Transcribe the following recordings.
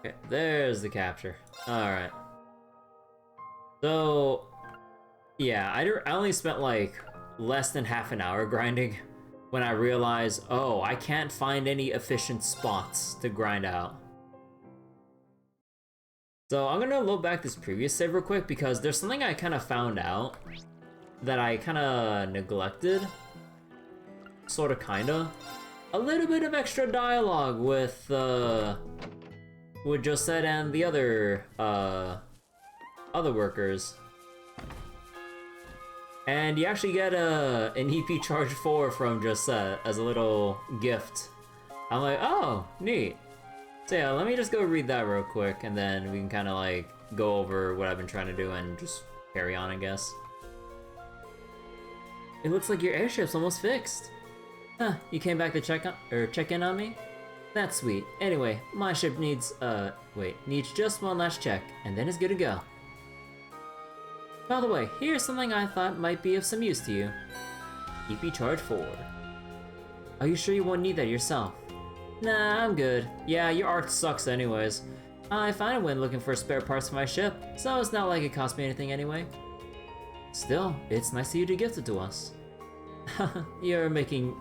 Okay, there's the capture. Alright. So, yeah, I only spent like less than half an hour grinding when I realized, oh, I can't find any efficient spots to grind out. So I'm gonna load back this previous save real quick because there's something I kind of found out that I kind of neglected. Sorta, kinda. A little bit of extra dialogue with Josette and the other workers. And you actually get an EP charge 4 from Josette as a little gift. I'm like, oh, neat. So yeah, let me just go read that real quick, and then we can kind of like go over what I've been trying to do and just carry on, I guess. It looks like your airship's almost fixed. Huh, you came back to check in on me? That's sweet. Anyway, my ship needs just one last check, and then it's good to go. By the way, here's something I thought might be of some use to you. EP charge 4. Are you sure you won't need that yourself? Nah, I'm good. Yeah, your art sucks anyways. I found it when looking for spare parts for my ship, so it's not like it cost me anything anyway. Still, it's nice of you to gift it to us. You're making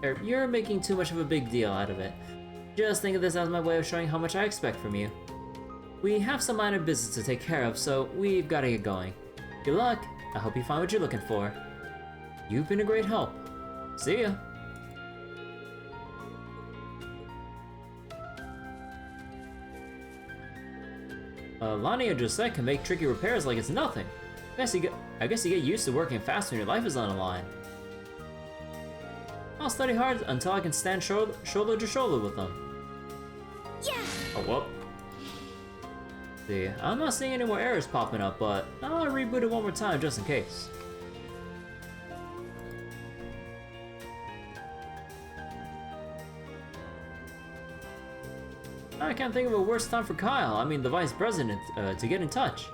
too much of a big deal out of it. Just think of this as my way of showing how much I expect from you. We have some minor business to take care of, so we've got to get going. Good luck. I hope you find what you're looking for. You've been a great help. See ya. Lonnie and Josette can make tricky repairs like it's nothing. I guess you get used to working fast when your life is on the line. I'll study hard until I can stand shoulder to shoulder with them. Yeah. Oh, whoop. See, I'm not seeing any more errors popping up, but I'll reboot it one more time just in case. I can't think of a worse time for Kyle, the vice president, to get in touch.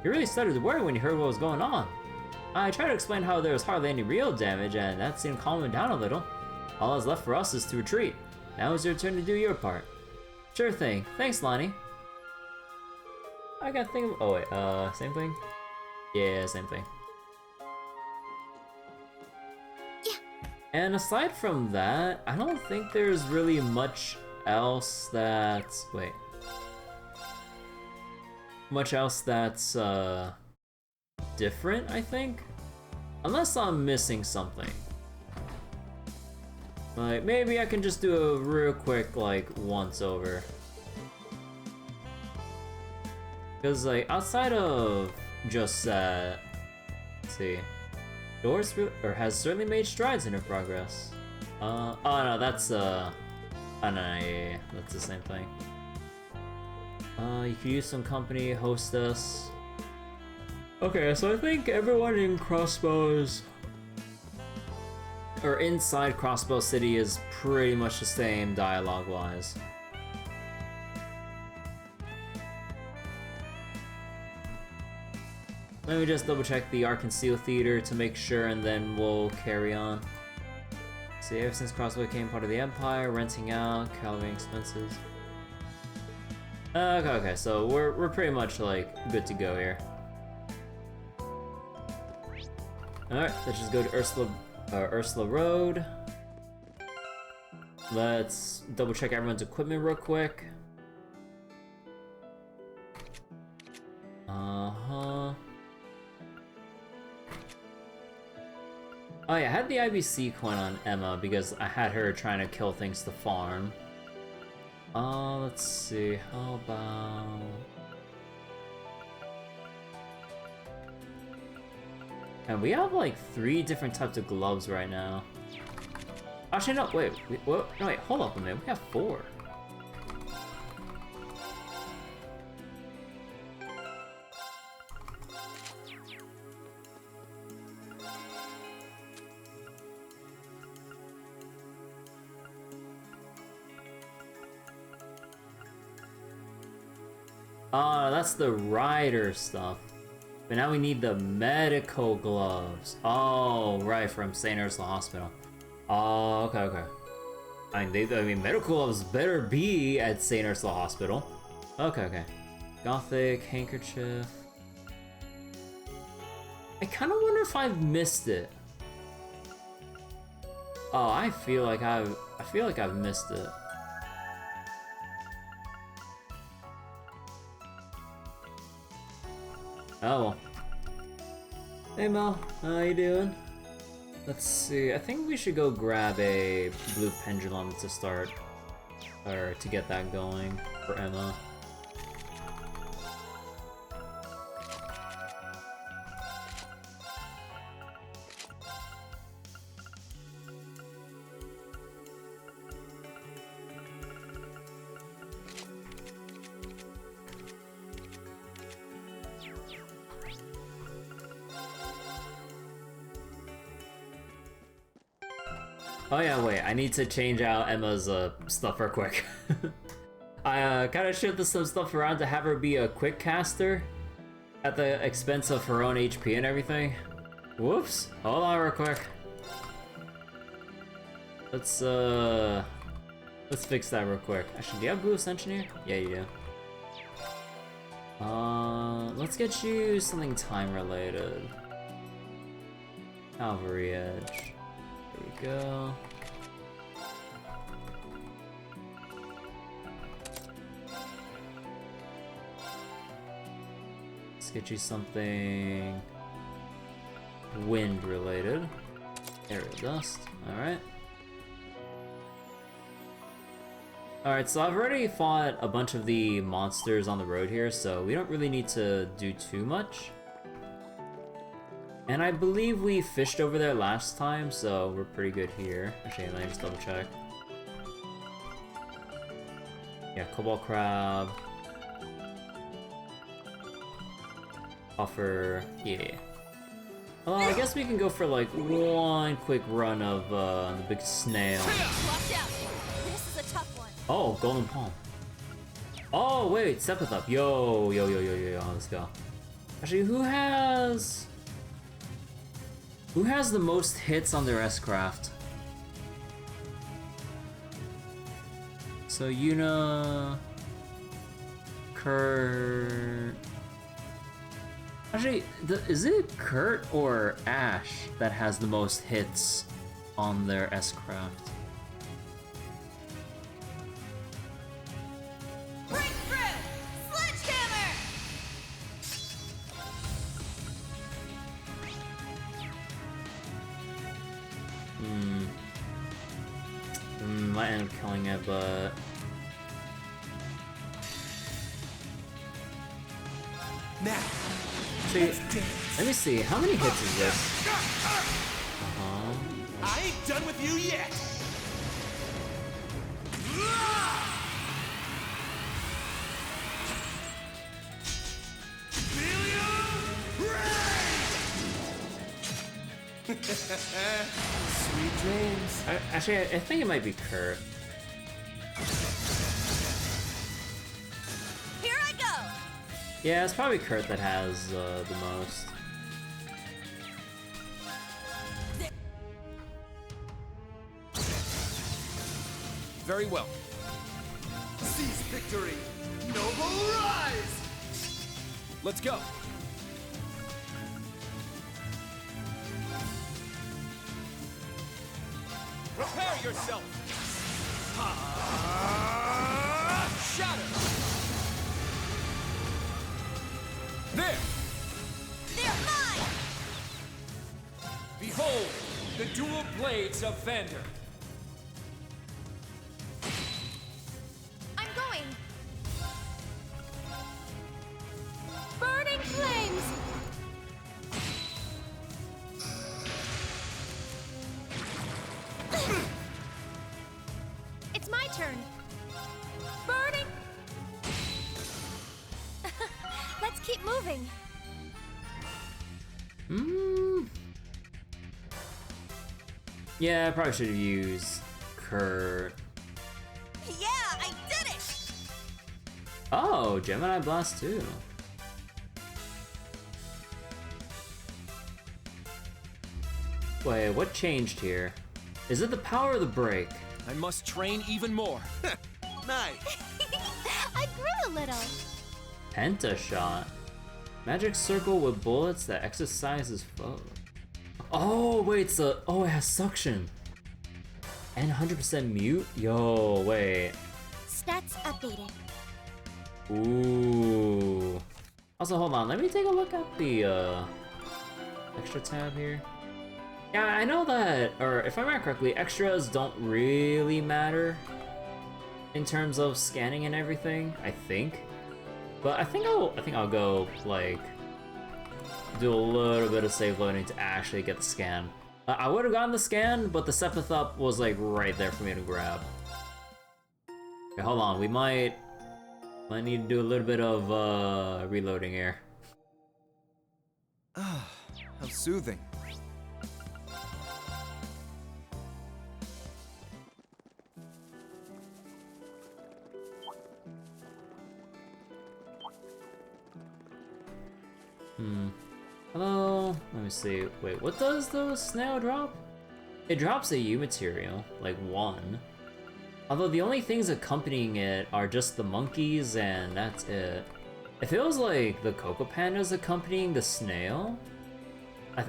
He really started to worry when he heard what was going on. I tried to explain how there was hardly any real damage, and that seemed to calm him down a little. All that's left for us is to retreat. Now it's your turn to do your part. Sure thing. Thanks, Lonnie. I gotta think of— oh wait, same thing? Yeah, same thing. Yeah. And aside from that, I don't think there's really much else that's— wait. Much else that's, different, I think? Unless I'm missing something. Like, maybe I can just do a real quick, like, once-over. Because, like, outside of just let's see. Doris has certainly made strides in her progress. Oh no, that's, oh no, yeah, that's the same thing. You could use some company, hostess. Okay, so I think everyone in Crossbows, or inside Crossbow City, is pretty much the same dialogue-wise. Let me just double check the Ark and Steel Theater to make sure, and then we'll carry on. See, ever since Crossbow became part of the Empire, renting out, calibrating expenses. Okay, so we're pretty much like good to go here. Alright, let's just go to Ursula Road. Let's double check everyone's equipment real quick. Oh yeah, I had the IBC coin on Emma because I had her trying to kill things to farm. Let's see, how about... And we have like 3 different types of gloves right now. Actually, no, wait, no, wait, hold up a minute, we have 4. That's the rider stuff. But now we need the medical gloves. Oh, right, from Saint Ursula Hospital. Oh, okay. I mean, medical gloves better be at Saint Ursula Hospital. Okay. Gothic handkerchief. I kind of wonder if I've missed it. Oh, I feel like I've missed it. Oh well. Hey Mel, how you doing? Let's see, I think we should go grab a blue pendulum to start, or to get that going for Emma. Oh yeah, wait, I need to change out Emma's stuff real quick. I kinda shifted some stuff around to have her be a quick caster at the expense of her own HP and everything. Whoops, hold on real quick. Let's fix that real quick. Actually, do you have Blue Ascension here? Yeah, you do. Let's get you something time related. Cavalry Edge. There we go. Let's get you something wind related. Aerial Dust. Alright. Alright, so I've already fought a bunch of the monsters on the road here, so we don't really need to do too much. And I believe we fished over there last time, so we're pretty good here. Actually, let me just double check. Yeah, Cobalt Crab. Offer, yeah. Well, I guess we can go for like one quick run of the big snail. Watch out! This is a tough one. Oh, Golden Palm. Oh, wait, step it up. Yo, let's go. Actually, who has the most hits on their S-Craft? So Yuna, Kurt. Actually, is it Kurt or Ash that has the most hits on their S-Craft? Breakthrough! Sledgehammer! Might end up killing it, but... Now, See, let me see, how many hits is this? I ain't done with you yet. Sweet dreams. Actually, I think it might be Kurt. Here I go! Yeah, it's probably Kurt that has the most. Very well. Seize victory. Noble rise. Let's go. Prepare yourself. Shatter. There. They're mine! Behold, the dual blades of Vander. I'm going! Burning flames! It's my turn. Burning! Let's keep moving. Yeah, I probably should have used Kurt. Yeah, I did it! Oh, Gemini Blast too. Wait, what changed here? Is it the power or the break? I must train even more. Nice. I grew a little. Penta shot. Magic circle with bullets that exercises foe. Oh wait, it has suction. And 100% mute? Yo, wait. Stats updated. Ooh. Also, hold on, let me take a look at the extra tab here. Yeah, I know that, or if I remember correctly, extras don't really matter in terms of scanning and everything, I think. But I think I'll go like do a little bit of save loading to actually get the scan. I would have gotten the scan, but the Sepith up was like right there for me to grab. Okay, hold on, we might need to do a little bit of reloading here. Ah, how soothing. Hello? Let me see. Wait, what does the snail drop? It drops a U material, like 1. Although the only things accompanying it are just the monkeys and that's it. It feels like the Cocoa Panda's accompanying the snail.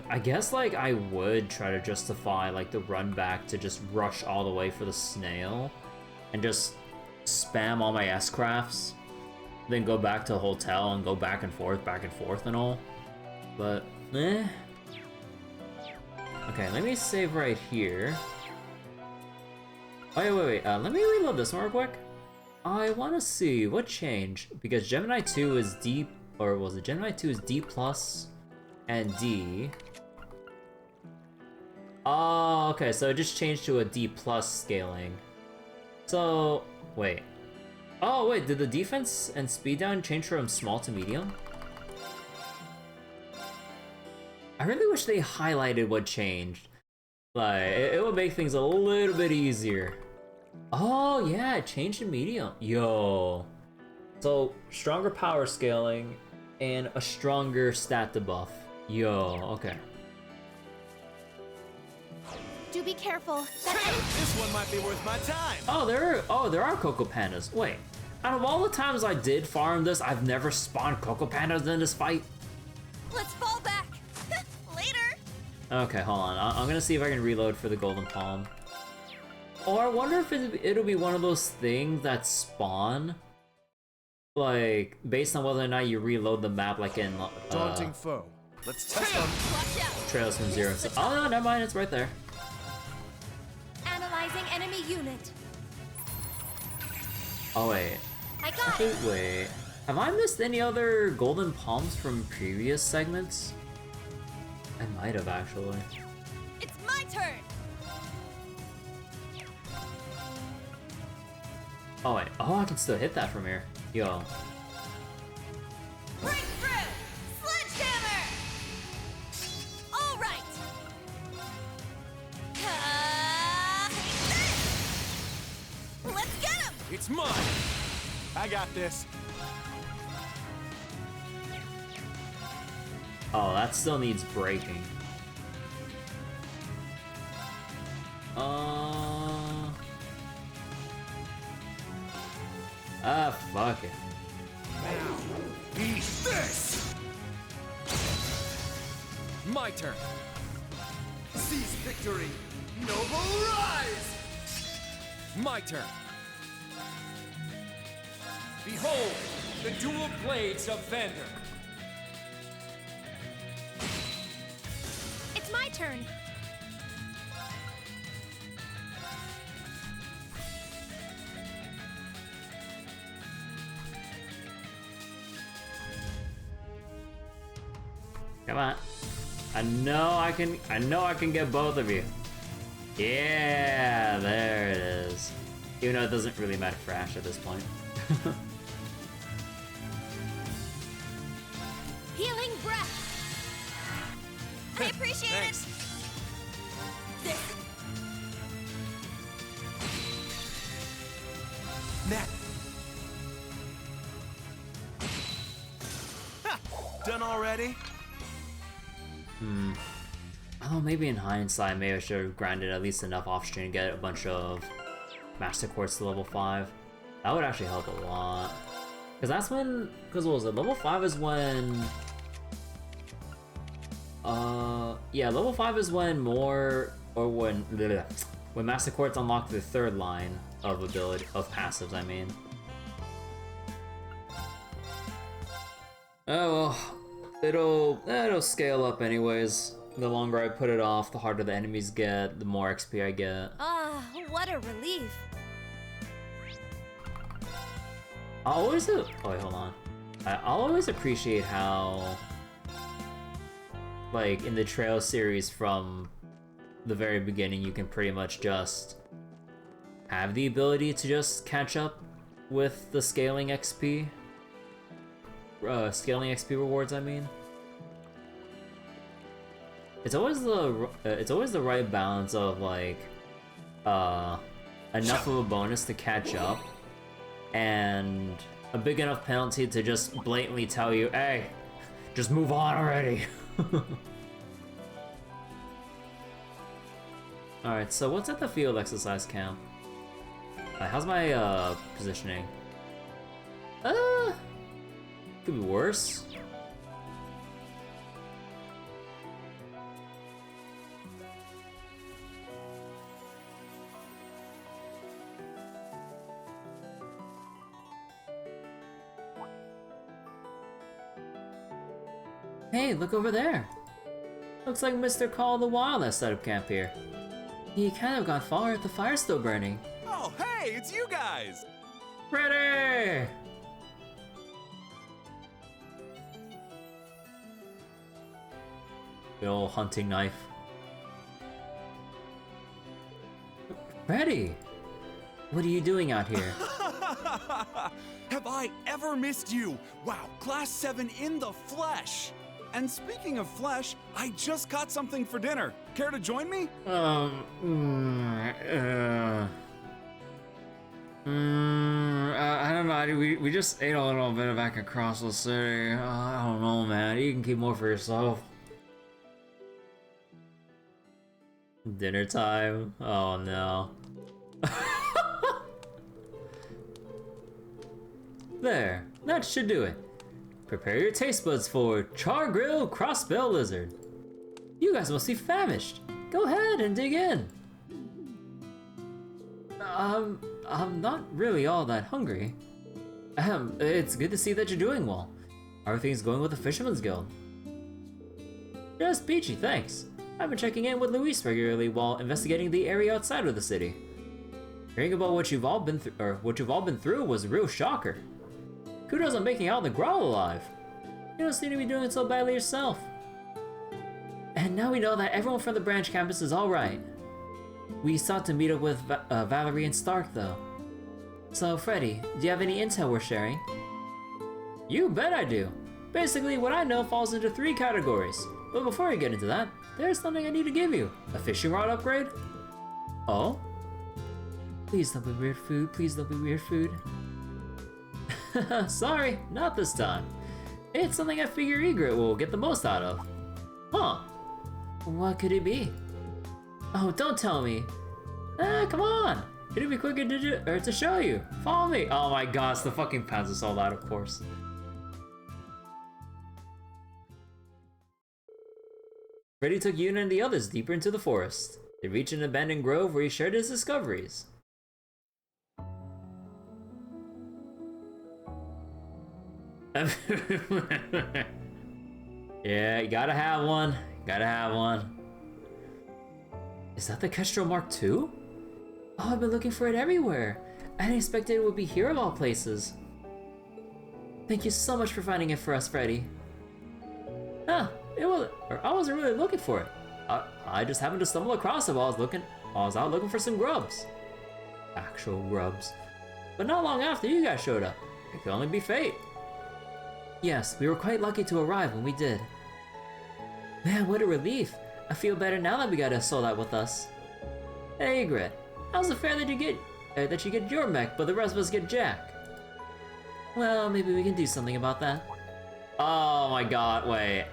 I guess like I would try to justify like the run back to just rush all the way for the snail and just spam all my S-crafts, then go back to the hotel and go back and forth and all. But, eh. Okay, let me save right here. Oh, wait, let me reload this one real quick. I want to see what changed, because Gemini 2 is D, or was it Gemini 2 is D plus and D. Oh, okay, so it just changed to a D plus scaling. So, wait. Oh, wait, did the defense and speed down change from small to medium? I really wish they highlighted what changed. Like, it would make things a little bit easier. Oh, yeah, it changed to medium. Yo. So, stronger power scaling and a stronger stat debuff. Yo, okay. Do be careful. This one might be worth my time. Oh, there are Cocoa Pandas. Wait, out of all the times I did farm this, I've never spawned Cocoa Pandas in this fight. Let's fall back. Later. Okay, hold on. I'm gonna see if I can reload for the Golden Palm. Or I wonder if it'll be one of those things that spawn, like, based on whether or not you reload the map, like in Daunting foe. Let's test them. Watch out. Trails from Zero. Oh no, never mind. It's right there. Analyzing enemy unit. Oh wait. I got it. Wait. Have I missed any other Golden Palms from previous segments? I might have actually. It's my turn. Oh wait. Oh, I can still hit that from here. Yo. Breakthrough! Sledgehammer! All right. Let's get him! It's mine! I got this. Oh, that still needs breaking. Fuck it. Now, eat this! My turn! Seize victory! Noble rise! My turn! Behold, the dual blades of Vander! It's my turn. Come on. I know I can get both of you. Yeah, there it is. Even though it doesn't really matter for Ash at this point. Healing breath. I appreciate Thanks. it. This. Net. Ha! Done already? Oh, maybe in hindsight, maybe I should have grinded at least enough off-stream to get a bunch of Master Quartz to level 5. That would actually help a lot. Because that's when, because what was it? Level 5 is when, yeah, level 5 is when more, or when Master Quartz unlock the third line of ability, of passives, I mean. Oh well, it'll scale up anyways. The longer I put it off, the harder the enemies get, the more XP I get. Ah, what a relief. I'll always oh wait, hold on. I'll always appreciate how, like, in the Trail series from the very beginning, you can pretty much just have the ability to just catch up with the scaling XP. Scaling XP rewards, I mean. It's always the right balance of, like, enough of a bonus to catch up, and a big enough penalty to just blatantly tell you, hey, just move on already. Alright, so what's at the field exercise camp? How's my positioning? Could be worse. Hey, look over there! Looks like Mr. Call the Wild has set up camp here. He kind of got far, the fire's still burning. Oh, hey, it's you guys! Freddy! The old hunting knife. Freddy! What are you doing out here? Have I ever missed you? Wow, Class 7 in the flesh! And speaking of flesh, I just got something for dinner. Care to join me? I don't know, we just ate a little bit back across the city. I don't know, man. You can keep more for yourself. Dinner time? Oh no. There, that should do it. Prepare your taste buds for char grill crossbill lizard. You guys must be famished. Go ahead and dig in. I'm not really all that hungry. It's good to see that you're doing well. How are things going with the Fisherman's Guild? Just peachy, thanks. I've been checking in with Luis regularly while investigating the area outside of the city. Hearing about what you've all been through was a real shocker. Kudos on making out the Growl alive. You don't seem to be doing so badly yourself. And now we know that everyone from the branch campus is alright. We sought to meet up with Valerie and Stark though. So Freddy, do you have any intel worth sharing? You bet I do. Basically what I know falls into 3 categories. But before I get into that, there's something I need to give you. A fishing rod upgrade? Oh? Please don't be weird food, please don't be weird food. Sorry, not this time. It's something I figure Egret will get the most out of. Huh? What could it be? Oh, don't tell me. Come on. It'd be quicker to show you. Follow me. Oh my gosh, the fucking Panzer saw that, of course. Freddy took Yuna and the others deeper into the forest. They reached an abandoned grove where he shared his discoveries. Yeah, you gotta have one. Gotta have one. Is that the Kestral Mk II? Oh, I've been looking for it everywhere. I didn't expect it would be here of all places. Thank you so much for finding it for us, Freddy. Huh, I wasn't really looking for it. I just happened to stumble across it while I was out looking for some grubs. Actual grubs. But not long after you guys showed up. It could only be fate. Yes, we were quite lucky to arrive when we did. Man, what a relief. I feel better now that we got a Soldat with us. Hey, Egret, how's it fair that you get your mech, but the rest of us get Jack? Well, maybe we can do something about that. Oh my god, wait.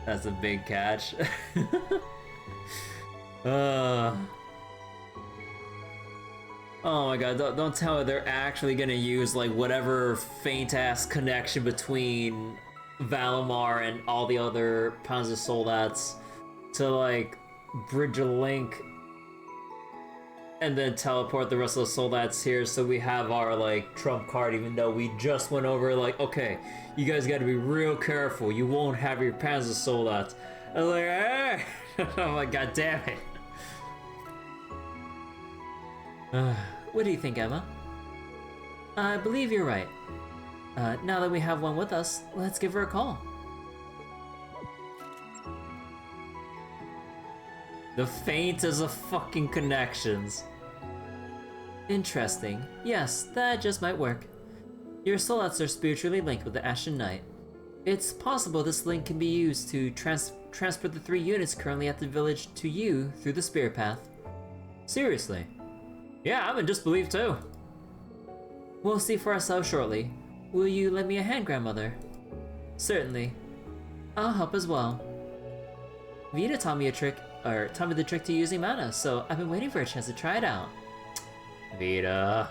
That's a big catch. Oh my god, don't tell me they're actually gonna use like whatever faint-ass connection between Valimar and all the other Panzer Soldats to like bridge a link and then teleport the rest of the Soldats here so we have our like trump card, even though we just went over like, okay, you guys gotta be real careful, you won't have your Panzer Soldats. I was like, hey! I'm like, god damn it. What do you think, Emma? I believe you're right. Now that we have one with us, let's give her a call. The faintest of fucking connections. Interesting. Yes, that just might work. Your soulats are spiritually linked with the Ashen Knight. It's possible this link can be used to transport the 3 units currently at the village to you through the spirit path. Seriously? Yeah, I'm in disbelief too. We'll see for ourselves shortly. Will you lend me a hand, Grandmother? Certainly. I'll help as well. Vita taught me the trick to using mana, so I've been waiting for a chance to try it out. Vita.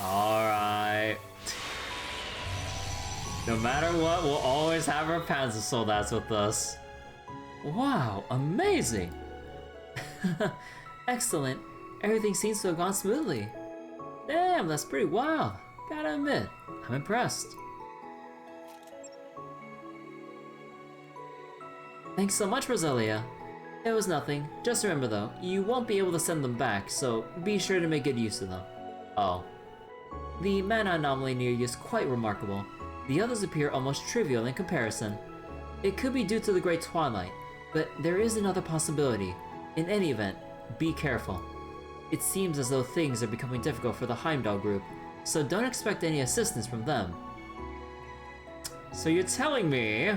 Alright. No matter what, we'll always have our Panzer Soldats with us. Wow, amazing! Excellent. Everything seems to have gone smoothly. Damn, that's pretty wild. Gotta admit, I'm impressed. Thanks so much, Rosalia. It was nothing. Just remember though, you won't be able to send them back, so be sure to make good use of them. Oh. The mana anomaly near you is quite remarkable. The others appear almost trivial in comparison. It could be due to the Great Twilight, but there is another possibility. In any event, be careful. It seems as though things are becoming difficult for the Heimdall group, so don't expect any assistance from them. So you're telling me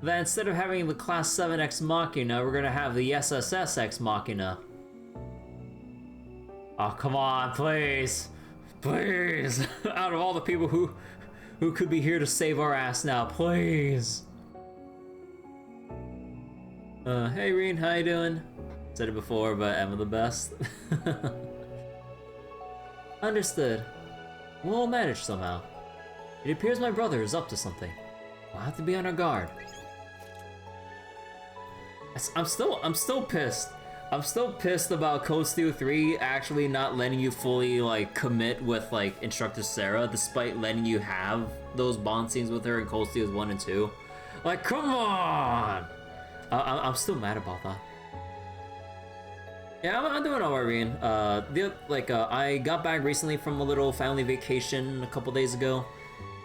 that instead of having the Class 7 Ex Machina, we're gonna have the SSS Ex Machina. Oh, come on, please. Please. Out of all the people who could be here to save our ass now, please. Hey Reen, how you doing? Said it before, but Emma the best. Understood. We'll manage somehow. It appears my brother is up to something. We'll have to be on our guard. I'm still pissed. I'm still pissed about Code Steel 3 actually not letting you fully like commit with like Instructor Sarah, despite letting you have those bond scenes with her in Code Steels 1 and 2. Like, come on! I'm still mad about that. Yeah, I'm doing alright, Reen. I got back recently from a little family vacation a couple days ago.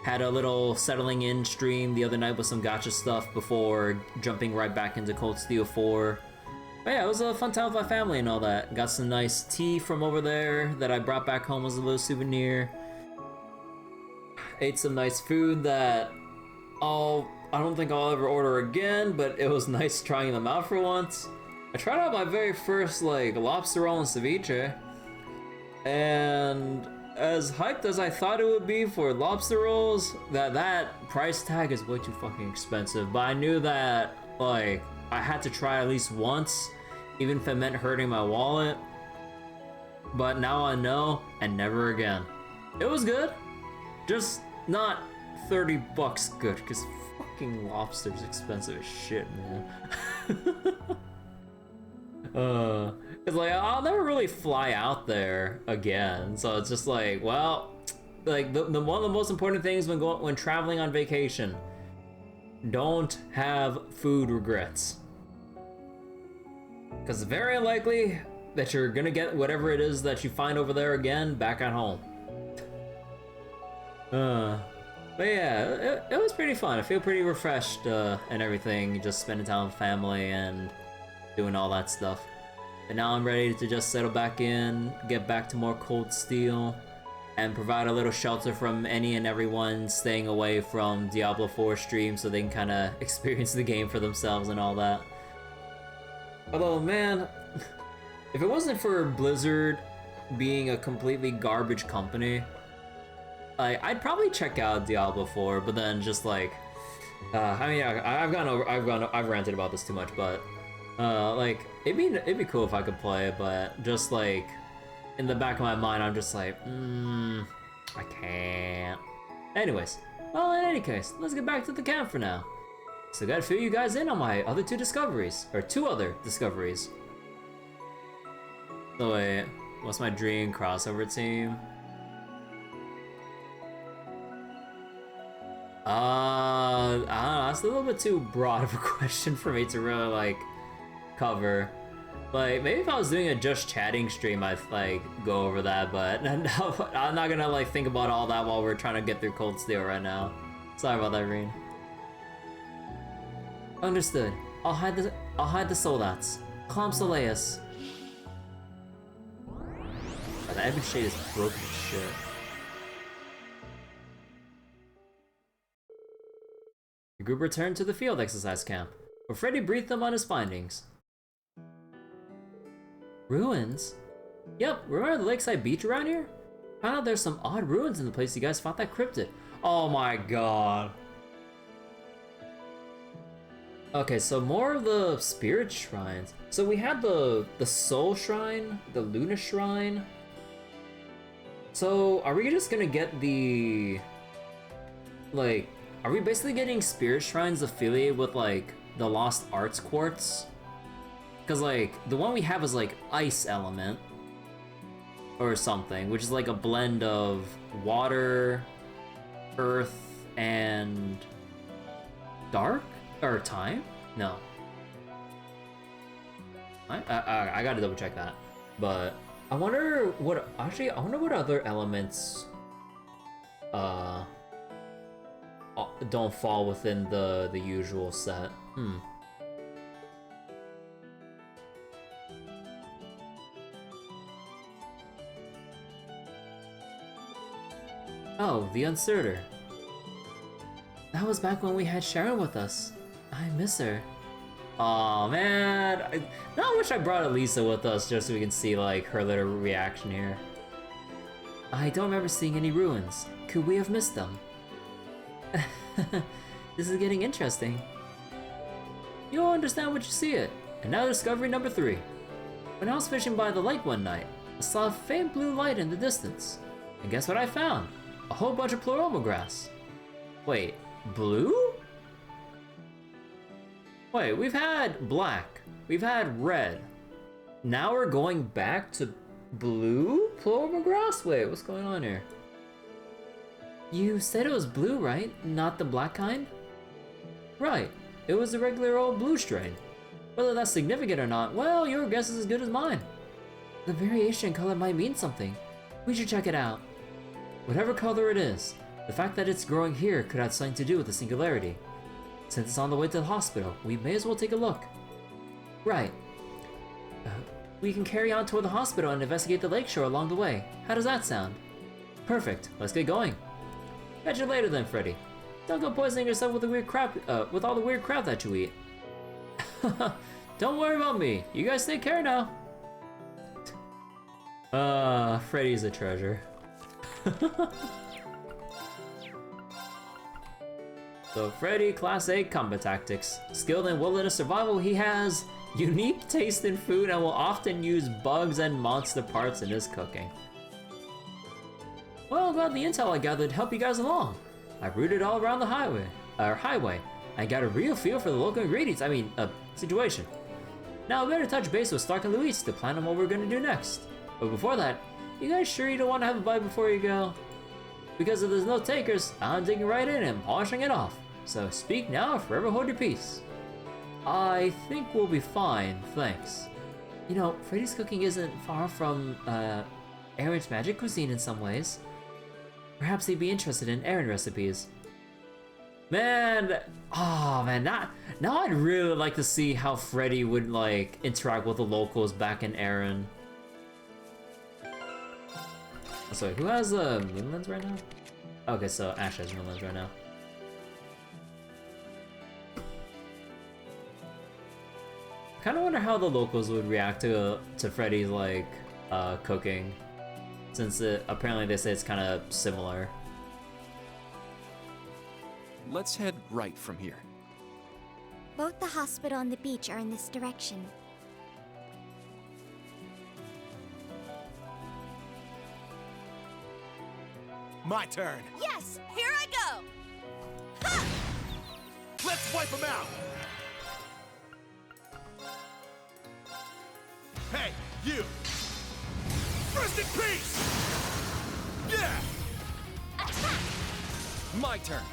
Had a little settling in stream the other night with some gacha stuff before jumping right back into Cold Steel 4. But yeah, it was a fun time with my family and all that. Got some nice tea from over there that I brought back home as a little souvenir. Ate some nice food that I don't think I'll ever order again, but it was nice trying them out for once. I tried out my very first like lobster roll and ceviche, and as hyped as I thought it would be for lobster rolls, that price tag is way too fucking expensive. But I knew that like I had to try at least once, even if it meant hurting my wallet. But now I know, and never again. It was good, just not 30 bucks good, because fucking lobster's expensive as shit, man. Cause like I'll never really fly out there again, so it's just like, well, like the one of the most important things when traveling on vacation, don't have food regrets, because it's very unlikely that you're gonna get whatever it is that you find over there again back at home. But yeah, it was pretty fun. I feel pretty refreshed and everything, just spending time with family and doing all that stuff. And now I'm ready to just settle back in, get back to more Cold Steel, and provide a little shelter from any and everyone staying away from Diablo 4 stream so they can kind of experience the game for themselves and all that. Although, man, if it wasn't for Blizzard being a completely garbage company, I'd probably check out Diablo 4, but then just like, I mean, I've ranted about this too much, but like, it'd be cool if I could play it, but just like, in the back of my mind, I'm just like, I can't. Anyways, well, in any case, let's get back to the camp for now. So I gotta fill you guys in on my other two discoveries, or two other discoveries. So wait, what's my dream crossover team? I don't know, that's a little bit too broad of a question for me to really like cover. Like, maybe if I was doing a just chatting stream, I'd like go over that, but no, I'm not gonna like think about all that while we're trying to get through Cold Steel right now. Sorry about that, Reen. Understood. I'll hide the soldats. Clam Soleus. The Ebon Shade is broken as shit. The group returned to the field exercise camp, where Freddy briefed them on his findings. Ruins? Yep, remember the lakeside beach around here? Found out there's some odd ruins in the place you guys fought that cryptid. Oh my god. Okay, so more of the spirit shrines. So we had the soul shrine, the Luna shrine. So are we just gonna get the, like, are we basically getting spirit shrines affiliated with like the Lost Arts Quartz? Because like the one we have is like ice element or something, which is like a blend of water, earth, and dark or time? No. I gotta double check that. But I wonder what other elements don't fall within the usual set. Oh, the Uncerter. That was back when we had Sharon with us. I miss her. Aw, man. I wish I brought Elisa with us just so we can see like her little reaction here. I don't remember seeing any ruins. Could we have missed them? This is getting interesting. You'll understand when you see it. And now discovery number 3. When I was fishing by the lake one night, I saw a faint blue light in the distance. And guess what I found? A whole bunch of Pleuroma grass. Wait, blue? Wait, we've had black, we've had red. Now we're going back to blue Pleuroma grass? Wait, what's going on here? You said it was blue, right? Not the black kind? Right, it was a regular old blue strain. Whether that's significant or not, well, your guess is as good as mine. The variation in color might mean something. We should check it out. Whatever color it is, the fact that it's growing here could have something to do with the singularity. Since it's on the way to the hospital, we may as well take a look. Right. We can carry on toward the hospital and investigate the lakeshore along the way. How does that sound? Perfect. Let's get going. Catch you later then, Freddy. Don't go poisoning yourself with the weird crap, with all the weird crap that you eat. Don't worry about me. You guys take care now. Freddy's a treasure. So Freddy, Class A combat tactics. Skilled in wilderness survival, he has unique taste in food and will often use bugs and monster parts in his cooking. Well, glad the intel I gathered helped you guys along. I rooted all around the highway. I got a real feel for the local ingredients, situation. Now I better touch base with Stark and Luis to plan on what we're gonna do next. But before that, you guys sure you don't want to have a bite before you go? Because if there's no takers, I'm digging right in and polishing it off. So speak now or forever hold your peace. I think we'll be fine, thanks. You know, Freddy's cooking isn't far from, Aaron's magic cuisine in some ways. Perhaps he'd be interested in Aaron recipes. Man, now I'd really like to see how Freddy would, like, interact with the locals back in Aaron. So who has Moonlands right now? Okay, so Ash has Moonlands right now. I kind of wonder how the locals would react to Freddy's like cooking, since apparently they say it's kind of similar. Let's head right from here. Both the hospital and the beach are in this direction. My turn. Yes, here I go! Ha! Let's wipe them out. Hey, you! Rest in peace! Yeah! Attack! My turn.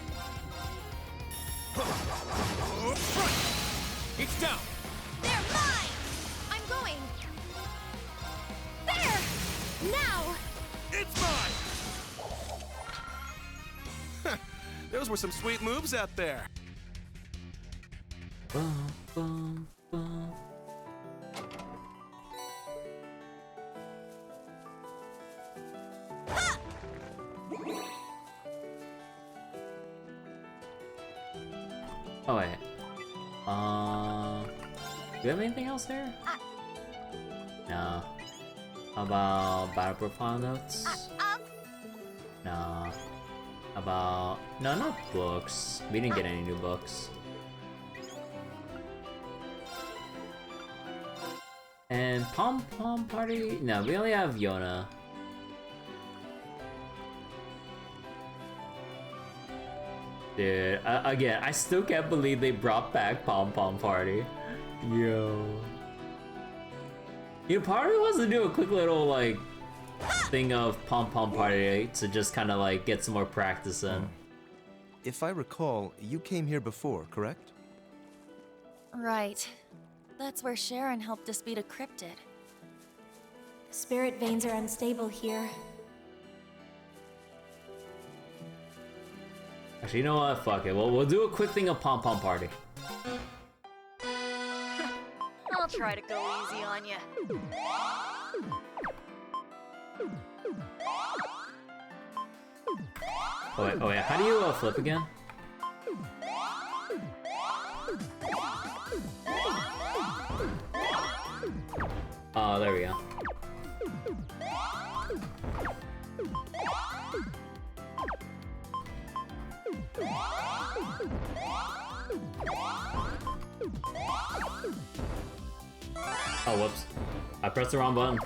It's down! They're mine! I'm going! There! Now! It's mine! Those were some sweet moves out there. Bum, bum, bum. Ha! Oh wait. Do we have anything else here? No. How about battle profile notes? No. About... No, not books. We didn't get any new books. And Pom Pom Party? No, we only have Yona. Dude, again, I still can't believe they brought back Pom Pom Party. Yo. You know, part of me wants to do a quick little, like, thing of Pom Pom Party to just kind of, like, get some more practice in. If I recall, you came here before, correct? Right. That's where Sharon helped us beat a cryptid. The spirit veins are unstable here. Actually, you know what? Fuck it. Well, we'll do a quick thing of Pom Pom Party. I'll try to go easy on you. Oh wait, how do you flip again? Oh, there we go. Oh, whoops. I pressed the wrong button.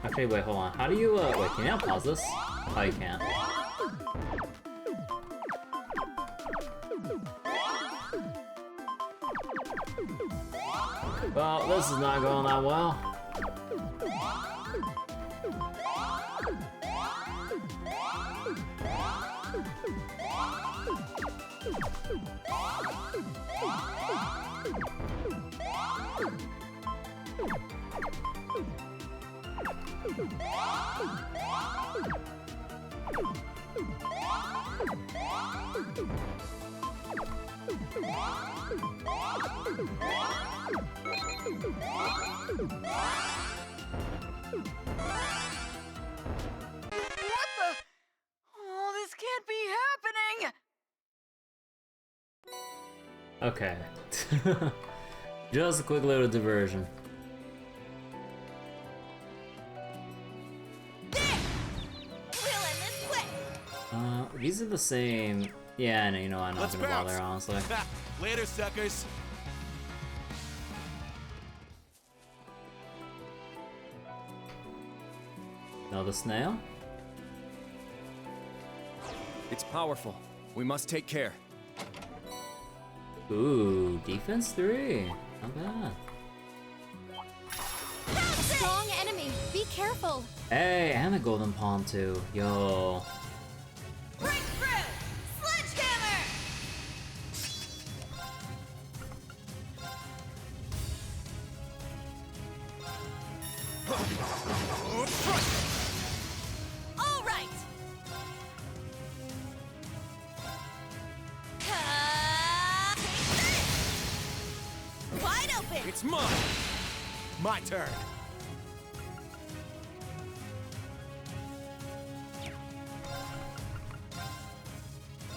Actually, wait, hold on. How do you, wait, can you now pause this? Oh, you can't. Well, this is not going that well. What the? Oh, this can't be happening! Okay. Just a quick little diversion. These are the same. Yeah, no, you know, I'm not Let's gonna bounce. bother, honestly. Later, suckers. Another snail? It's powerful. We must take care. Ooh, defense 3. Not bad. Strong enemy! Be careful! Hey, and a golden palm too. Yo. Breakthrough! Sledgehammer! It's mine! My turn.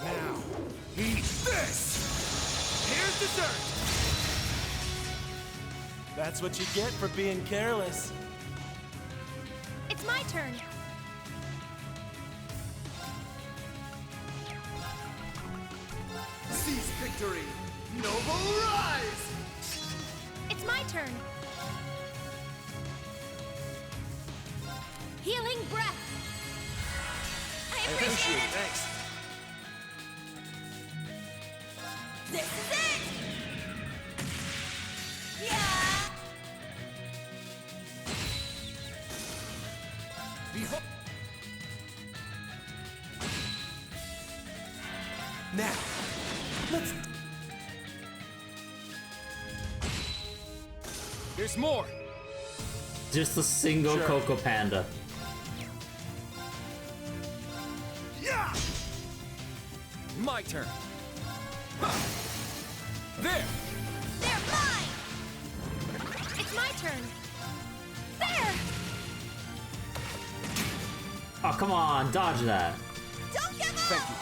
Now, eat this! Here's dessert! That's what you get for being careless. It's my turn. Seize victory! Noble rise! It's my turn. Healing breath. I appreciate it. Thanks. This is it. Yeah. Behold. Now, let's. There's more! Just a single Sure. Coco Panda. Yeah! My turn! Huh. There! They're mine. It's my turn. There. Oh, come on, dodge that. Don't give up. Thank you.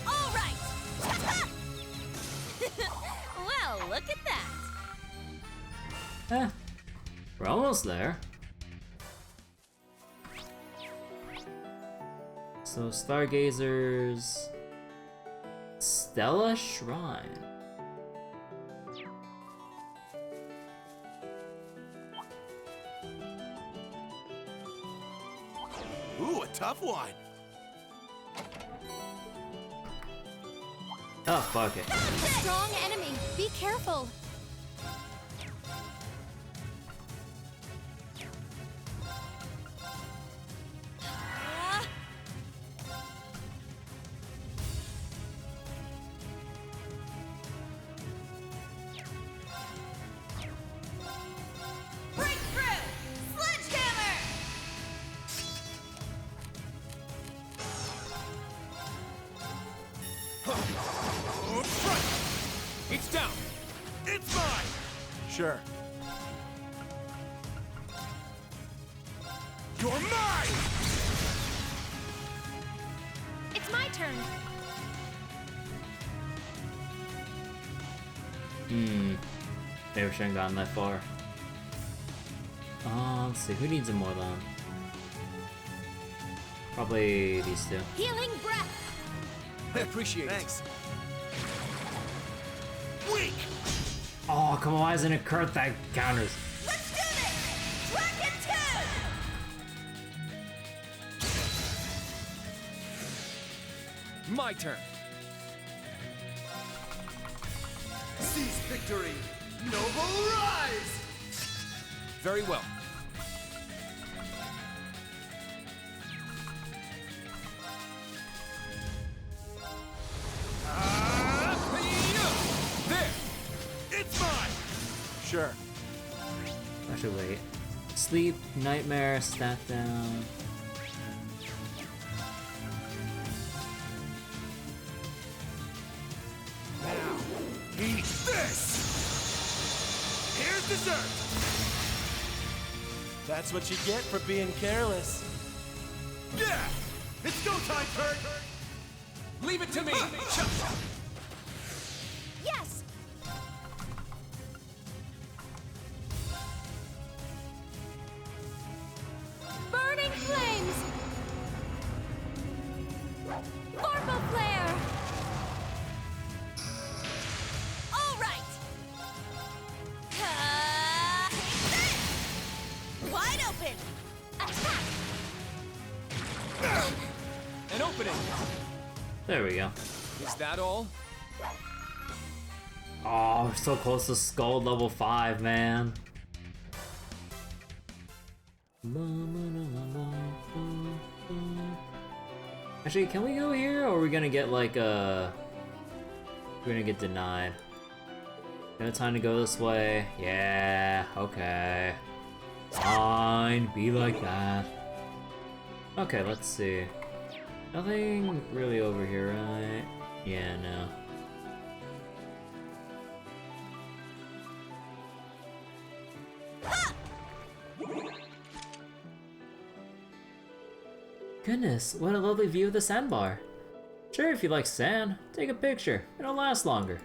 All right. Well, look at that. Eh, we're almost there. So, Stargazers... Stella Shrine. Ooh, a tough one. Oh, fuck it. Strong enemy. Be careful. Breakthrough! Sledgehammer! It's down! It's mine! Sure. You're mine! It's my turn. Maybe we shouldn't gotten that far. Let's see, who needs it more then? Probably these two. Healing breath. I appreciate Thanks. it. Weak! Oh, come on, why isn't it Kurt that counters? Let's do this. Dragon 2! My turn! Seize victory! Noble rise! Very well. There! It's mine! Sure. Actually, wait. Sleep, nightmare, stat down. Now, eat this! Here's dessert! That's what you get for being careless. Yeah! It's go time, Kurt! Leave it to me! Yes. Burning flames. Vorpal flare. All right. Wide open. Attack. An opening! There we go. Is that all? Oh, we're so close to Skull level 5, man. Actually, can we go here, or are we gonna get like we're gonna get denied? No time to go this way. Yeah, okay. Fine, be like that. Okay, let's see. Nothing really over here, right? Yeah, no. Goodness, what a lovely view of the sandbar. Sure, if you like sand, take a picture. It'll last longer.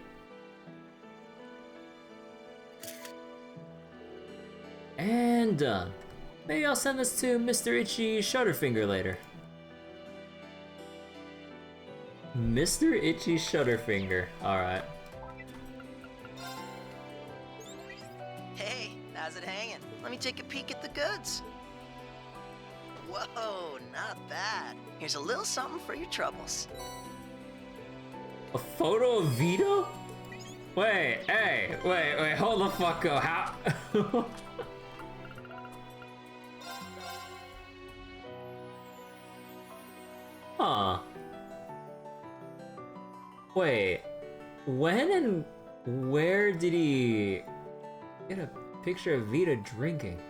And done. Maybe I'll send this to Mr. Itchy Shutterfinger later. Mr. Itchy Shutterfinger. Alright. Hey, how's it hanging? Let me take a peek at the goods. Whoa, not bad. Here's a little something for your troubles. A photo of Vito? Wait, hey, wait, hold the fuck up. How? Huh. Wait, when and where did he get a picture of Vita drinking?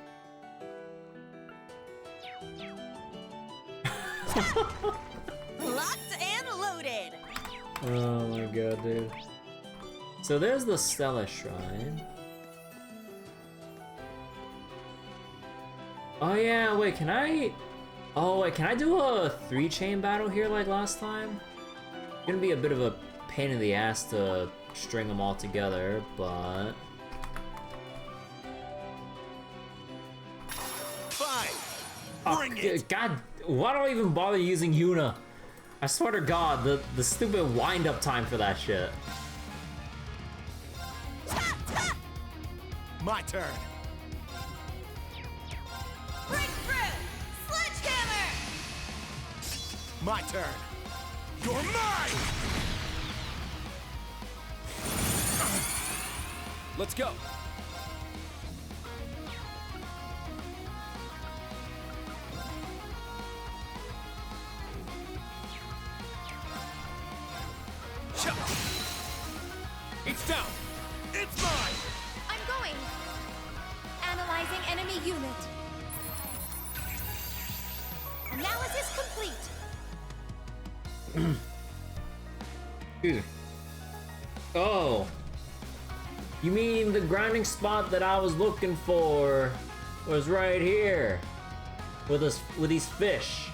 Locked and loaded. Oh my god, dude. So there's the Stella Shrine. Oh yeah, wait, can I... Oh wait, can I do a 3-chain battle here like last time? It's gonna be a bit of a pain in the ass to string them all together, but... Fine. Bring it. God, why do I even bother using Yuna? I swear to God, the stupid wind-up time for that shit. My turn. Breakthrough! Sledgehammer! My turn. You're mine! Let's go. It's down. It's mine! I'm going. Analyzing enemy unit. Analysis complete. Dude. Oh. You mean the grinding spot that I was looking for was right here with these fish.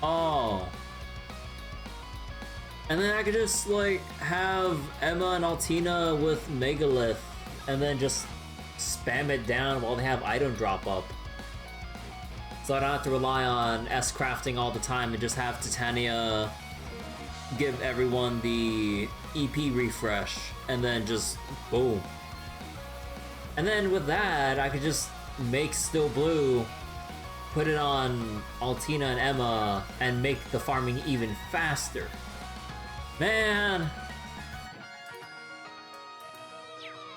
Oh. And then I could just like have Emma and Altina with Megalith and then just spam it down while they have item drop up. So I don't have to rely on S-crafting all the time and just have Titania give everyone the EP refresh and then just boom. And then with that, I could just make Still Blue, put it on Altina and Emma, and make the farming even faster. Man!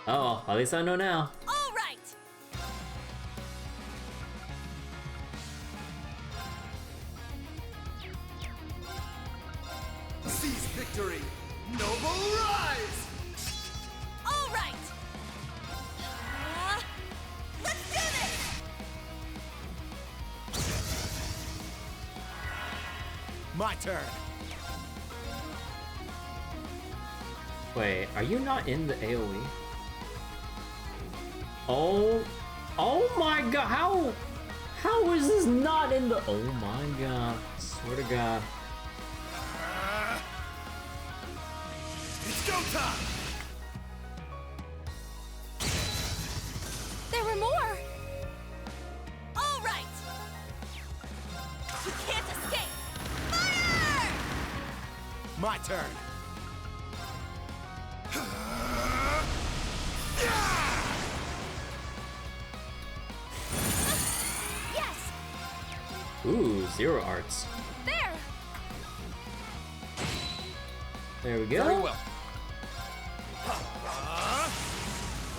Oh, at least I know now. All right! Seize victory! Noble rise! All right! Let's do this! My turn. Wait, are you not in the AoE? Oh my god, how is this not in the, oh my god, I swear to god. It's go time! There were more. All right! You can't escape! Fire! My turn. Yes. Ooh, zero arts. There. There we go. Very well.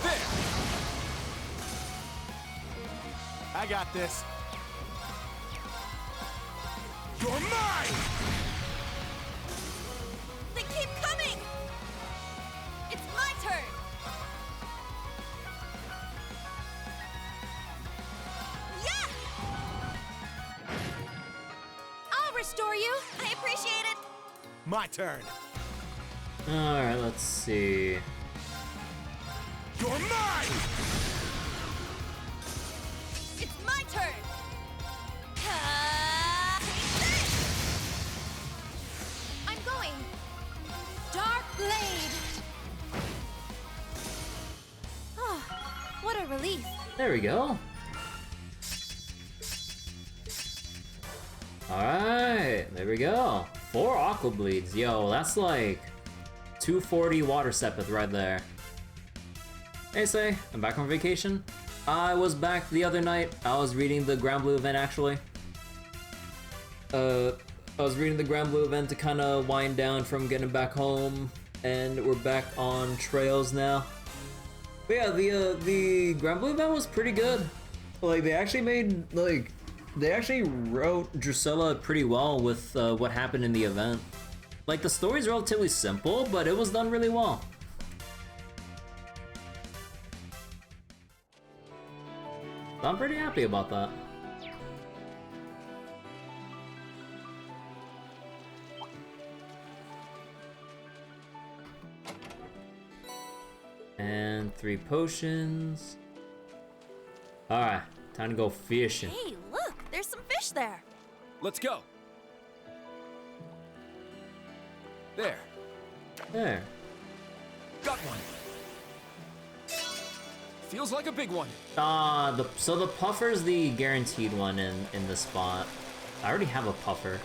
There! I got this. You're mine! They keep coming! It's my turn! Yeah! I'll restore you. I appreciate it! My turn. Alright, let's see. You're mine! It's my turn! Ah! relief. There we go. Alright, there we go. 4 Aqua Bleeds. Yo, that's like 240 Water Sepith right there. Hey, Say, I'm back from vacation. I was back the other night. I was reading the Grand Blue event, actually. I was reading the Grand Blue event to kind of wind down from getting back home, and we're back on trails now. But yeah, the Grand Blue event was pretty good. Like, they actually wrote Drusilla pretty well with what happened in the event. Like, the story's relatively simple, but it was done really well. So I'm pretty happy about that. And 3 potions. Alright, time to go fishing. Hey, look! There's some fish there! Let's go. There. There. Got one. Feels like a big one. So the puffer's the guaranteed one in the spot. I already have a puffer.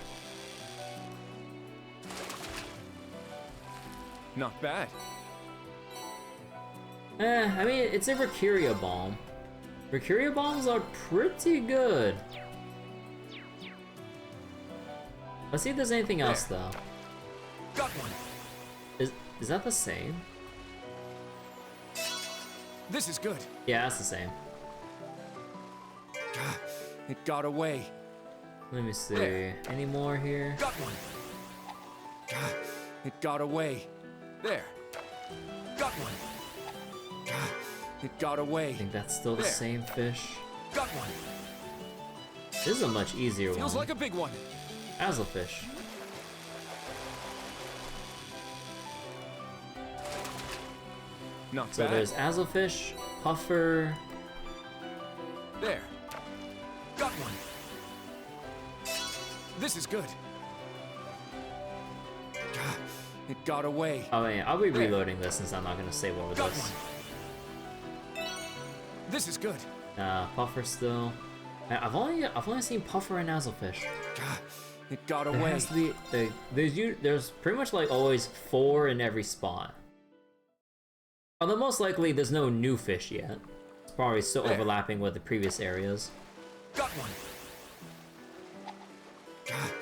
Not bad. I mean, it's a Mercuria Balm. Mercuria Balms are pretty good. Let's see if there's anything else though. Got one. Is that the same? This is good. Yeah, that's the same. It got away. Let me see. There. Any more here? Got one. It got away. There. Got one. It got away. I think that's still the There. same fish. Got one. This is a much easier Feels one. like a big one. Azlefish. Not So bad. there's Azlefish, Puffer. There. Got one. This is good. It got away. Oh man, I'll be There. reloading this since I'm not gonna save over Got this. one. This is good. Puffer still. I've only seen Puffer and Azlefish. It got There away. has to be there's pretty much like always 4 in every spot. Although most likely there's no new fish yet. It's probably still There. overlapping with the previous areas. Got one.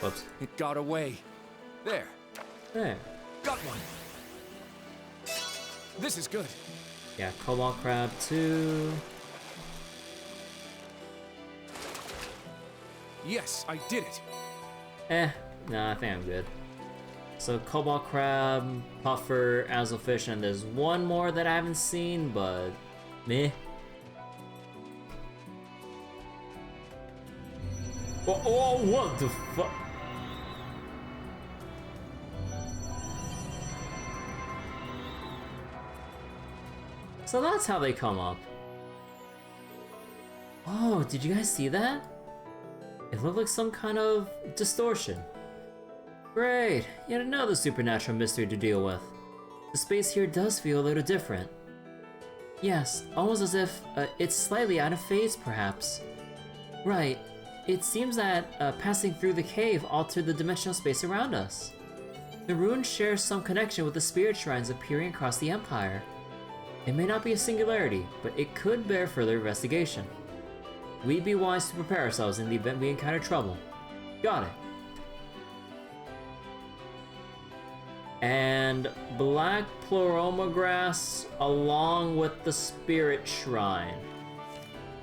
Whoops. It got away. There. There. Got one. This is good. Yeah, Cobalt Crab too. Yes, I did it. Nah, I think I'm good. So Cobalt Crab, Puffer, Azlefish, and there's one more that I haven't seen, but meh. Oh, what the fuck? So that's how they come up. Oh, did you guys see that? It looked like some kind of distortion. Great, yet another supernatural mystery to deal with. The space here does feel a little different. Yes, almost as if it's slightly out of phase, perhaps. Right, it seems that passing through the cave altered the dimensional space around us. The ruin shares some connection with the spirit shrines appearing across the Empire. It may not be a singularity, but it could bear further investigation. We'd be wise to prepare ourselves in the event we encounter trouble. Got it. And black ploroma grass along with the spirit shrine.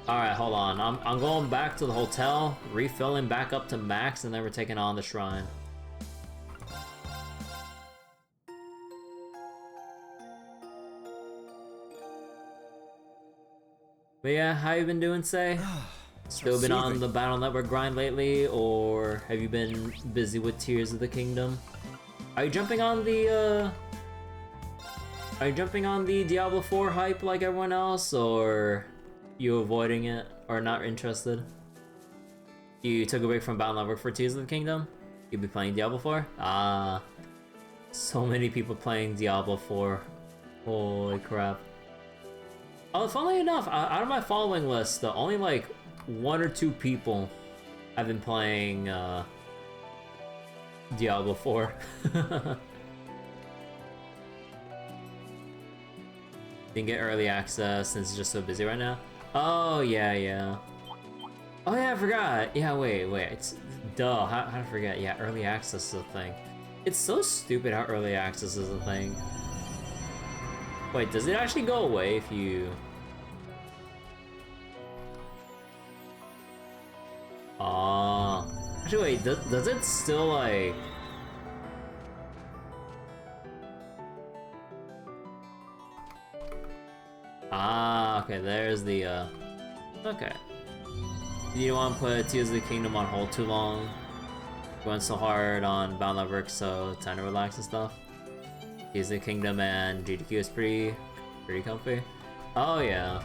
Alright, hold on. I'm going back to the hotel, refilling back up to max, and then we're taking on the shrine. But yeah, how you been doing, Say? Still been on the Battle Network grind lately, or have you been busy with Tears of the Kingdom? Are you jumping on the Diablo 4 hype like everyone else, or you avoiding it, or not interested? You took a break from Battle Network for Tears of the Kingdom? You'll be playing Diablo 4? Ah, so many people playing Diablo 4. Holy crap. Oh, funnily enough, out of my following list, the only like 1 or 2 people have been playing Diablo 4. Didn't get early access since it's just so busy right now. Oh yeah. Oh yeah, I forgot. Yeah, wait. It's duh. How did I forget? Yeah, early access is a thing. It's so stupid how early access is a thing. Wait, does it actually go away if you? Oh. Actually, wait. Does it still like? Ah, okay. There's the. Okay. You don't want to put Tears of the Kingdom on hold too long. We went so hard on Bound Love Work, so time to relax and stuff. Tears of the Kingdom and GDQ is pretty comfy. Oh yeah.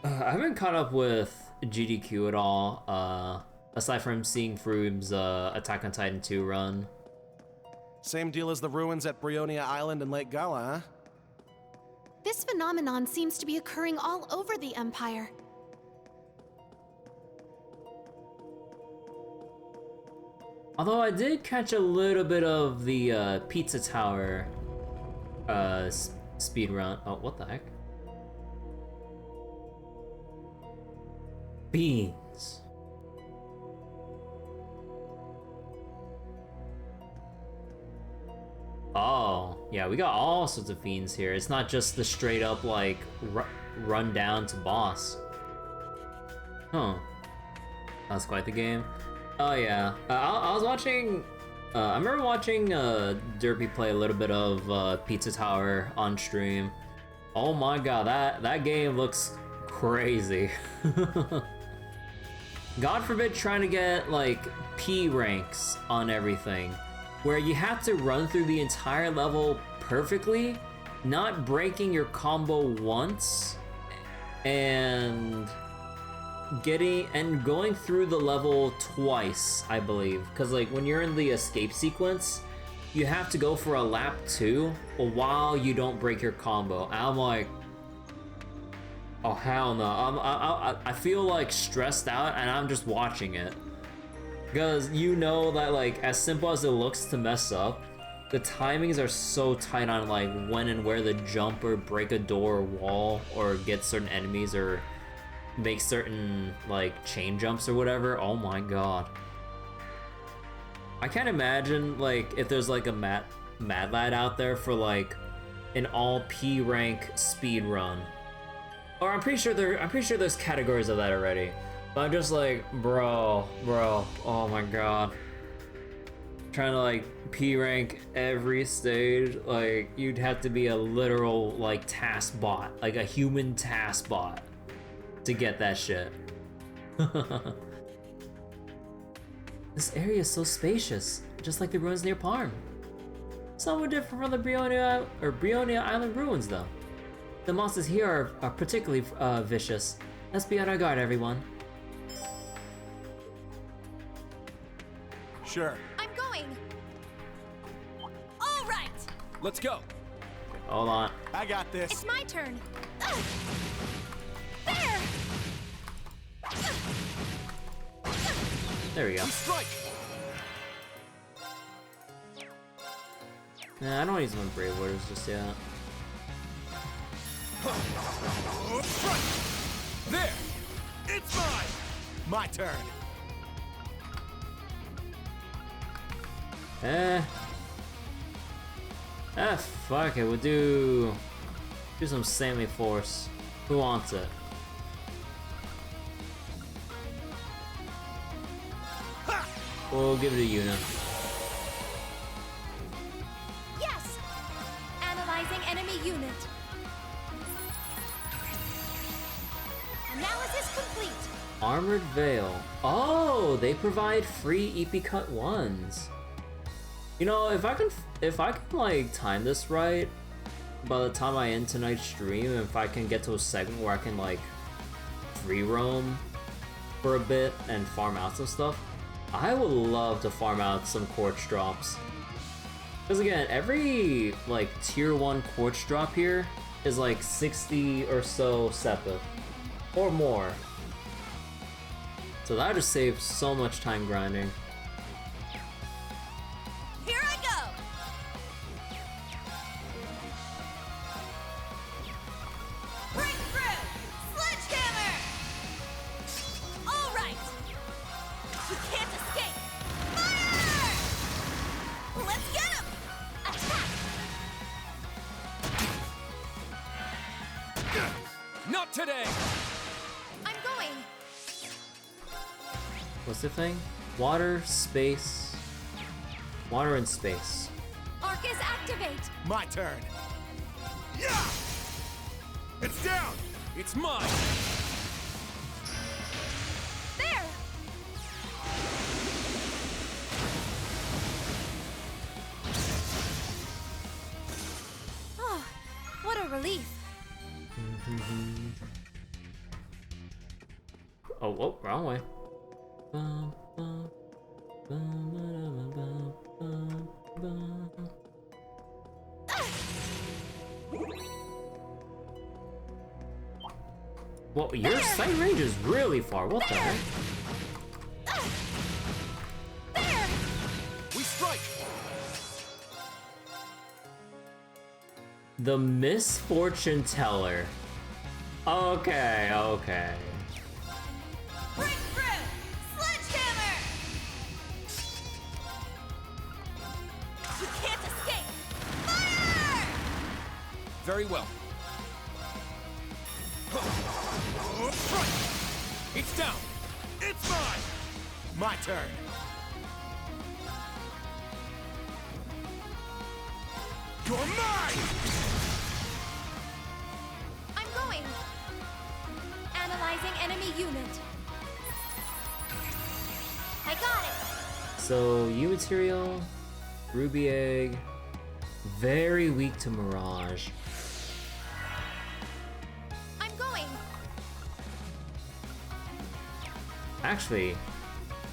I haven't caught up with GDQ at all, aside from seeing Froom's Attack on Titan 2 run. Same deal as the ruins at Brionia Island and Lake Gala, huh? This phenomenon seems to be occurring all over the Empire. Although I did catch a little bit of the Pizza Tower speed run. Oh, what the heck? Beans. Oh, yeah, we got all sorts of fiends here. It's not just the straight up like run down to boss. Huh. That's quite the game. Oh yeah, I was watching. I remember watching Derpy play a little bit of Pizza Tower on stream. Oh my god, that game looks crazy. God forbid trying to get like P ranks on everything, where you have to run through the entire level perfectly, not breaking your combo once, and going through the level twice, I believe. Because like when you're in the escape sequence, you have to go for a lap 2 while you don't break your combo. And I'm like, oh hell no. I feel like stressed out and I'm just watching it. Because you know that like as simple as it looks to mess up, the timings are so tight on like when and where to jump or break a door or wall or get certain enemies or make certain like chain jumps or whatever. Oh my god. I can't imagine like if there's like a Mad Lad out there for like an all P rank speed run. Or I'm pretty sure there's categories of that already. But I'm just like, bro, oh my god. Trying to like P rank every stage, like you'd have to be a literal like task bot, like a human task bot to get that shit. This area is so spacious, just like the ruins near Parm. Somewhat different from the Brionia Island ruins though. The monsters here are particularly vicious. Let's be on our guard, everyone. Sure. I'm going. All right. Let's go. Hold on. I got this. It's my turn. There. There we go. Strike. Nah, I don't want to use my Brave Waters just yet. There. It's mine. My turn. Fuck it, we'll do some Sammy Force. Who wants it? We'll give it to Yuna. Yes. Analyzing enemy unit. Analysis complete. Armored Veil. Oh, they provide free EP Cut 1s. You know, if I can like time this right, by the time I end tonight's stream, if I can get to a segment where I can like free roam for a bit and farm out some stuff, I would love to farm out some quartz drops. Because again, every like tier 1 quartz drop here is like 60 or so sepith, or more. So that just saves so much time grinding. Here I go! Breakthrough! Sledgehammer! All right! You can't escape! Fire! Let's get him! Attack! Not today! I'm going! What's the thing? Water, space. Water and space. Arcus activate! My turn. Yeah! It's down! It's mine! There! Oh, what a relief. Oh, wrong way. Well, your sight range is really far. What the heck? There! We strike! The misfortune teller. Okay, okay. Breakthrough! Sledgehammer! You can't escape! Fire! Very well. Strike! It's down! It's mine! My turn. You're mine! I'm going! Analyzing enemy unit. I got it! So, U material, ruby egg, very weak to mirage. I'm going! Actually,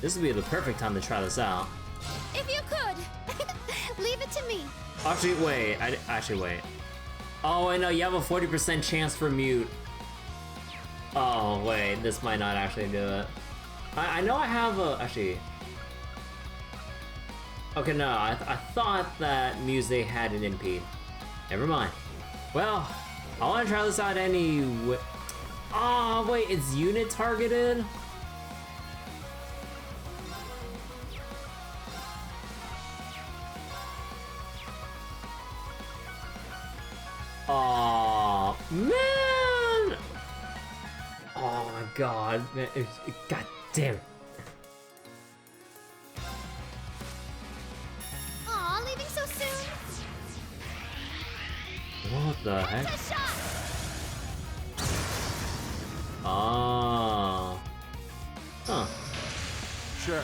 this would be the perfect time to try this out. If you could! Leave it to me. Actually, wait. Wait. Oh, I know. You have a 40% chance for mute. Oh, wait. This might not actually do it. I know I have a... Actually... Okay, no. I thought that Muse had an impede. Never mind. Well, I want to try this out anyway. Oh, wait. It's unit targeted? Oh man! Oh my god, man, god damn it. Aw, leaving so soon. What the heck? A shot! Oh. Huh. Sure.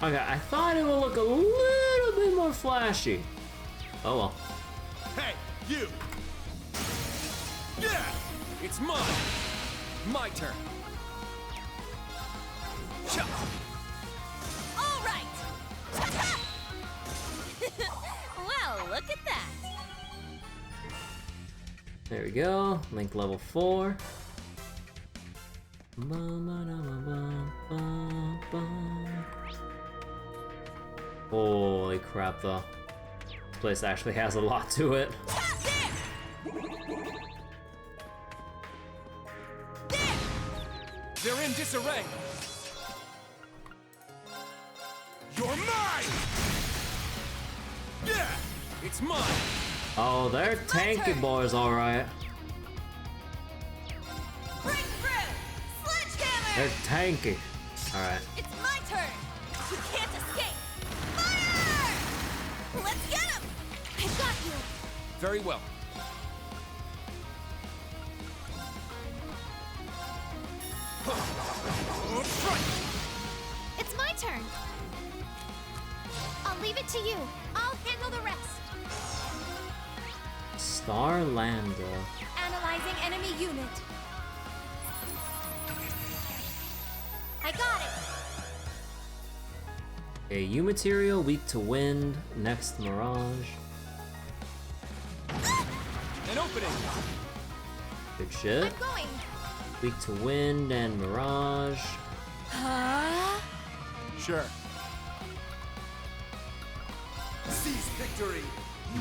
Okay, I thought it would look a little bit more flashy. Oh well. Hey, you! Yeah! It's mine! My turn! Cha! All right! Well, look at that! There we go. Link level 4. Holy crap, though. This place actually has a lot to it. They're in disarray! You're mine! Yeah! It's mine! Oh, they're tanky boys, alright. Breakthrough! Sledgehammer! They're tanky. Alright. It's my turn! You can't escape! Fire! Let's get him! I got you! Very well. It's my turn. I'll leave it to you. I'll handle the rest. Star Lambda. Analyzing enemy unit. I got it! A U material, weak to wind, next Mirage. An happening? Good shit. I'm going. Weak to wind and mirage. Huh? Sure. Seize victory.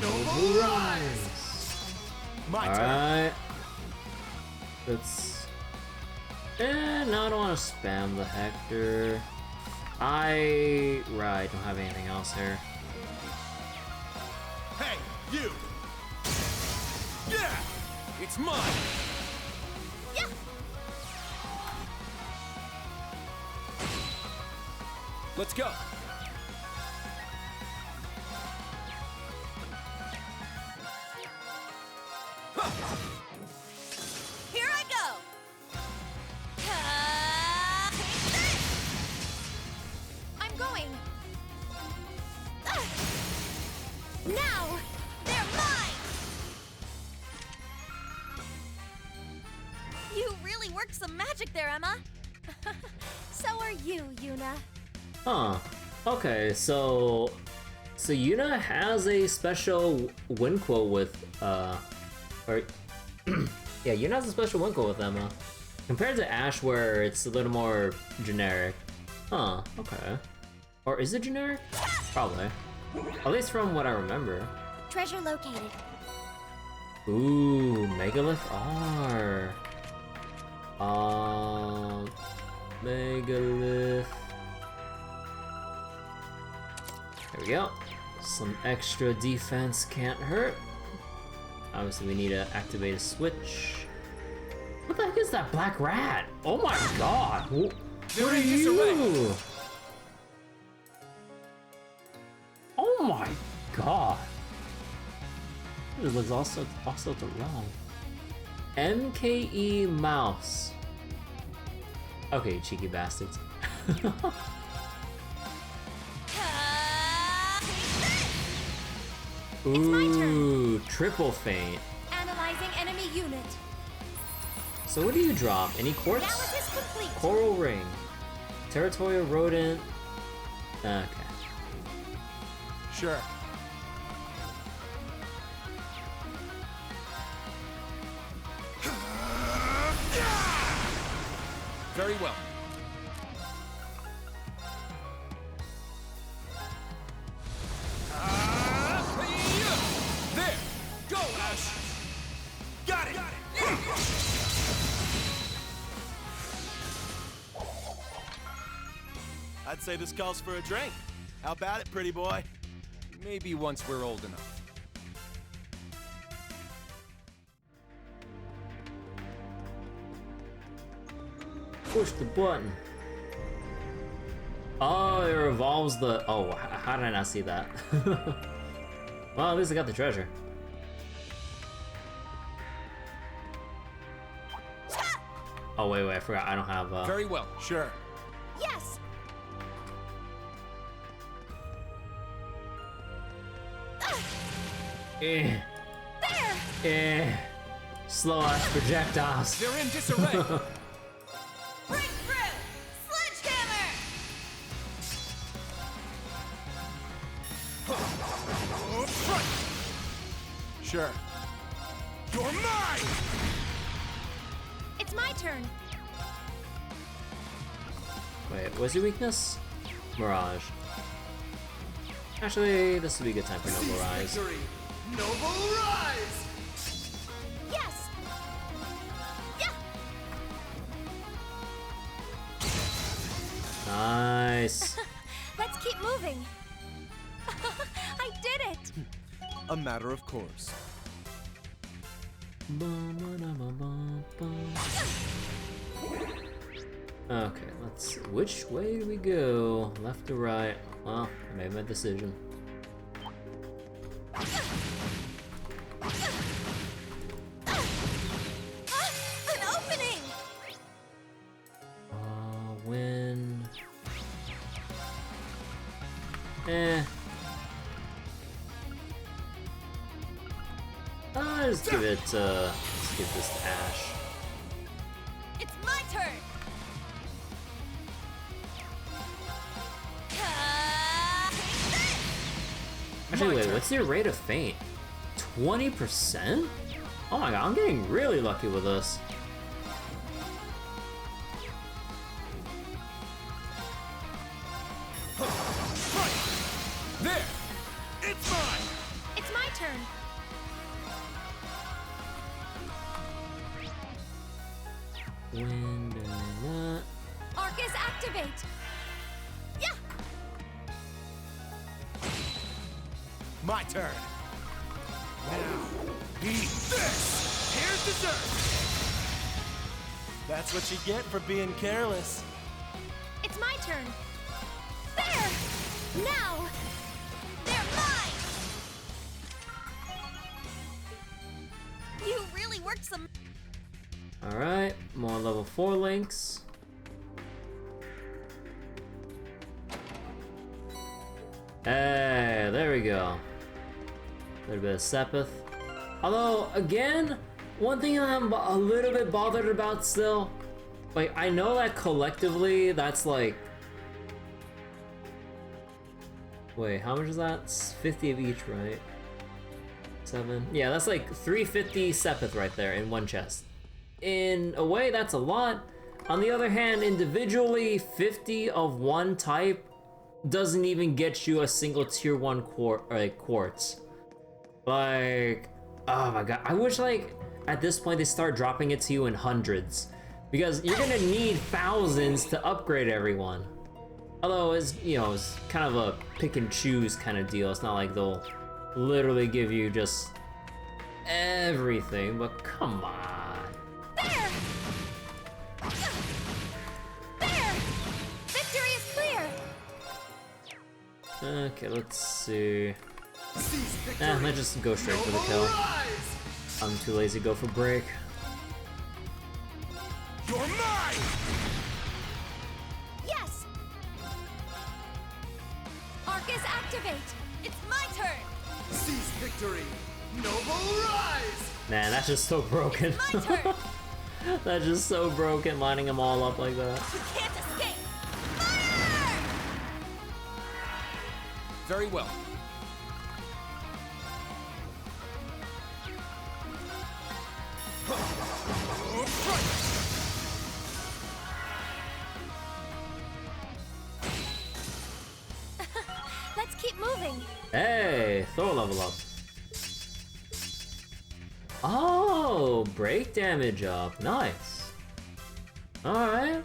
Noble Rise. My turn. Alright. Let's. No, I don't want to spam the Hector. Right, don't have anything else here. Hey, you! Yeah! It's mine! Yeah. Let's go! Here I go. I'm going. Now, they're mine. You really worked some magic there, Emma. So are you, Yuna. Huh. Okay, so Yuna has a special win quote with or yeah, Yuna has a special win quote with Emma. Compared to Ash where it's a little more generic. Huh, okay. Or is it generic? Probably. At least from what I remember. Treasure located. Ooh, Megalith R. Megalith. There we go. Some extra defense can't hurt. Obviously, we need to activate a switch. What the heck is that black rat? Oh my god! What are you? Oh my god! This looks also wrong. MKE mouse. Okay, cheeky bastards. Ooh, triple feint. Analyzing enemy unit. So what do you drop? Any quartz? Analysis complete. Coral ring. Territorial rodent. Okay. Sure. Very well. There! Go, Ash! Got it! I'd say this calls for a drink. How about it, pretty boy? Maybe once we're old enough. Push the button. Oh, it revolves the. Oh, how did I not see that? Well, at least I got the treasure. Oh wait, I forgot. I don't have. Very well. Sure. Yes. Eh. There. Eh. Slow ass projectiles. They're in disarray. Breakthrough. Sledgehammer. Sure. You're mine! It's my turn. Wait, what's your weakness? Mirage. Actually, this would be a good time for Noble Rise. Victory. Noble Rise! Yes. Yeah. Nice. Let's keep moving. I did it. A matter of course. Okay, let's see. Which way do we go? Left or right? Well, I made my decision. An opening. Win. Just give it, let's give this to Ash. It's my turn. Actually, wait, what's your rate of feint? 20%? Oh my god, I'm getting really lucky with this. There! It's mine! It's my turn. Wind and that. Arcus, activate. Yeah. My turn. Now, eat this! Here's dessert! That's what you get for being careless. It's my turn. There! Now! They're mine! You really worked some... Alright, more level 4 links. Hey, there we go. A little bit of Sepith. Although, again, one thing I'm a little bit bothered about still, like, I know that collectively that's like... Wait, how much is that? It's 50 of each, right? 7. Yeah, that's like 350 Sepith right there in one chest. In a way, that's a lot. On the other hand, individually, 50 of one type doesn't even get you a single tier 1 quartz. Like, oh my god, I wish like at this point they start dropping it to you in hundreds, because you're gonna need thousands to upgrade everyone. Although it's, you know, it's kind of a pick and choose kind of deal. It's not like they'll literally give you just everything, but come on. There! There! Victory is clear! Okay, let's see. Let's just go straight for the kill. I'm too lazy to go for break. You're mine! Yes! Arcus, activate! It's my turn! Seize victory! Noble rise! Man, that's just so broken. My turn! That's just so broken, lining them all up like that. You can't escape! Fire! Very well. Let's keep moving. Hey, throw a level up. Oh, break damage up. Nice. Alright.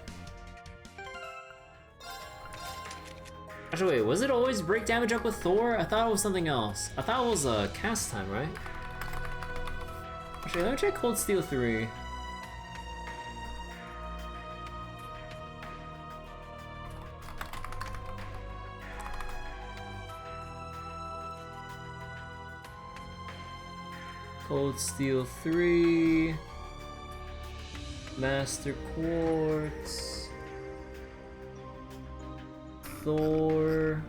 Actually, wait, was it always break damage up with Thor? I thought it was something else. I thought it was cast time, right? Actually, let me check Cold Steel 3. Cold Steel 3, Master Quartz, Thor.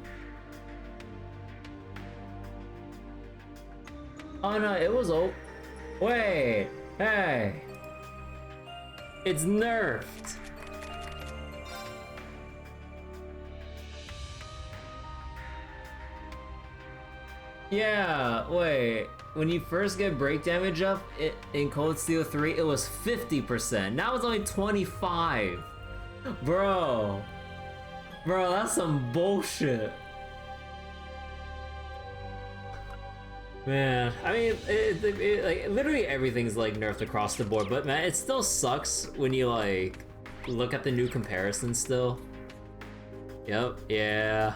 Oh no, it was wait, hey, it's nerfed. Yeah, wait. When you first get break damage up in Cold Steel 3, it was 50%. Now it's only 25. Bro, that's some bullshit. Man, I mean, like literally everything's like nerfed across the board, but man, it still sucks when you like look at the new comparisons still. Yep, yeah.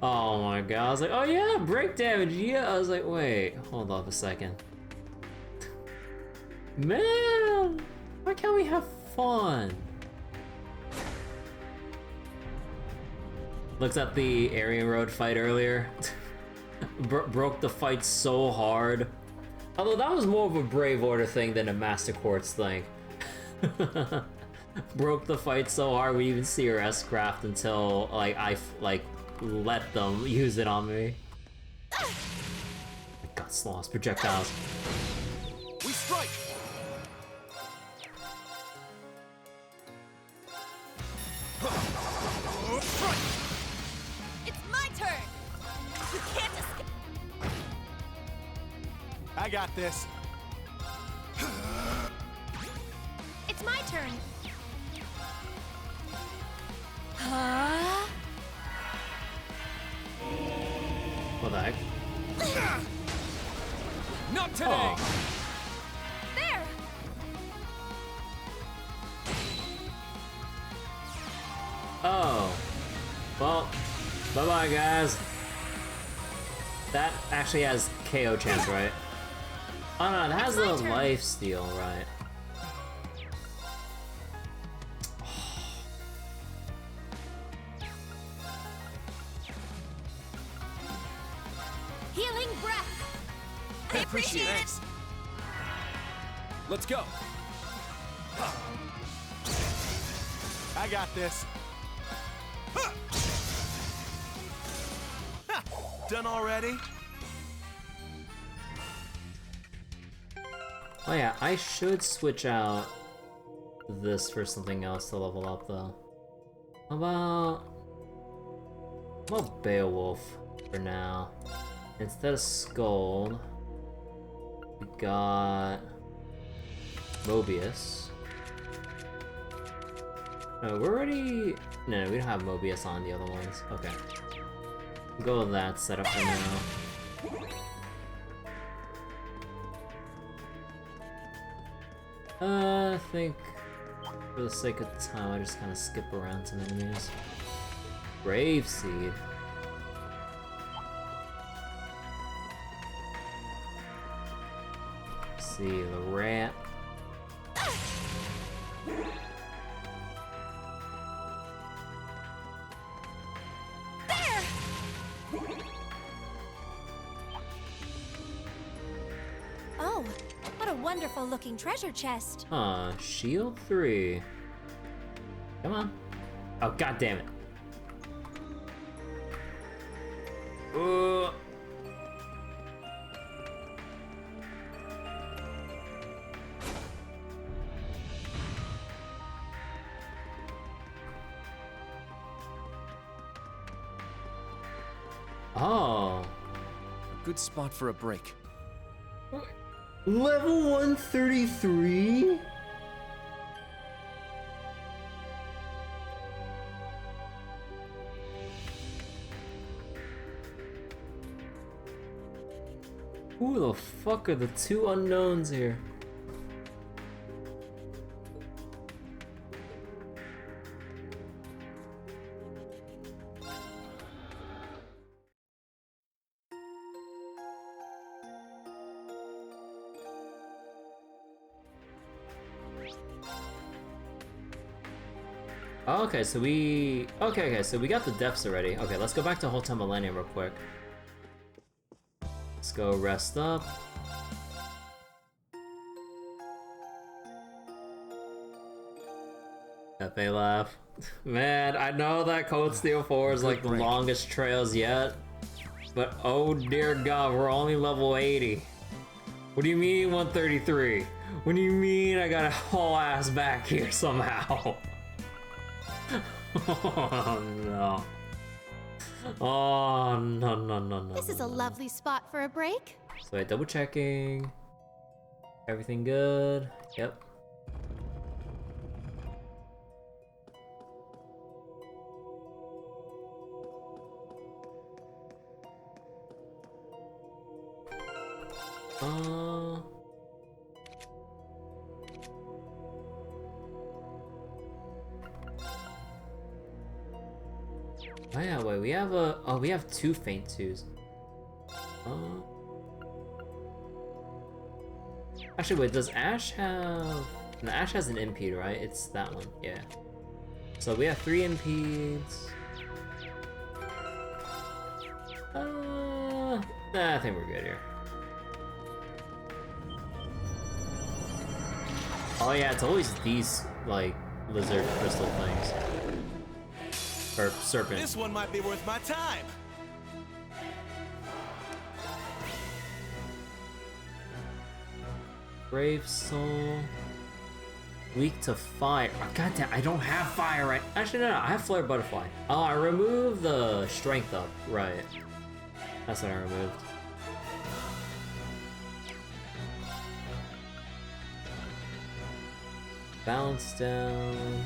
Oh my god, I was like, oh yeah, break damage, yeah. I was like, wait, hold up a second. Man, why can't we have fun? Looks at the Aryan Road fight earlier. Broke the fight so hard. Although that was more of a Brave Order thing than a Master Quartz thing. Broke the fight so hard we even see her S-craft until like I let them use it on me. Got sloss projectiles. We strike! It's my turn! You can't escape! I got this. What the heck? Not today! Oh. There! Oh. Well, bye-bye, guys. That actually has KO chance, right? Oh no, that has the life steal, right? Healing breath! I appreciate it! Let's go! I got this. Done already? Oh yeah, I should switch out this for something else to level up though. How about Beowulf for now? Instead of Scold, we got Mobius. No, we're already... No, we don't have Mobius on the other ones. Okay. Go with that setup for now. I think for the sake of time, I just kind of skip around some enemies. Brave Seed. Let's see, the rat. Oh, what a wonderful looking treasure chest. Shield 3. Come on. Oh, god damn it. Oh. Good spot for a break. Level 133? Who the fuck are the two unknowns here? Okay, so we... Okay, so we got the deaths already. Okay, let's go back to Hotel Millennium real quick. Let's go rest up. They laugh. Man, I know that Code Steel 4 is like the longest trails yet, but oh dear god, we're only level 80. What do you mean 133? What do you mean I got a whole ass back here somehow? Oh no. Oh no. This is a lovely spot for a break. So double checking. Everything good? Yep. Oh yeah, wait, we have a... Oh, we have two Faint 2s. Actually, wait, does Ash have... No, Ash has an impede, right? It's that one, yeah. So we have 3 impedes. Nah, I think we're good here. Oh yeah, it's always these, like, lizard crystal things. Or serpent. This one might be worth my time. Brave Soul. Weak to fire. Oh, goddamn, I don't have fire right. Actually, no, I have Flare Butterfly. Oh, I removed the strength up. Right. That's what I removed. Balance down.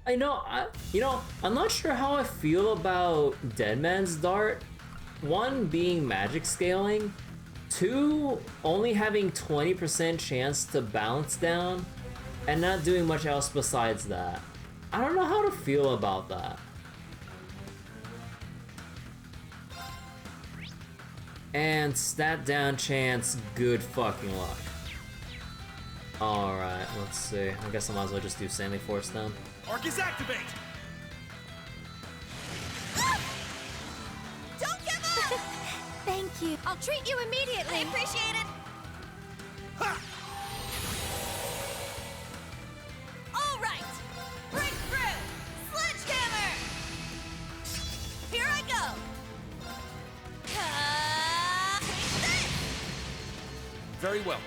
I'm not sure how I feel about Dead Man's Dart, one, being magic scaling, two, only having 20% chance to bounce down, and not doing much else besides that. I don't know how to feel about that. And stat down chance, good fucking luck. Alright, let's see. I guess I might as well just do Stanley Force then. Arcus activate! Don't give up! Thank you. I'll treat you immediately. I appreciate it. Ha! All right. Breakthrough. Sledgehammer. Here I go. Take this. Very well.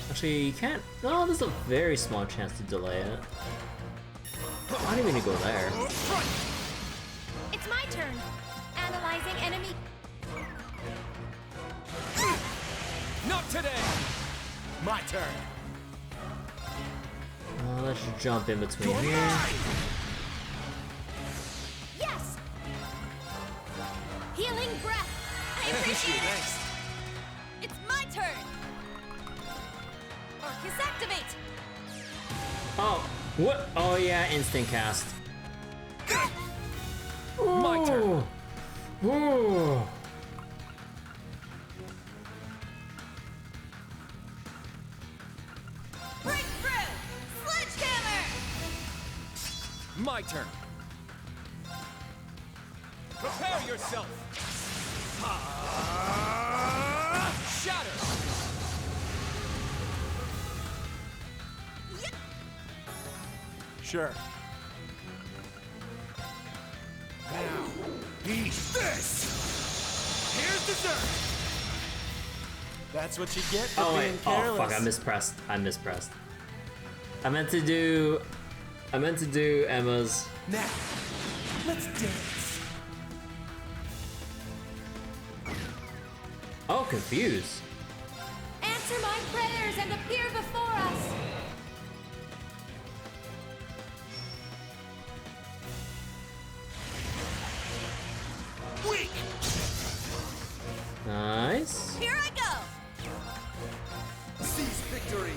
Actually, you can't. No, there's a very small chance to delay it. I don't even need to go there. It's my turn. Analyzing enemy. Not today! My turn. Let's just jump in between here. Yes. Healing breath. I appreciate it. Thanks. It's my turn. Arcus activate. Oh, what? Oh yeah, instant cast. My turn. Ooh. Breakthrough. Sledgehammer. My turn. Prepare yourself. Shatter. Sure. Now, eat this! Here's dessert! That's what you get for Oh being wait. careless. Oh fuck! I mispressed. I mispressed. I meant to do Emma's. Now, let's dance. Oh, confused. Answer my prayers and appear before us. Weak! Nice. Here I go. Seize victory!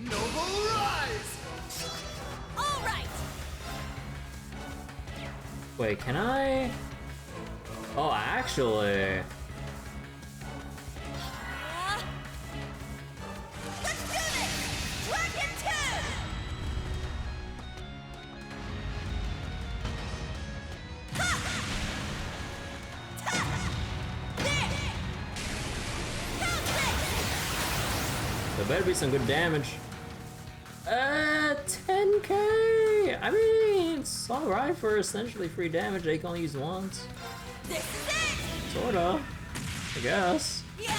Noble rise! All right. Wait, can I? Oh, actually. Let's do this. Dragon 2. Ha! Ta! There. Pounce it. There better be some good damage. 10k! I mean, it's alright for essentially free damage they can only use once. This is it. Sorta. I guess. Yeah.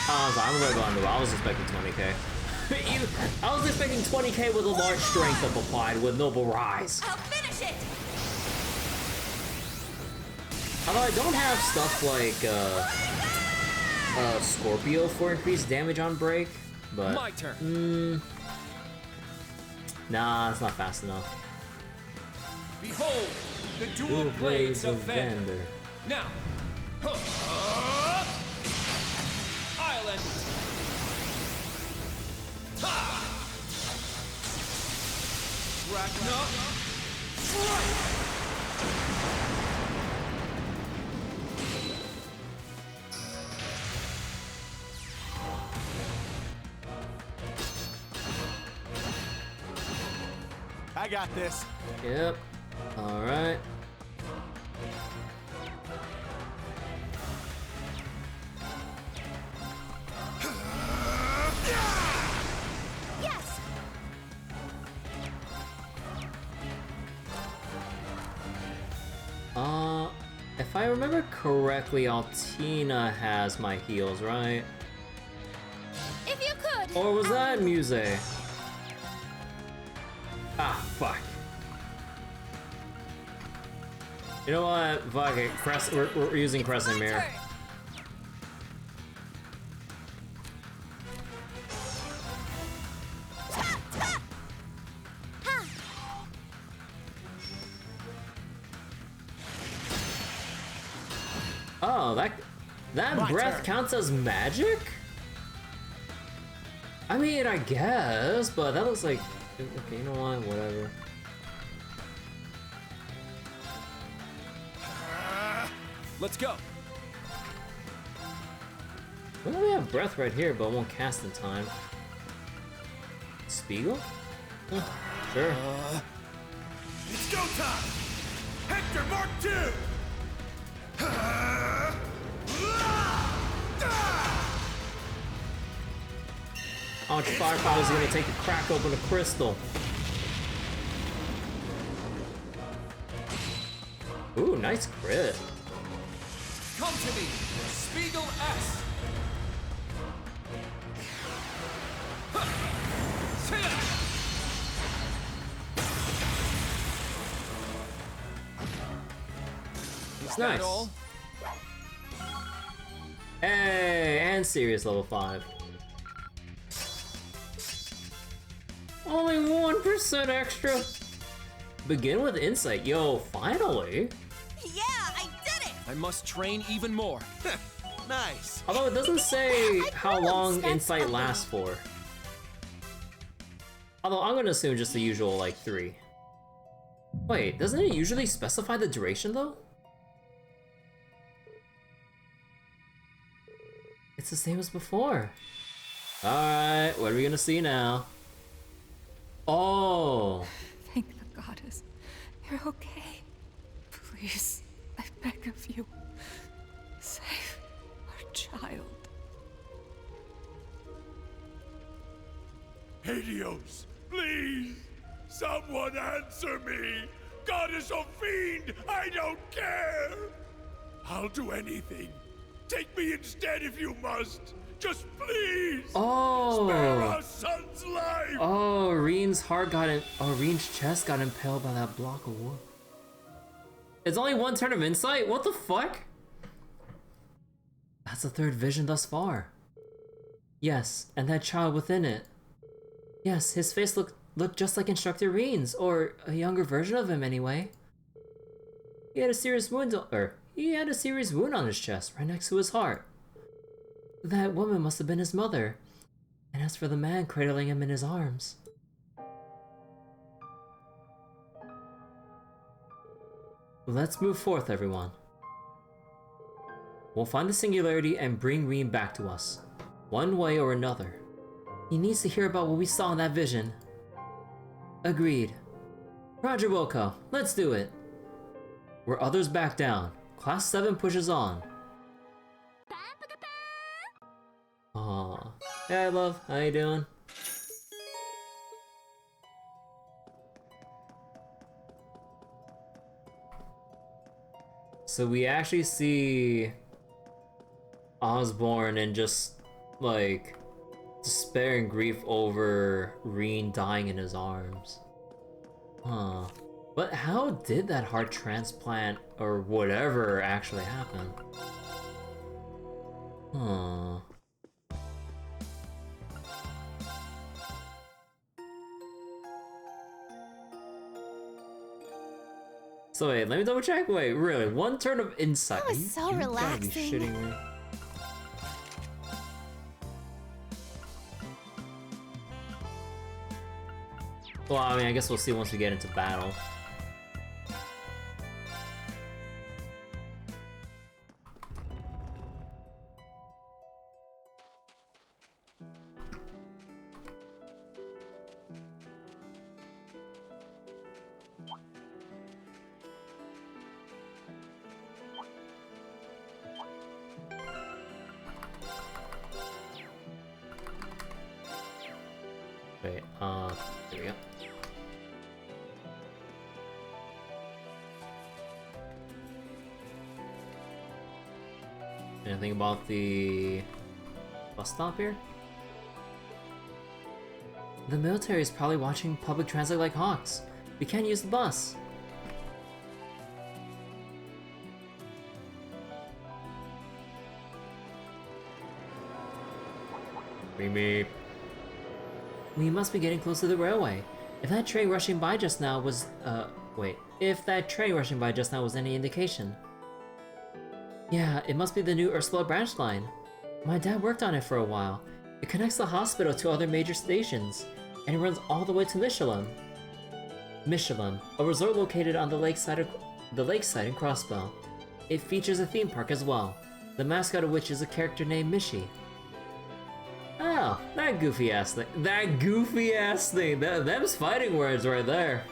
I'm a little bit under. I was expecting 20k. I was expecting 20k with a large strength up applied with Noble Rise. I'll finish it. Although I don't have stuff like Scorpio for increased damage on break, but My turn. nah, it's not fast enough. Behold, the dual blades of Vander. Vander. Now, I'll end it. Ha! Ragna, strike! I got this. Yep. All right. Yes. If I remember correctly, Altina has my heals, right? If you could. Or was that Muse? Ah, fuck. You know what? Fuck it. We're using Crescent Mirror. Turn. Ta, ta. Ha. Oh, that My breath turn. counts as magic? I mean, I guess, but that looks like... Okay, you know what? Whatever. Let's go. Well, we have breath right here, but won't cast in time. Spiegel? Huh, sure. It's go time! Hector Mark II! How much firepower is it gonna take to crack open a crystal? Ooh, nice crit. Come to me, Spiegel S. It's nice. all? Hey, and Sirius level 5. Only 1% extra. Begin with insight. Yo, finally. Yeah, I did it! I must train even more. Nice. Although it doesn't say I how promise long that's insight okay. lasts for. Although I'm gonna assume just the usual, like, 3. Wait, doesn't it usually specify the duration, though? It's the same as before. Alright, what are we gonna see now? Oh! Thank the goddess. You're okay. Please, I beg of you. Save our child. Helios, please! Someone answer me! Goddess or fiend, I don't care! I'll do anything. Take me instead if you must. Just please! Oh! Spare our son's life! Oh, Reen's heart got in. Oh, Reen's chest got impaled by that block of wood. It's only 1 turn of insight? What the fuck? That's the 3rd vision thus far. Yes, and that child within it. Yes, his face looked just like Instructor Reen's, or a younger version of him anyway. He had a serious wound on his chest, right next to his heart. That woman must have been his mother. And as for the man cradling him in his arms. Let's move forth, everyone. We'll find the singularity and bring Reen back to us, one way or another. He needs to hear about what we saw in that vision. Agreed. Roger Wilco, let's do it. Where others back down, Class 7 pushes on. Aww. Hey, love, how you doing? So we actually see Osbourne and just, like, despair and grief over Reen dying in his arms. Huh. But how did that heart transplant or whatever actually happen? Huh. So wait, let me double check. Wait, really? 1 turn of insight. That was so You gotta be relaxing. shitting me. Well, I mean, I guess we'll see once we get into battle. Wait, there we go. Anything about the bus stop here? The military is probably watching public transit like hawks. We can't use the bus. Meep meep. We must be getting close to the railway. If that train rushing by just now was, if that train rushing by just now was any indication. Yeah, it must be the new Ursula branch line. My dad worked on it for a while. It connects the hospital to other major stations, and it runs all the way to Michelin. Michelin, a resort located on the lakeside in Crossbell. It features a theme park as well, the mascot of which is a character named Mishi. Oh, that goofy ass thing. That goofy ass thing. Them's fighting words right there.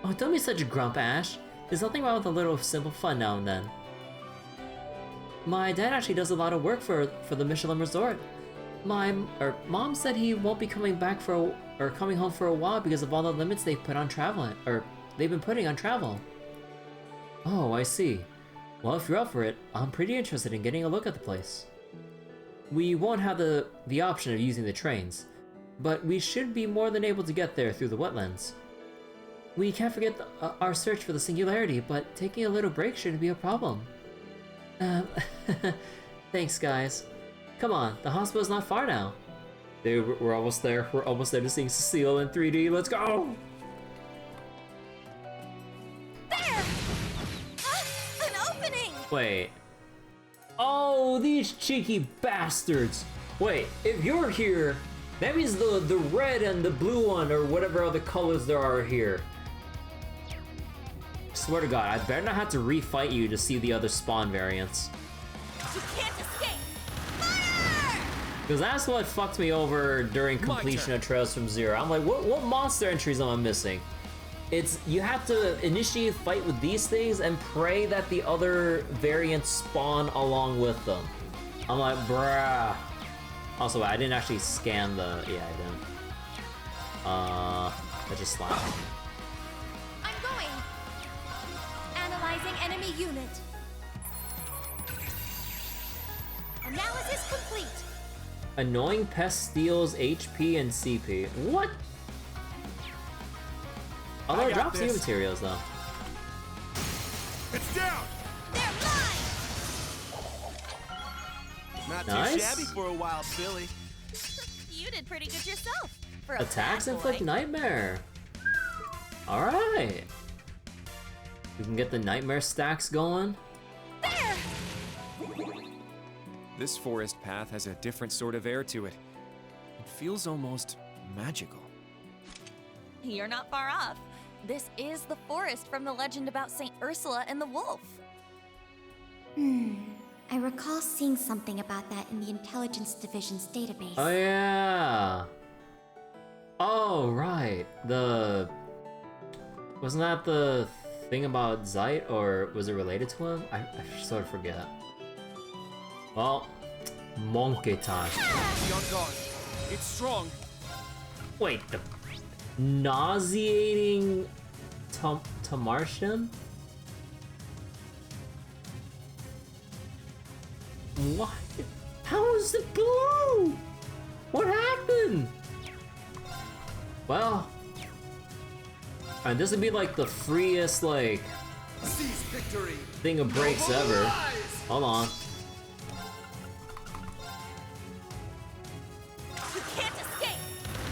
Oh, don't be such a grump, Ash. There's nothing wrong with a little simple fun now and then. My dad actually does a lot of work for the Michelin Resort. Mom said he won't be coming home for a while because of all the limits they've put on traveling, or they've been putting on travel. Oh, I see. Well, if you're up for it, I'm pretty interested in getting a look at the place. We won't have the option of using the trains, but we should be more than able to get there through the wetlands. We can't forget our search for the singularity, but taking a little break shouldn't be a problem. Thanks, guys. Come on, the hospital's not far now. Dude, we're almost there. We're almost there to seeing Cecile in 3D. Let's go! There! An opening! Wait. Oh, these cheeky bastards! Wait, if you're here, that means the red and the blue one, or whatever other colors there are here. Swear to God, I better not have to refight you to see the other spawn variants. You can't escape! Fire! Because that's what fucked me over during completion of Trails from Zero. I'm like, what monster entries am I missing? It's, you have to initiate a fight with these things and pray that the other variants spawn along with them. I'm like, bruh. Also, I didn't actually scan the, yeah, I didn't. I just slapped. I'm going! Analyzing enemy unit. Analysis complete. Annoying pest steals HP and CP. What? Although it drops new materials though. It's down! They're mine! Not Nice. too shabby for a wild filly. You did pretty good yourself. For a Attacks bad inflict boy. nightmare. Alright. We can get the nightmare stacks going. There! This forest path has a different sort of air to it. It feels almost magical. You're not far off. This is the forest from the legend about Saint Ursula and the wolf. I recall seeing something about that in the Intelligence Division's database. Oh yeah. Oh right. Wasn't that the thing about Zeit, or was it related to him? I sort of forget. Well, monkey time. Be on guard. It's strong. Wait, the nauseating Tamartian? What? How is it blue? What happened? Well, and this would be like the freest like Seize victory! thing of breaks ever. Hold on. You can't escape!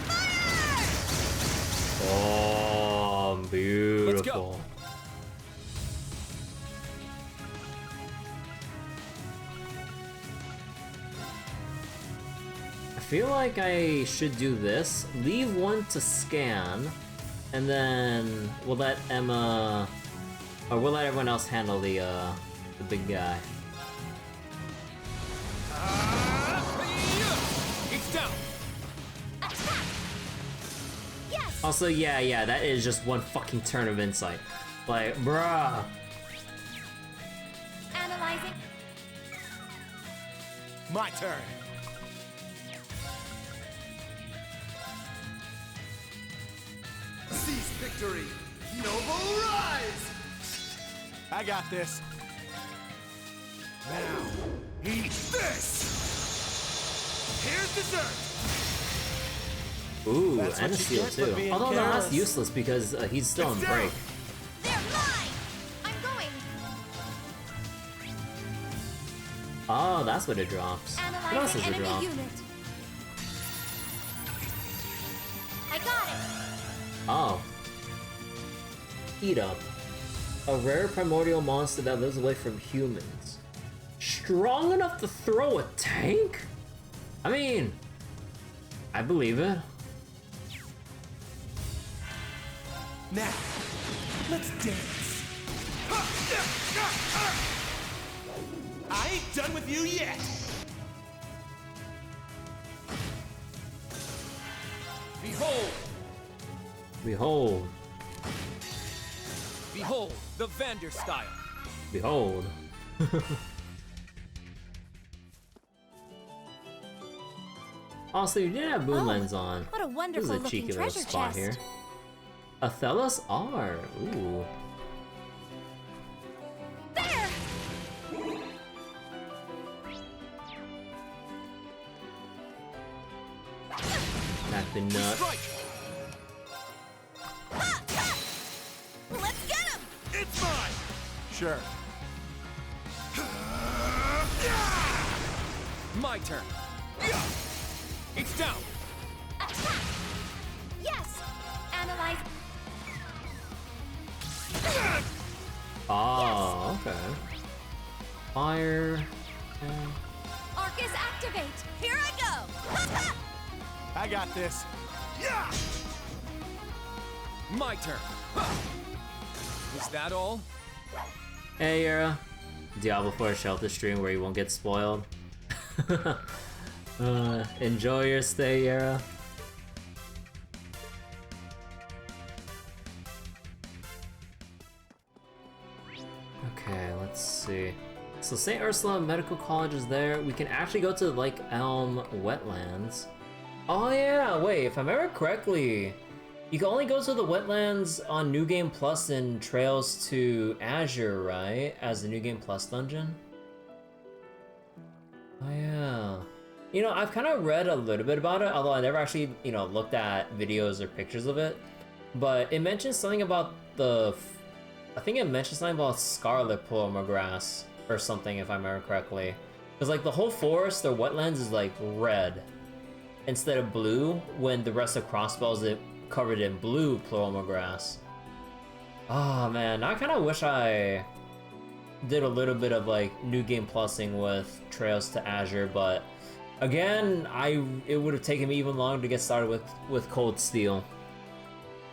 Fire! Oh, beautiful. Let's go. I feel like I should do this. Leave one to scan, and then we'll let Emma, or we'll let everyone else handle the big guy. It's down. Attack! Yes! Also, yeah, that is just one fucking turn of insight. Like, bruh. Analyzing. My turn. Seize victory! Noble rise! I got this. Now, eat this! Here's dessert! Ooh, That's and a what you steal get for too. being Although no, that's careless. useless because he's still in It's break. down. They're mine! I'm going! Oh, that's what it drops. What else Analyzing does it enemy drop? unit. I got it! Oh. Eat up. A rare primordial monster that lives away from humans. Strong enough to throw a tank? I mean, I believe it. Now, let's dance. I ain't done with you yet. Behold! Behold. Behold, the Vander style. Behold. Also, you didn't have boom lens on. What a This wonderful is a cheeky looking little treasure spot chest. here. Athelos R. Ooh. There! Back the nut. Strike! Ha! Ha! Let's get him! It's mine! Sure. My turn. It's down. Attack! Yes! Analyze. Oh, okay. Fire. Arcus activate! Here I go! Ha ha! I got this. Yeah! My turn. Is that all? Hey, Yara. Diablo 4 shelter stream where you won't get spoiled. Enjoy your stay, Yara. Okay, let's see. So Saint Ursula Medical College is there. We can actually go to Lake Elm Wetlands. Oh yeah, wait, if I remember correctly, you can only go to the wetlands on New Game Plus and Trails to Azure, right? As the New Game Plus dungeon? Oh yeah. You know, I've kind of read a little bit about it, although I never actually, you know, looked at videos or pictures of it. But it mentions something about I think it mentions something about scarlet plomergrass or something, if I remember correctly. Because like the whole forest, their wetlands is like red instead of blue, when the rest of Crossbell's is covered in blue plomergrass. Oh man, I kind of wish I did a little bit of like New Game Plusing with Trails to Azure, but again, it would have taken me even longer to get started with Cold Steel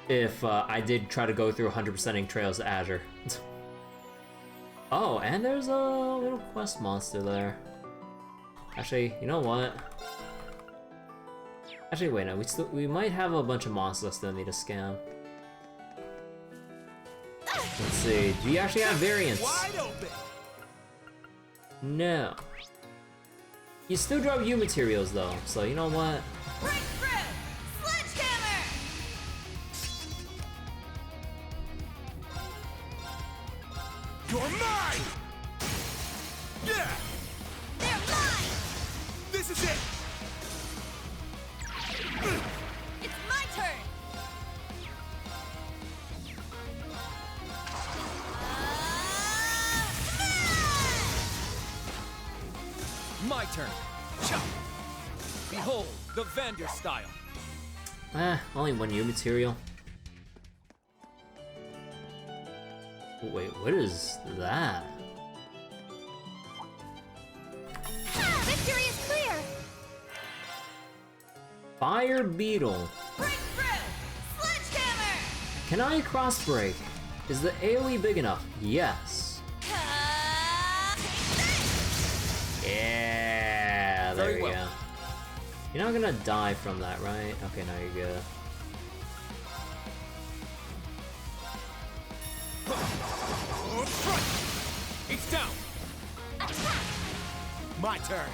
if I did try to go through 100%ing Trails to Azure. Oh, and there's a little quest monster there. Actually, you know what? Actually, wait, no, we might have a bunch of monsters that still need to scan. Let's see, do you actually have variants? Wide open. No. You still drop U materials though, so you know what? Breakthrough! Sledgehammer! You're mine. Yeah. They're mine! This is it. It's my turn! My turn. Chop! Behold, the Vander style. Only one U material. Wait, what is that? Victory is clear! Fire Beetle. Breakthrough! Sledgehammer! Can I cross break? Is the AoE big enough? Yes. Yeah, there Very we well. go. You're not gonna die from that, right? Okay, now you're good. It's down. My turn.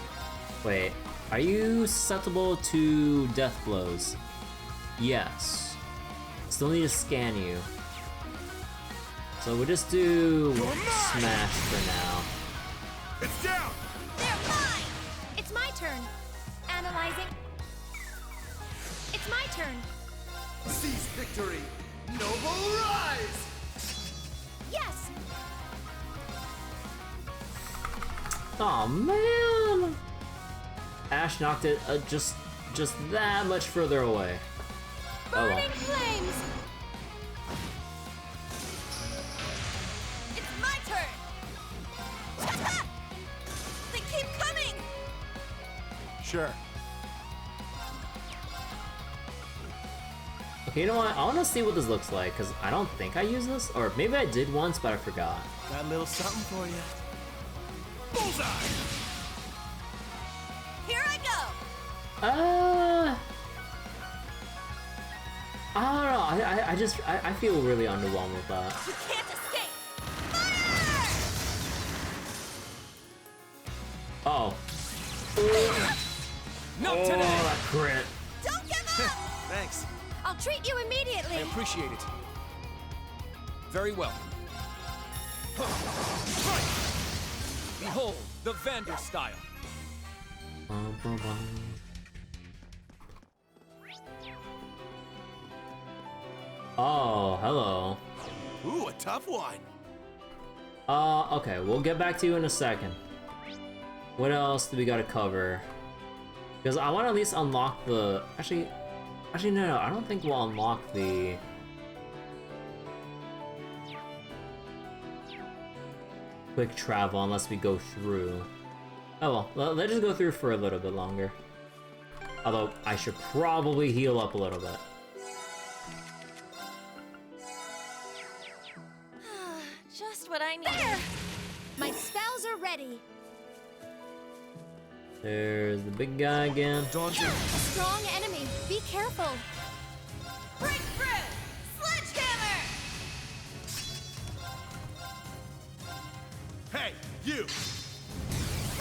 Wait, are you susceptible to death blows? Yes. Still need to scan you. So we'll just do smash for now. It's down. They're mine! It's my turn. Analyzing. It's my turn. Seize victory. Noble rise. Yes! Oh man! Ash knocked it just that much further away. Oh well. Burning flames! Sure. Okay, you know what? I want to see what this looks like, because I don't think I used this. Or maybe I did once, but I forgot. Got a little something for you. Bullseye! Here I go! I don't know. I feel really underwhelmed with that. You can't escape! Fire! Oh. Not Oh, today! that crit. Don't give up! Thanks. I'll treat you I immediately! appreciate it. Very well. Behold, the Vander style. Bum, bum, bum. Oh, hello. Ooh, a tough one. Okay, we'll get back to you in a second. What else do we gotta cover? Because I want to at least unlock the... Actually, no, I don't think we'll unlock the... quick travel unless we go through. Oh well, let's just go through for a little bit longer. Although, I should probably heal up a little bit. Just what I need. There! My spells are ready. There's the big guy again. A strong enemy. Be careful. Break through! Sledgehammer! Hey, you!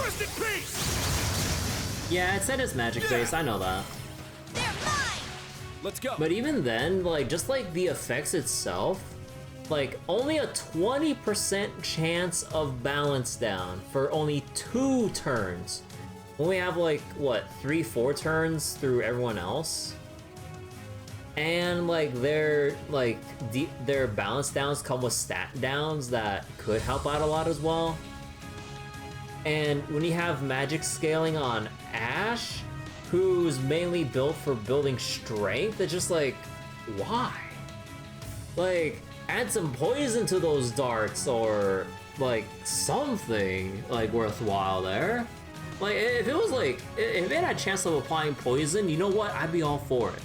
Rest in peace! Yeah, it said it's magic based, I know that. They're mine! Let's go. But even then, like, just like the effects itself, like, only a 20% chance of balance down for only 2 turns. When we have, like, what, 3-4 turns through everyone else? And, like, their balance downs come with stat downs that could help out a lot as well. And when you have magic scaling on Ash, who's mainly built for building strength, it's just like, why? Like, add some poison to those darts or, like, something, like, worthwhile there. Like, if it was like, if it had a chance of applying poison, you know what? I'd be all for it.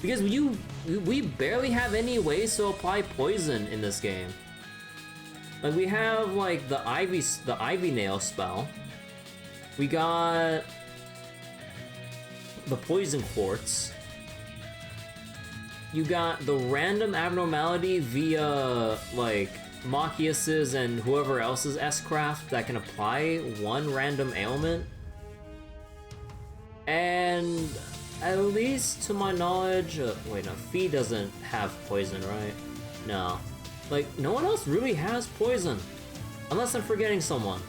Because we barely have any ways to apply poison in this game. Like, we have, like, the Ivy Nail spell. We got the Poison Quartz. You got the random abnormality via, like, Machias's and whoever else's S-Craft that can apply one random ailment. And at least to my knowledge, wait, no, Fee doesn't have poison, right? No. Like, no one else really has poison. Unless I'm forgetting someone.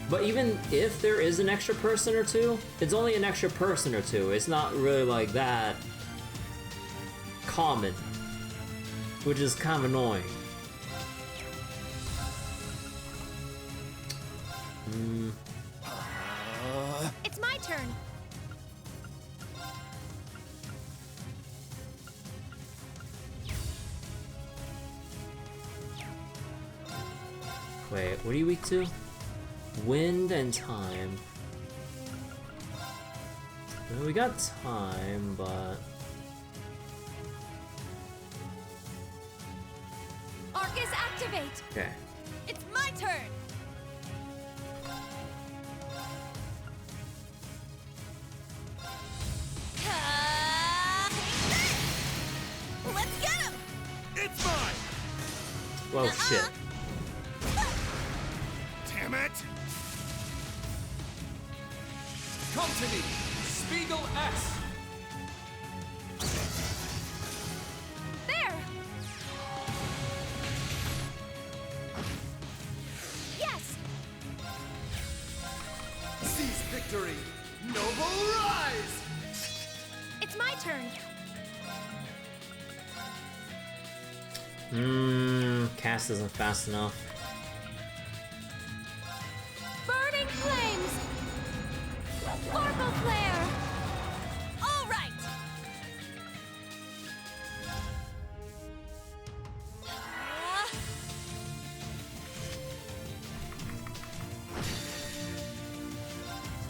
But even if there is an extra person or two, it's only an extra person or two. It's not really like that common. Which is kind of annoying. It's my turn. Wait, what are you weak to? Wind and time. Well, we got time, but... Arcus, activate! Okay. It's my turn! Let's get him! It's mine! Well, shit. Damn it! Come to me, Spiegel S. There! Yes! Seize victory! Noble rise! It's my turn. Cast isn't fast enough. Burning flames! Orbital flare! All right!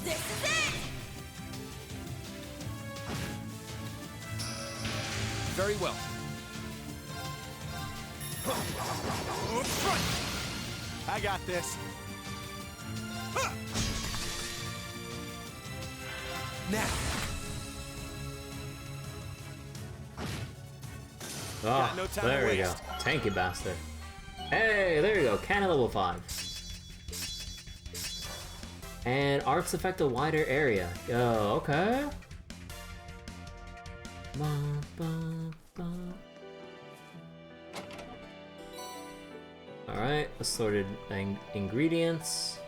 This is it! Very well. I got this. Now. Oh, no time there to we go. waste. Tanky bastard. Hey, there you go. Cannon level 5. And arts affect a wider area. Yo, okay. Bum, bum, bum. Alright, assorted ingredients.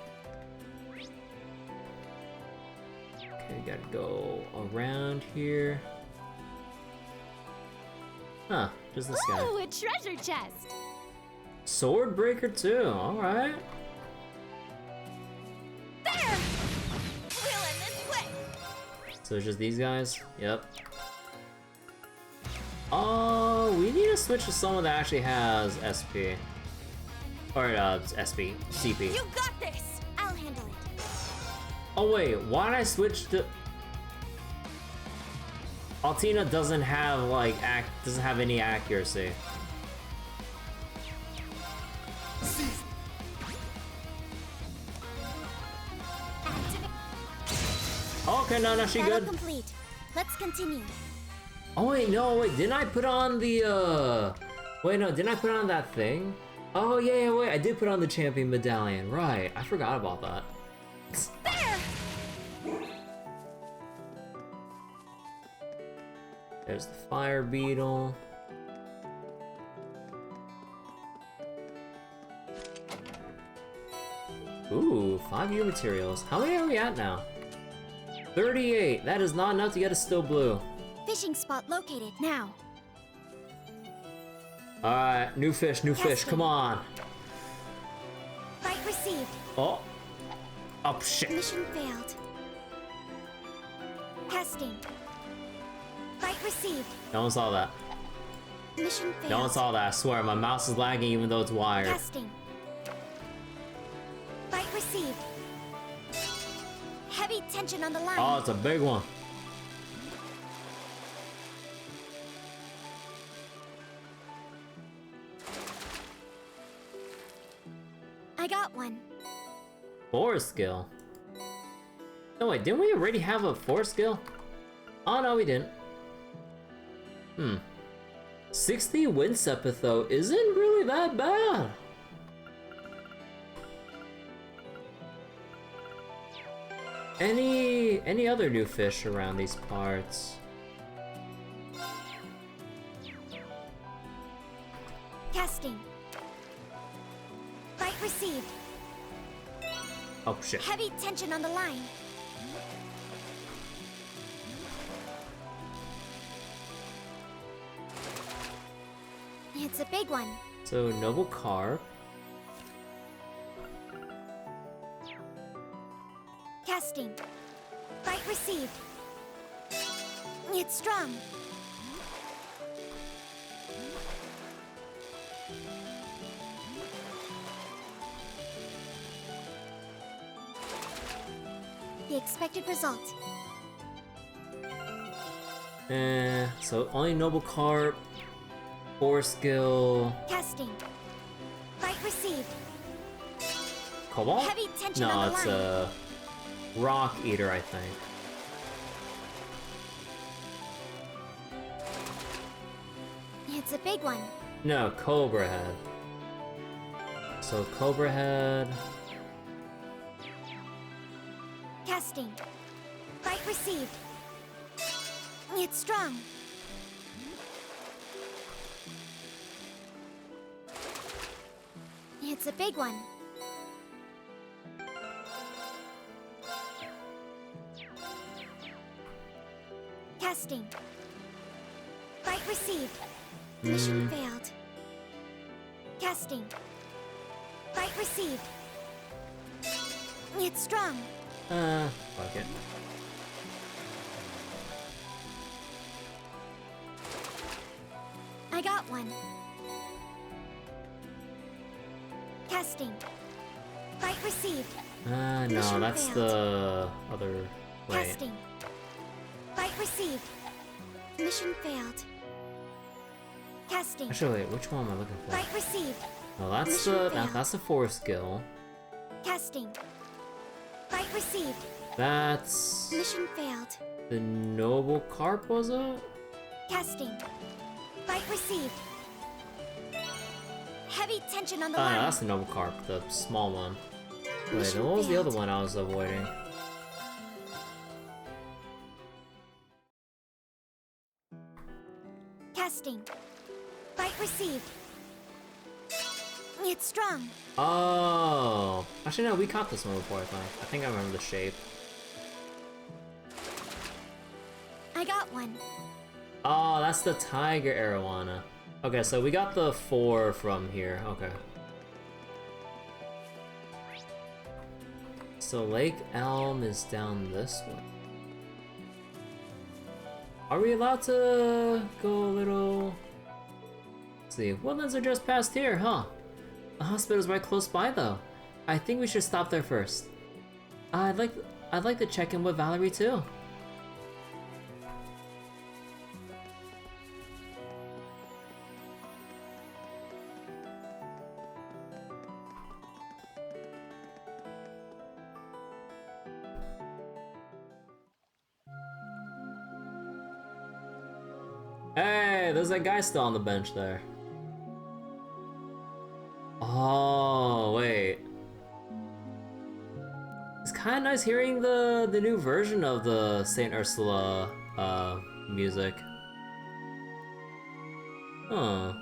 Okay, gotta go around here. Huh, just this guy. Ooh, a treasure chest! Sword breaker too, alright. There! We'll end this way! So it's just these guys? Yep. Oh, we need to switch to someone that actually has SP. Or, SP. CP. You got this! I'll handle it. Oh wait, why did I switch to... Altina doesn't have, like, doesn't have any accuracy. Okay, no, she Battle good. complete. Let's continue. Oh wait, no, wait, didn't I put on the, wait, no, didn't I put on that thing? Oh yeah, wait, I did put on the champion medallion, right, I forgot about that. There! There's the fire beetle. Ooh, 5 new materials. How many are we at now? 38, that is not enough to get a still blue. Fishing spot located now. Alright, new fish, come on. Bite received. Oh. Oh shit. Mission failed. Testing. Bite received. No one saw that. Mission failed. No one saw that, I swear, my mouse is lagging even though it's wired. Testing. Bite received. Heavy tension on the line. Oh, it's a big one. I got one. 4 skill. No wait, didn't we already have a 4 skill? Oh no, we didn't. 60 Winsepith though isn't really that bad. Any other new fish around these parts? Casting. Bite received. Oh shit. Heavy tension on the line. It's a big one. So noble carp. Casting. Bite received. It's strong. The expected result. So only noble carp, 4 skill. Casting. Bite received. Cobalt? Heavy tension No, on the it's line. a rock eater, I think. It's a big one. No, cobra head. So cobra head. Casting. Bite received. It's strong. It's a big one. Casting. Bite received. Mission failed. Casting. Bite received. It's strong. Fuck it. I got one. Casting. Bite received. No, Mission that's failed. the other. Wait. Casting. Bite received. Mission failed. Casting. Actually, wait, which one am I looking for? Right received. No, that's Mission the failed. that's the force skill. Casting. Right received. That's Mission failed. the noble carp, was it? Casting. Right received. Heavy tension on the Ah, line. no, that's the noble carp, the small one. Wait, Mission what was the failed. other one I was avoiding? Casting. Right received. It's strong. Oh, actually no, we caught this one before. I think I remember the shape. I got one. Oh, that's the tiger arowana. Okay, so we got the 4 from here. Okay. So Lake Elm is down this way. Are we allowed to go a little? Let's see, woodlands are just past here, huh? The hospital's right close by, though. I think we should stop there first. I'd like to check in with Valerie too. Hey, there's that guy still on the bench there. Oh, wait. It's kind of nice hearing the new version of the Saint Ursula music. Huh.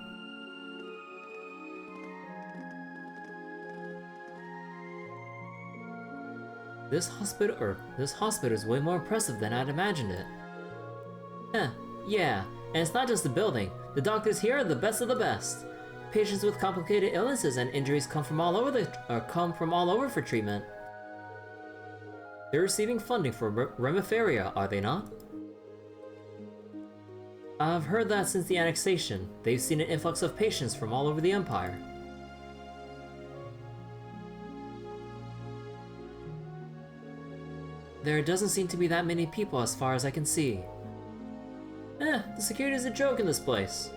This hospital is way more impressive than I'd imagined it. Heh, yeah. And it's not just the building. The doctors here are the best of the best. Patients with complicated illnesses and injuries come from all over for treatment. They're receiving funding for Remiferia, are they not? I've heard that since the annexation, they've seen an influx of patients from all over the Empire. There doesn't seem to be that many people as far as I can see. The security's a joke in this place.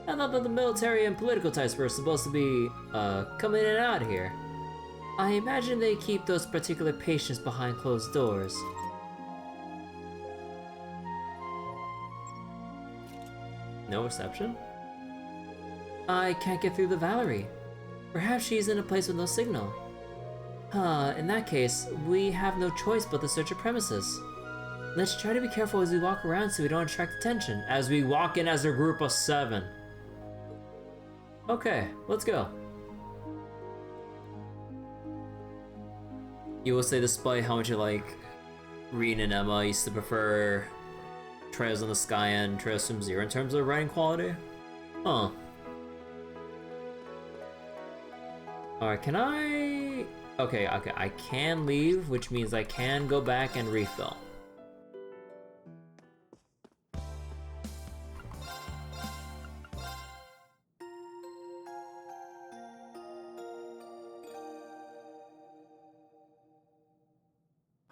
I thought that the military and political types were supposed to be, coming in and out here. I imagine they keep those particular patients behind closed doors. No reception? I can't get through to Valerie. Perhaps she's in a place with no signal. In that case, we have no choice but to search her premises. Let's try to be careful as we walk around so we don't attract attention as we walk in as a group of 7. Okay, let's go. You will say, despite how much you like Reed and Emma, used to prefer Trails in the Sky and Trails from Zero in terms of writing quality? Huh. Alright, can I... Okay, I can leave, which means I can go back and refill.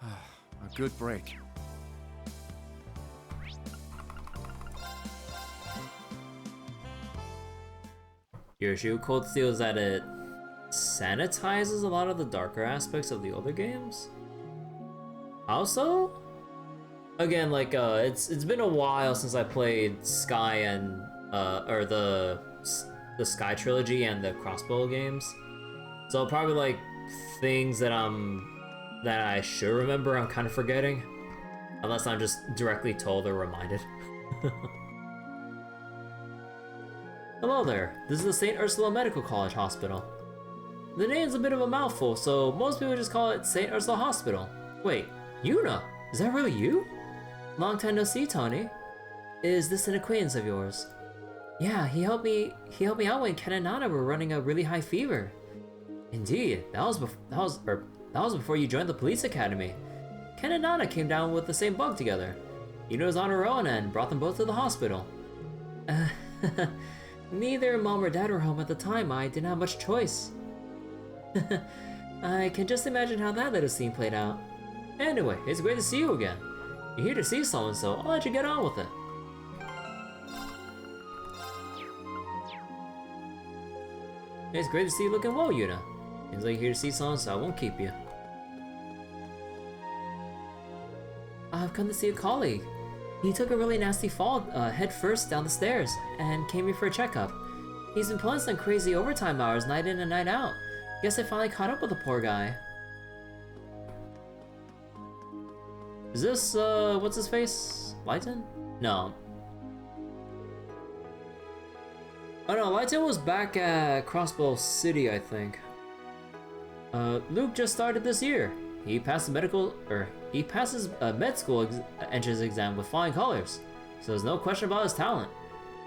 A good break. Your issue with Cold Steel is that it sanitizes a lot of the darker aspects of the older games. Also, again, like it's been a while since I played Sky and or the Sky trilogy and the Crossbow games, so probably like things that I should remember, I'm kind of forgetting, unless I'm just directly told or reminded. Hello there, this is the Saint Ursula Medical College Hospital. The name's a bit of a mouthful, so most people just call it Saint Ursula Hospital. Wait, Yuna, is that really you? Long time no see, Tony. Is this an acquaintance of yours? Yeah, he helped me out when Ken and Nana were running a really high fever. Indeed, that was before you joined the police academy. Ken and Nana came down with the same bug together. Yuna was on her own and brought them both to the hospital. Neither Mom or Dad were home at the time. I didn't have much choice. I can just imagine how that little scene played out. Anyway, it's great to see you again. You're here to see someone, so I'll let you get on with it. It's great to see you looking well, Yuna. Seems like you're here to see someone, so I won't keep you. I've come to see a colleague. He took a really nasty fall head first down the stairs and came here for a checkup. He's been pulling some crazy overtime hours night in and night out. Guess I finally caught up with the poor guy. Is this, what's his face? Lighton? No. Oh no, Lighton was back at Crossbow City, I think. Luke just started this year. He passed passes med school entrance exam with flying colors, so there's no question about his talent.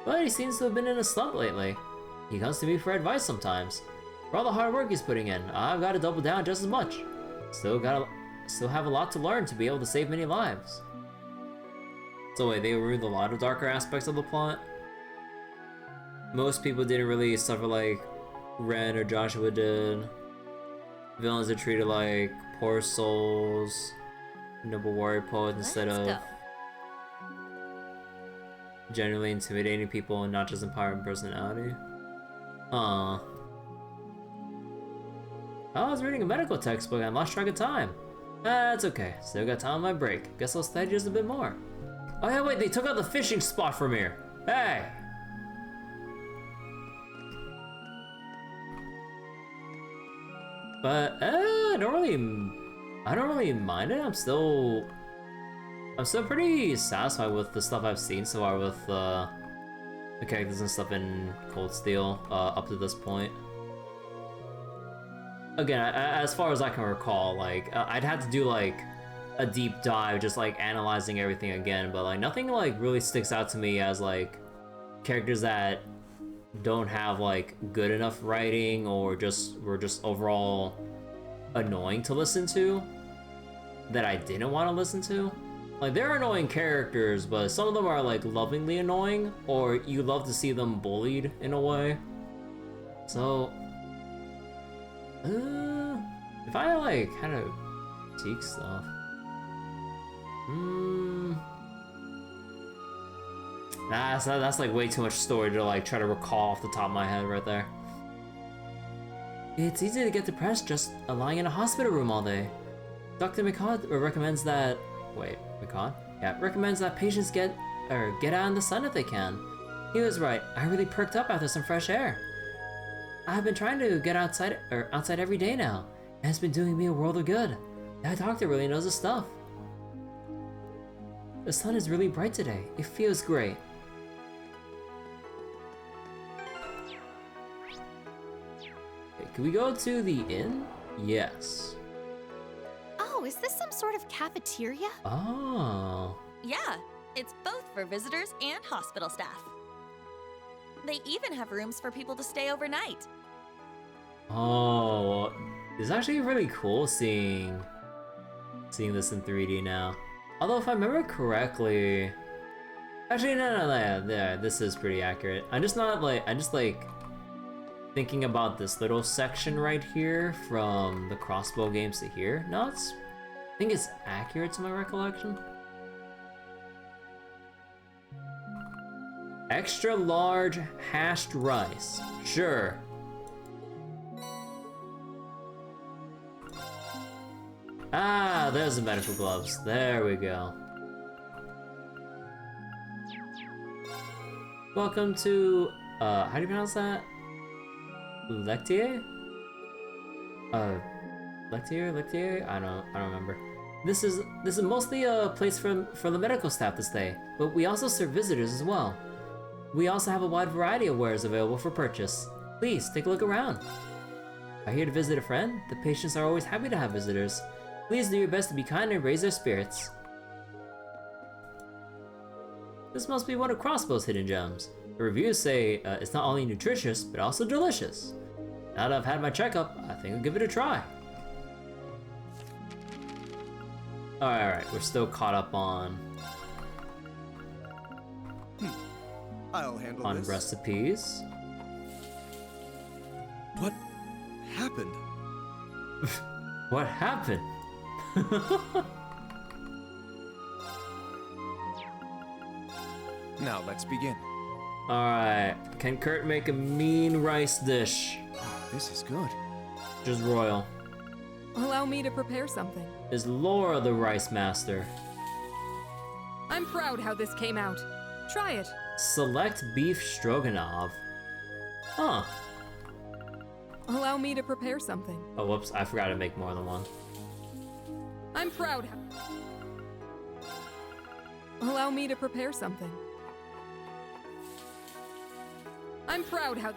But he seems to have been in a slump lately. He comes to me for advice sometimes. For all the hard work he's putting in, I've got to double down just as much. Still have a lot to learn to be able to save many lives. So wait, they removed a lot of darker aspects of the plot? Most people didn't really suffer like Ren or Joshua did. Villains are treated like poor souls, noble warrior poets instead of genuinely intimidating people and not just empowering personality. I was reading a medical textbook and lost track of time. That's okay, still got time on my break. Guess I'll study just a bit more. Oh yeah, wait, they took out the fishing spot from here. Hey! But I don't really mind it. I'm still pretty satisfied with the stuff I've seen so far with the characters and stuff in Cold Steel up to this point. Again, as far as I can recall, like I'd have to do like a deep dive, just like analyzing everything again. But like nothing like really sticks out to me as like characters that don't have like good enough writing or were just overall annoying to listen to that I didn't want to listen to. Like they're annoying characters, but some of them are like lovingly annoying, or you love to see them bullied in a way. So if I like had to critique stuff, that's like way too much story to like try to recall off the top of my head right there. It's easy to get depressed just lying in a hospital room all day. Dr. Mk recommends that. Wait, Mk? Yeah, recommends that patients get out in the sun if they can. He was right. I really perked up after some fresh air. I've been trying to get outside every day now, and it's been doing me a world of good. That doctor really knows his stuff. The sun is really bright today. It feels great. Okay, can we go to the inn? Yes. Oh, is this some sort of cafeteria? Oh. Yeah, it's both for visitors and hospital staff. They even have rooms for people to stay overnight. Oh, it's actually really cool seeing this in 3D now. Although if I remember correctly, actually no, yeah, this is pretty accurate. I'm just thinking about this little section right here from the Crossbow games to here. No, I think it's accurate to my recollection. Extra large hashed rice. Sure. Ah, there's the medical gloves. There we go. Welcome to, how do you pronounce that? Lectier? Lectier? I don't remember. This is mostly a place for the medical staff to stay, but we also serve visitors as well. We also have a wide variety of wares available for purchase. Please, take a look around. Are you here to visit a friend? The patients are always happy to have visitors. Please do your best to be kind and raise their spirits. This must be one of Crossbow's hidden gems. The reviews say it's not only nutritious, but also delicious. Now that I've had my checkup, I think I'll give it a try. Alright, we're still caught up on I'll handle this. Recipes. What happened? What happened? Now let's begin. Alright, can Kurt make a mean rice dish? this is good. Just royal. Allow me to prepare something. Is Laura the rice master? I'm proud how this came out. Try it. Select beef stroganoff. Huh. Allow me to prepare something. Oh, whoops, I forgot to make more than one. I'm proud. Allow me to prepare something. I'm proud how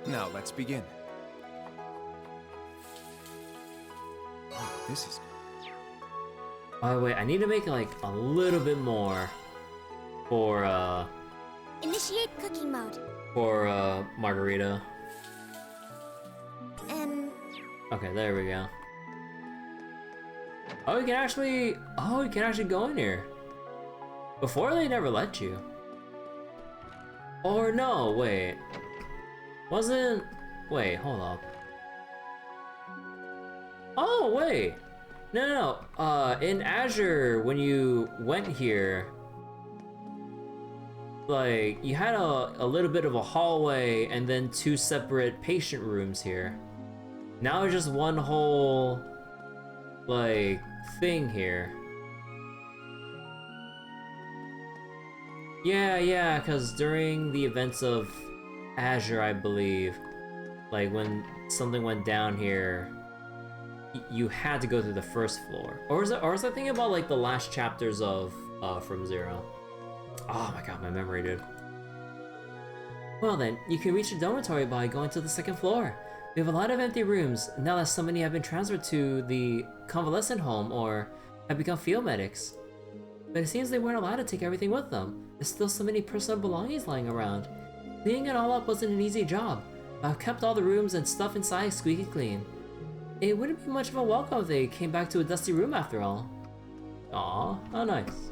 Now let's begin. Wow, this is good. Oh wait, I need to make like a little bit more for Initiate cooking mode. Margarita. Okay, there we go. Oh, you can actually go in here. Before they never let you. Or no, wait. Wait, hold up. Oh, wait. No. In Azure, when you went here, like, you had a little bit of a hallway and then 2 separate patient rooms here. Now it's just one whole, like, thing here. Yeah, because during the events of Azure, I believe, like, when something went down here, you had to go through the first floor. Or was I thinking about, like, the last chapters of From Zero? Oh my god, my memory, dude. Well then, you can reach the dormitory by going to the 2nd floor. We have a lot of empty rooms, now that so many have been transferred to the convalescent home or have become field medics. But it seems they weren't allowed to take everything with them. There's still so many personal belongings lying around. Cleaning it all up wasn't an easy job. I've kept all the rooms and stuff inside squeaky clean. It wouldn't be much of a welcome if they came back to a dusty room after all. Aw, how nice.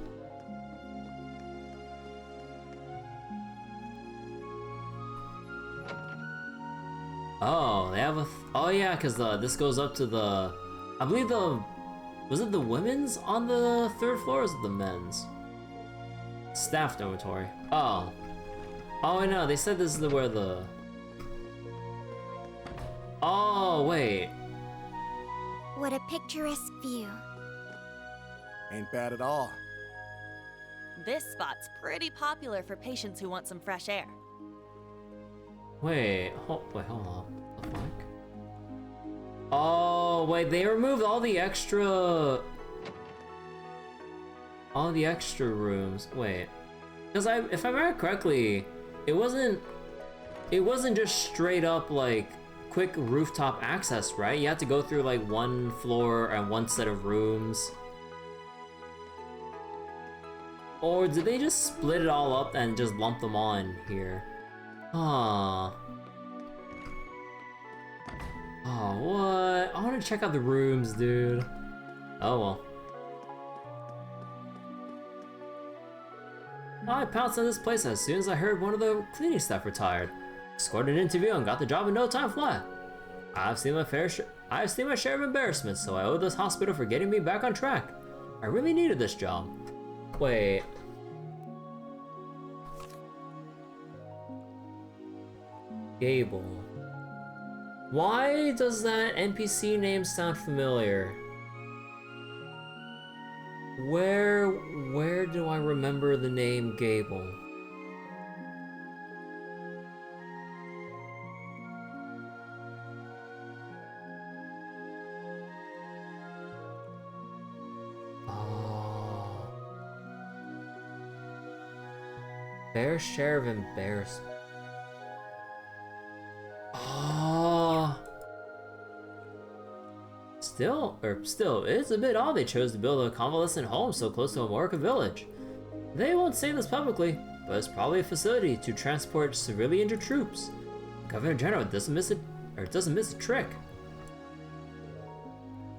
Oh, they have a... oh yeah, because this goes up to the... I believe was it the women's on the 3rd floor or was it the men's? Staff dormitory. Oh. Oh, no, they said this is where the... Oh, wait. What a picturesque view. Ain't bad at all. This spot's pretty popular for patients who want some fresh air. Wait, hold on. What the fuck? Oh, wait, they removed all the extra rooms. Wait. Because if I remember correctly, it wasn't just straight up like quick rooftop access, right? You had to go through like 1 floor and 1 set of rooms. Or did they just split it all up and just lump them all in here? Huh. Oh, what? I want to check out the rooms, dude. Oh well. I pounced on this place as soon as I heard one of the cleaning staff retired. Scored an interview and got the job in no time flat. I've seen my share of embarrassments, so I owe this hospital for getting me back on track. I really needed this job. Wait. Gable. Why does that NPC name sound familiar? Where do I remember the name Gable? Oh. Fair share of embarrassment. Still, it's a bit odd they chose to build a convalescent home so close to Amorica village. They won't say this publicly, but it's probably a facility to transport severely injured troops. Governor General doesn't miss a trick.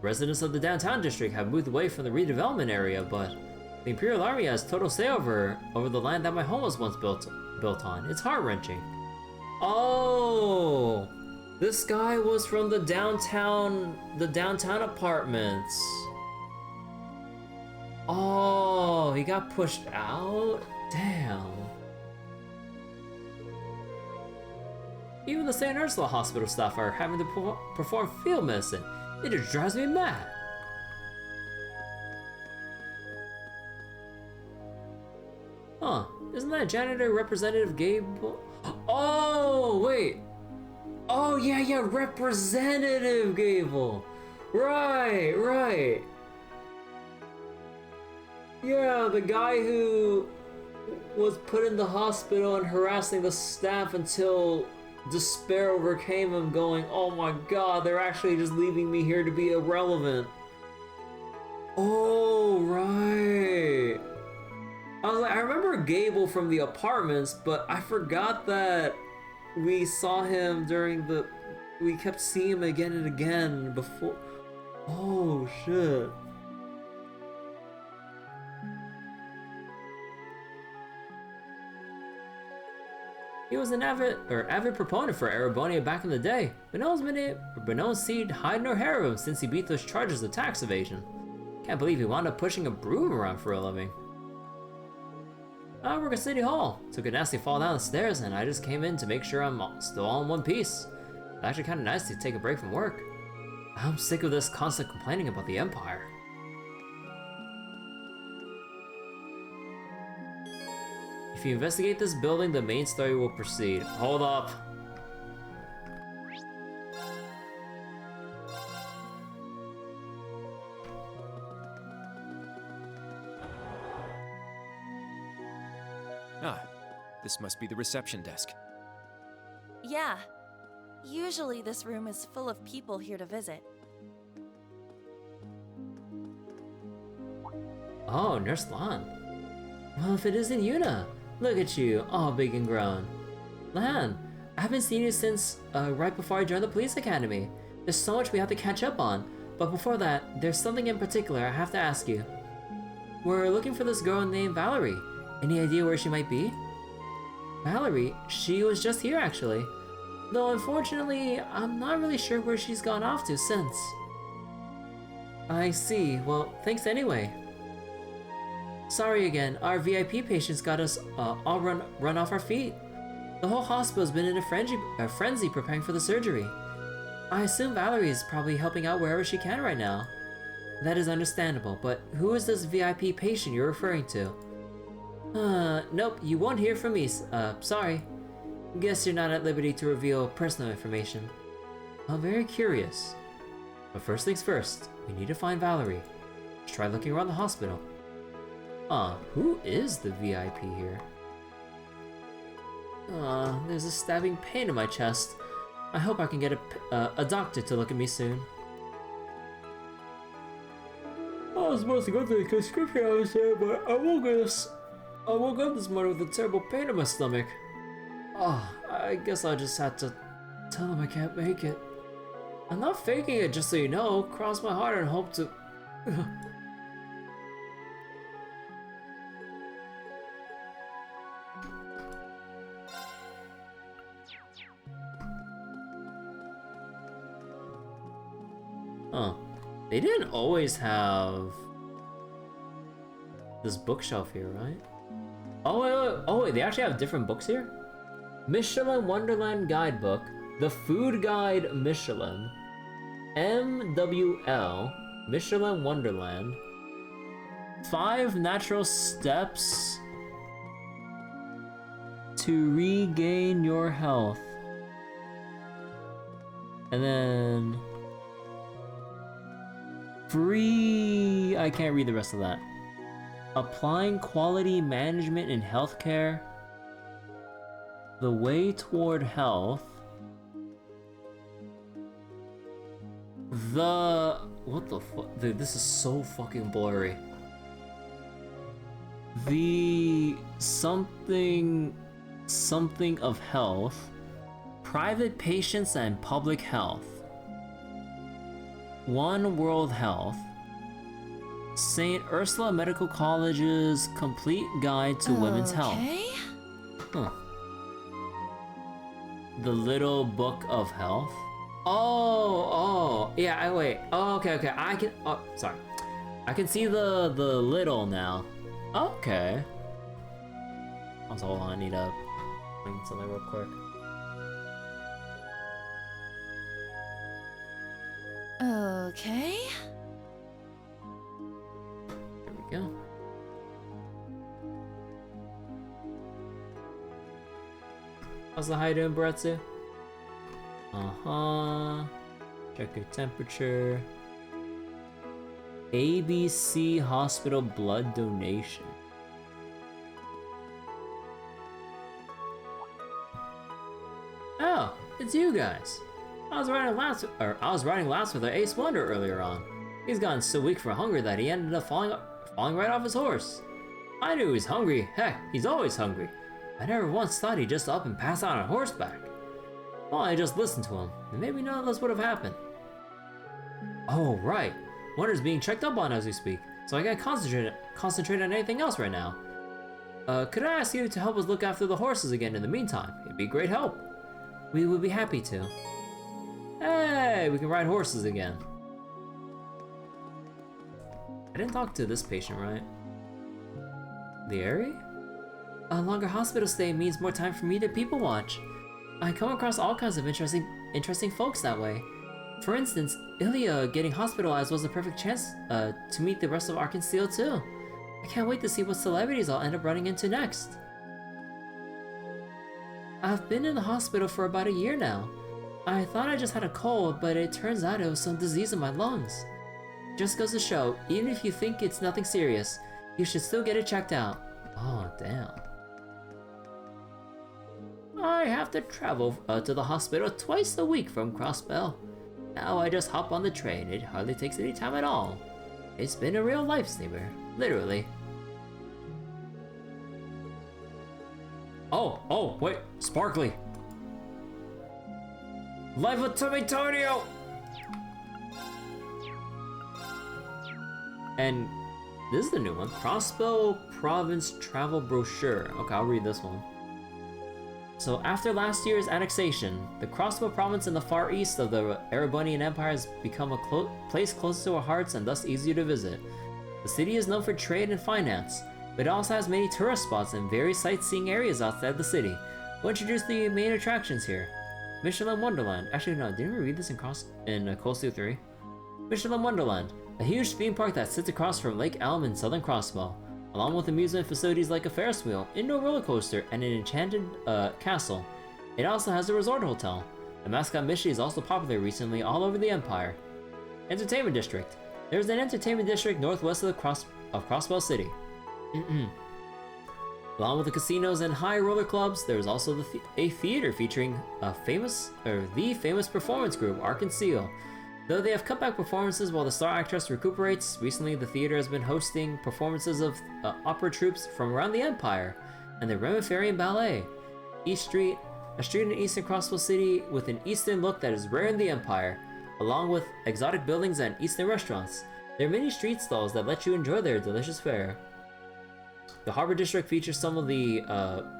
Residents of the downtown district have moved away from the redevelopment area, but the Imperial Army has total say over the land that my home was once built on. It's heart-wrenching. Oh! This guy was from the downtown apartments. Oh, he got pushed out? Damn. Even the Saint Ursula Hospital staff are having to perform field medicine. It just drives me mad. Huh, isn't that janitor Representative Gable? Oh, wait. Oh, yeah, Representative Gable. Right. Yeah, the guy who was put in the hospital and harassing the staff until despair overcame him, going, oh my god, they're actually just leaving me here to be irrelevant. Oh, right. I remember Gable from the apartments, but I forgot that we saw him we kept seeing him again and again before. Oh, shit. He was an avid proponent for Erebonia back in the day, but no one's seen hide nor hair of him since he beat those charges of tax evasion. Can't believe he wound up pushing a broom around for a living. I work at City Hall. Took a nasty fall down the stairs and I just came in to make sure I'm still all in one piece. It's actually kind of nice to take a break from work. I'm sick of this constant complaining about the Empire. If you investigate this building, the main story will proceed. Hold up. Ah, this must be the reception desk. Yeah. Usually this room is full of people here to visit. Oh, Nurse Lan. Well, if it isn't Yuna. Look at you, all big and grown. Lan, I haven't seen you since right before I joined the police academy. There's so much we have to catch up on. But before that, there's something in particular I have to ask you. We're looking for this girl named Valerie. Any idea where she might be? Valerie? She was just here actually. Though unfortunately, I'm not really sure where she's gone off to since. I see. Well, thanks anyway. Sorry again, our VIP patients got us all run off our feet. The whole hospital's been in a frenzy preparing for the surgery. I assume Valerie is probably helping out wherever she can right now. That is understandable, but who is this VIP patient you're referring to? Nope, you won't hear from me, sorry. Guess you're not at liberty to reveal personal information. I'm very curious. But first things first, we need to find Valerie. Let's try looking around the hospital. Who is the VIP here? There's a stabbing pain in my chest. I hope I can get a doctor to look at me soon. I was supposed to go to the prescription officer, but I woke up this morning with a terrible pain in my stomach. I guess I just had to tell him I can't make it. I'm not faking it, just so you know. Cross my heart and hope to... They didn't always have this bookshelf here, right? Oh wait, they actually have different books here? Michelin Wonderland Guidebook, The Food Guide Michelin, MWL, Michelin Wonderland, 5 Natural Steps to Regain Your Health, and then free... I can't read the rest of that. Applying Quality Management in Healthcare, The Way Toward Health, what the fuck? Dude, this is so fucking blurry. The something of health, private patients and public health, One World Health, Saint Ursula Medical College's Complete Guide to Women's Health. The Little Book of Health. Yeah, wait. Okay. I can see the little now. Okay. Also, hold on, I need to find something real quick. Okay. There we go. How's the high doing, Baretsu? Check your temperature. ABC Hospital blood donation. Oh, it's you guys. I was riding last with our Ace Wonder earlier on. He's gotten so weak from hunger that he ended up falling right off his horse. I knew he was hungry. Heck, he's always hungry. I never once thought he'd just up and pass out on horseback. Well, I just listened to him, and maybe none of this would have happened. Oh, right. Wonder's being checked up on as we speak, so I can't concentrate on anything else right now. Could I ask you to help us look after the horses again in the meantime? It'd be great help. We would be happy to. Hey, we can ride horses again. I didn't talk to this patient, right? Lieri? A longer hospital stay means more time for me to people watch. I come across all kinds of interesting folks that way. For instance, Ilya getting hospitalized was a perfect chance to meet the rest of Arkansas too. I can't wait to see what celebrities I'll end up running into next. I've been in the hospital for about a year now. I thought I just had a cold, but it turns out it was some disease in my lungs. Just goes to show, even if you think it's nothing serious, you should still get it checked out. Oh, damn. I have to travel to the hospital twice a week from Crossbell. Now I just hop on the train. It hardly takes any time at all. It's been a real lifesaver, literally. Oh, wait, Sparkly. Live with Tommy Tonio! And this is the new one. Crossbow Province Travel Brochure. Okay, I'll read this one. So after last year's annexation, the Crossbow Province in the far east of the Erebonian Empire has become a place close to our hearts and thus easier to visit. The city is known for trade and finance, but it also has many tourist spots and various sightseeing areas outside the city. We'll introduce the main attractions here. Michelin Wonderland. Actually, no, didn't we read this in Coastal 3? Michelin Wonderland, a huge theme park that sits across from Lake Elm in southern Crossbow, along with amusement facilities like a Ferris wheel, indoor roller coaster, and an enchanted castle. It also has a resort hotel. The mascot Mishy is also popular recently all over the Empire. Entertainment District. There's an entertainment district northwest of Crossbow City. Along with the casinos and high roller clubs, there is also a theater featuring the famous performance group Arkansas. Though they have cut back performances while the star actress recuperates, recently the theater has been hosting performances of opera troupes from around the Empire and the Remiferian Ballet. A street in eastern Crossbow City with an eastern look that is rare in the Empire, along with exotic buildings and eastern restaurants. There are many street stalls that let you enjoy their delicious fare. The Harbor District features some of the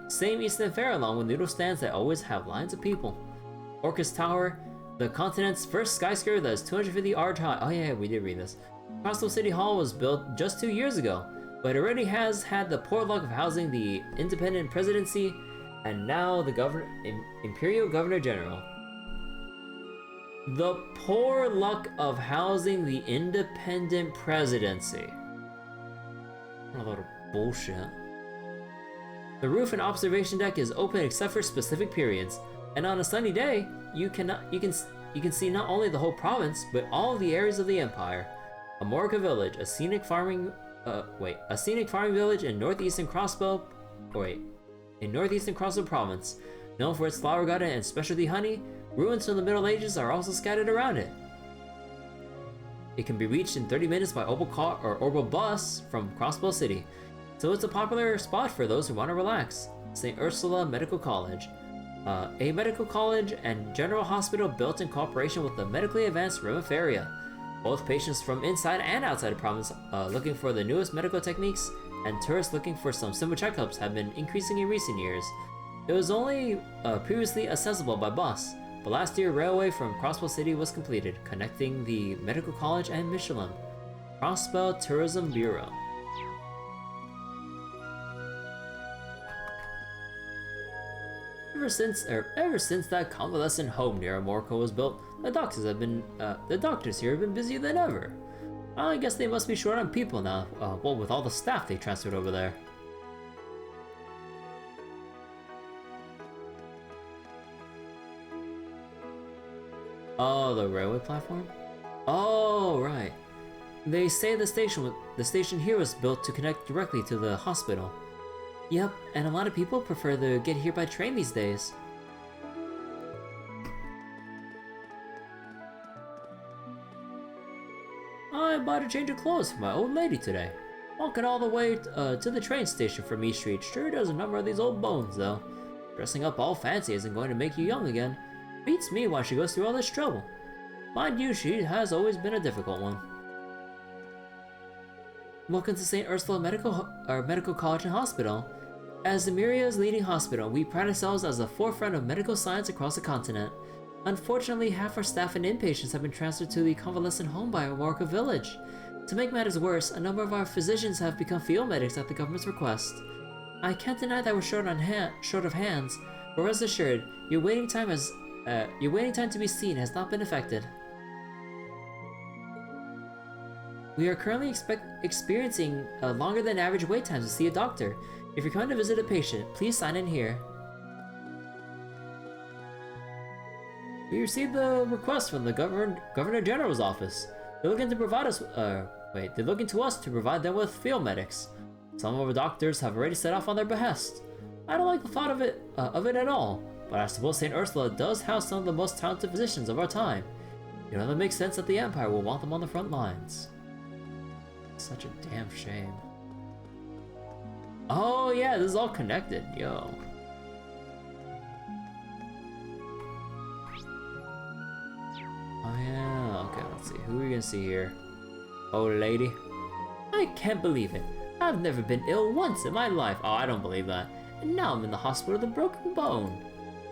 same eastern fare along with noodle stands that always have lines of people. Orcus Tower, the continent's first skyscraper that is 250 arch high. Oh yeah, we did read this. Crossbow City Hall was built just 2 years ago, but already has had the poor luck of housing the independent presidency and now the Imperial Governor General. The poor luck of housing the independent presidency. What a load of bullshit. The roof and observation deck is open except for specific periods, and on a sunny day, you can see not only the whole province, but all the areas of the Empire. Amorica Village, a scenic farming village in northeastern Crossbow Province, known for its flower garden and specialty honey. Ruins from the Middle Ages are also scattered around it. It can be reached in 30 minutes by Opal car or Orbital bus from Crossbow City, so it's a popular spot for those who want to relax. Saint Ursula Medical College. A medical college and general hospital built in cooperation with the medically advanced Remiferia. Both patients from inside and outside the province looking for the newest medical techniques and tourists looking for some simple checkups have been increasing in recent years. It was only previously accessible by bus, but last year railway from Crossbow City was completed, connecting the medical college and Michelin. Crossbow Tourism Bureau. Ever since that convalescent home near Amorco was built, The doctors here have been busier than ever. I guess they must be short on people now, well, with all the staff they transferred over there. Oh, the railway platform? Oh, right. They say the station here was built to connect directly to the hospital. Yep, and a lot of people prefer to get here by train these days. I bought a change of clothes for my old lady today. Walking all the way to the train station from East Street sure does a number of these old bones, though. Dressing up all fancy isn't going to make you young again. Beats me why she goes through all this trouble. Mind you, she has always been a difficult one. Welcome to Saint Ursula Medical College and Hospital. As Zemiria's leading hospital, we pride ourselves as the forefront of medical science across the continent. Unfortunately, half our staff and inpatients have been transferred to the convalescent home by Warwick Village. To make matters worse, a number of our physicians have become field medics at the government's request. I can't deny that we're short of hands, but rest assured, your waiting time to be seen has not been affected. We are currently experiencing longer than average wait times to see a doctor. If you're coming to visit a patient, please sign in here. We received the request from the Governor General's office. They're looking to provide us. They're looking to us to provide them with field medics. Some of our doctors have already set off on their behest. I don't like the thought of it at all, but I suppose Saint Ursula does house some of the most talented physicians of our time. You know, that makes sense that the Empire will want them on the front lines. Such a damn shame. Oh yeah, this is all connected, yo. Oh yeah, okay, let's see. Who are we gonna see here? Old lady. I can't believe it. I've never been ill once in my life. Oh, I don't believe that. And now I'm in the hospital with a broken bone.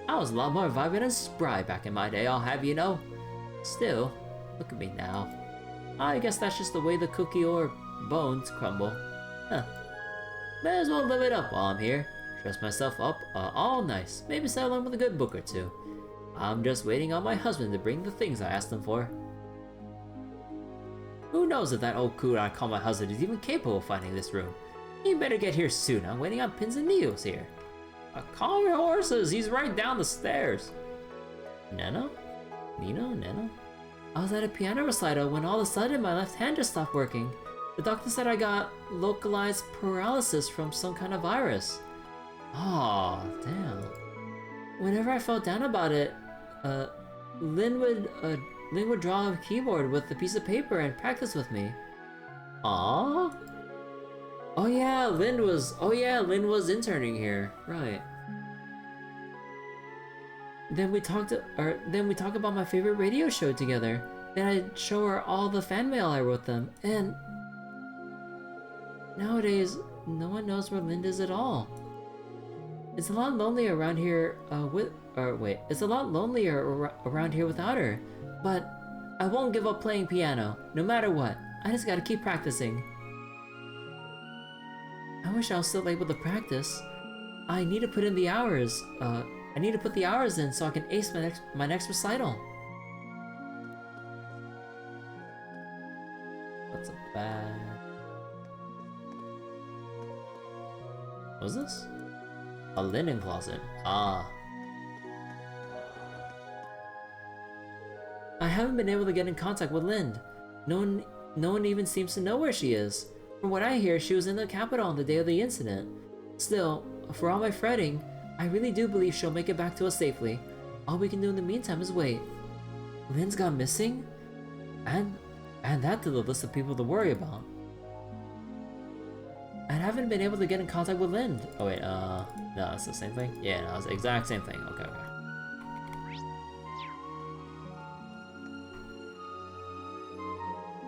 I was a lot more vibrant and spry back in my day, I'll have you know. Still, look at me now. I guess that's just the way the cookie or bones crumble. Huh. May as well live it up while I'm here. Dress myself up all nice. Maybe settle in with a good book or two. I'm just waiting on my husband to bring the things I asked him for. Who knows if that old coot I call my husband is even capable of finding this room. He better get here soon. I'm waiting on pins and needles here. Calm your horses. He's right down the stairs. Neno? Nino? Neno? I was at a piano recital when all of a sudden my left hand just stopped working. The doctor said I got localized paralysis from some kind of virus. Aw, damn. Whenever I felt down about it, Lynn would draw a keyboard with a piece of paper and practice with me. Aww. Oh yeah, Lynn was interning here, right? Then we talked about my favorite radio show together. Then I'd show her all the fan mail I wrote them, and nowadays no one knows where Lynn is at all. It's a lot lonelier around here it's a lot lonelier around here without her. But I won't give up playing piano, no matter what. I just gotta keep practicing. I wish I was still able to practice. I need to put in the hours. I need to put the hours in so I can ace my next recital. That's a bad. What was this? A linen closet. Ah. I haven't been able to get in contact with Lind. No one even seems to know where she is. From what I hear, she was in the capital on the day of the incident. Still, for all my fretting, I really do believe she'll make it back to us safely. All we can do in the meantime is wait. Lynn's gone missing? Add that to the list of people to worry about. I haven't been able to get in contact with Lynn. Oh wait, no, it's the same thing? Yeah, no, it's the exact same thing. Okay.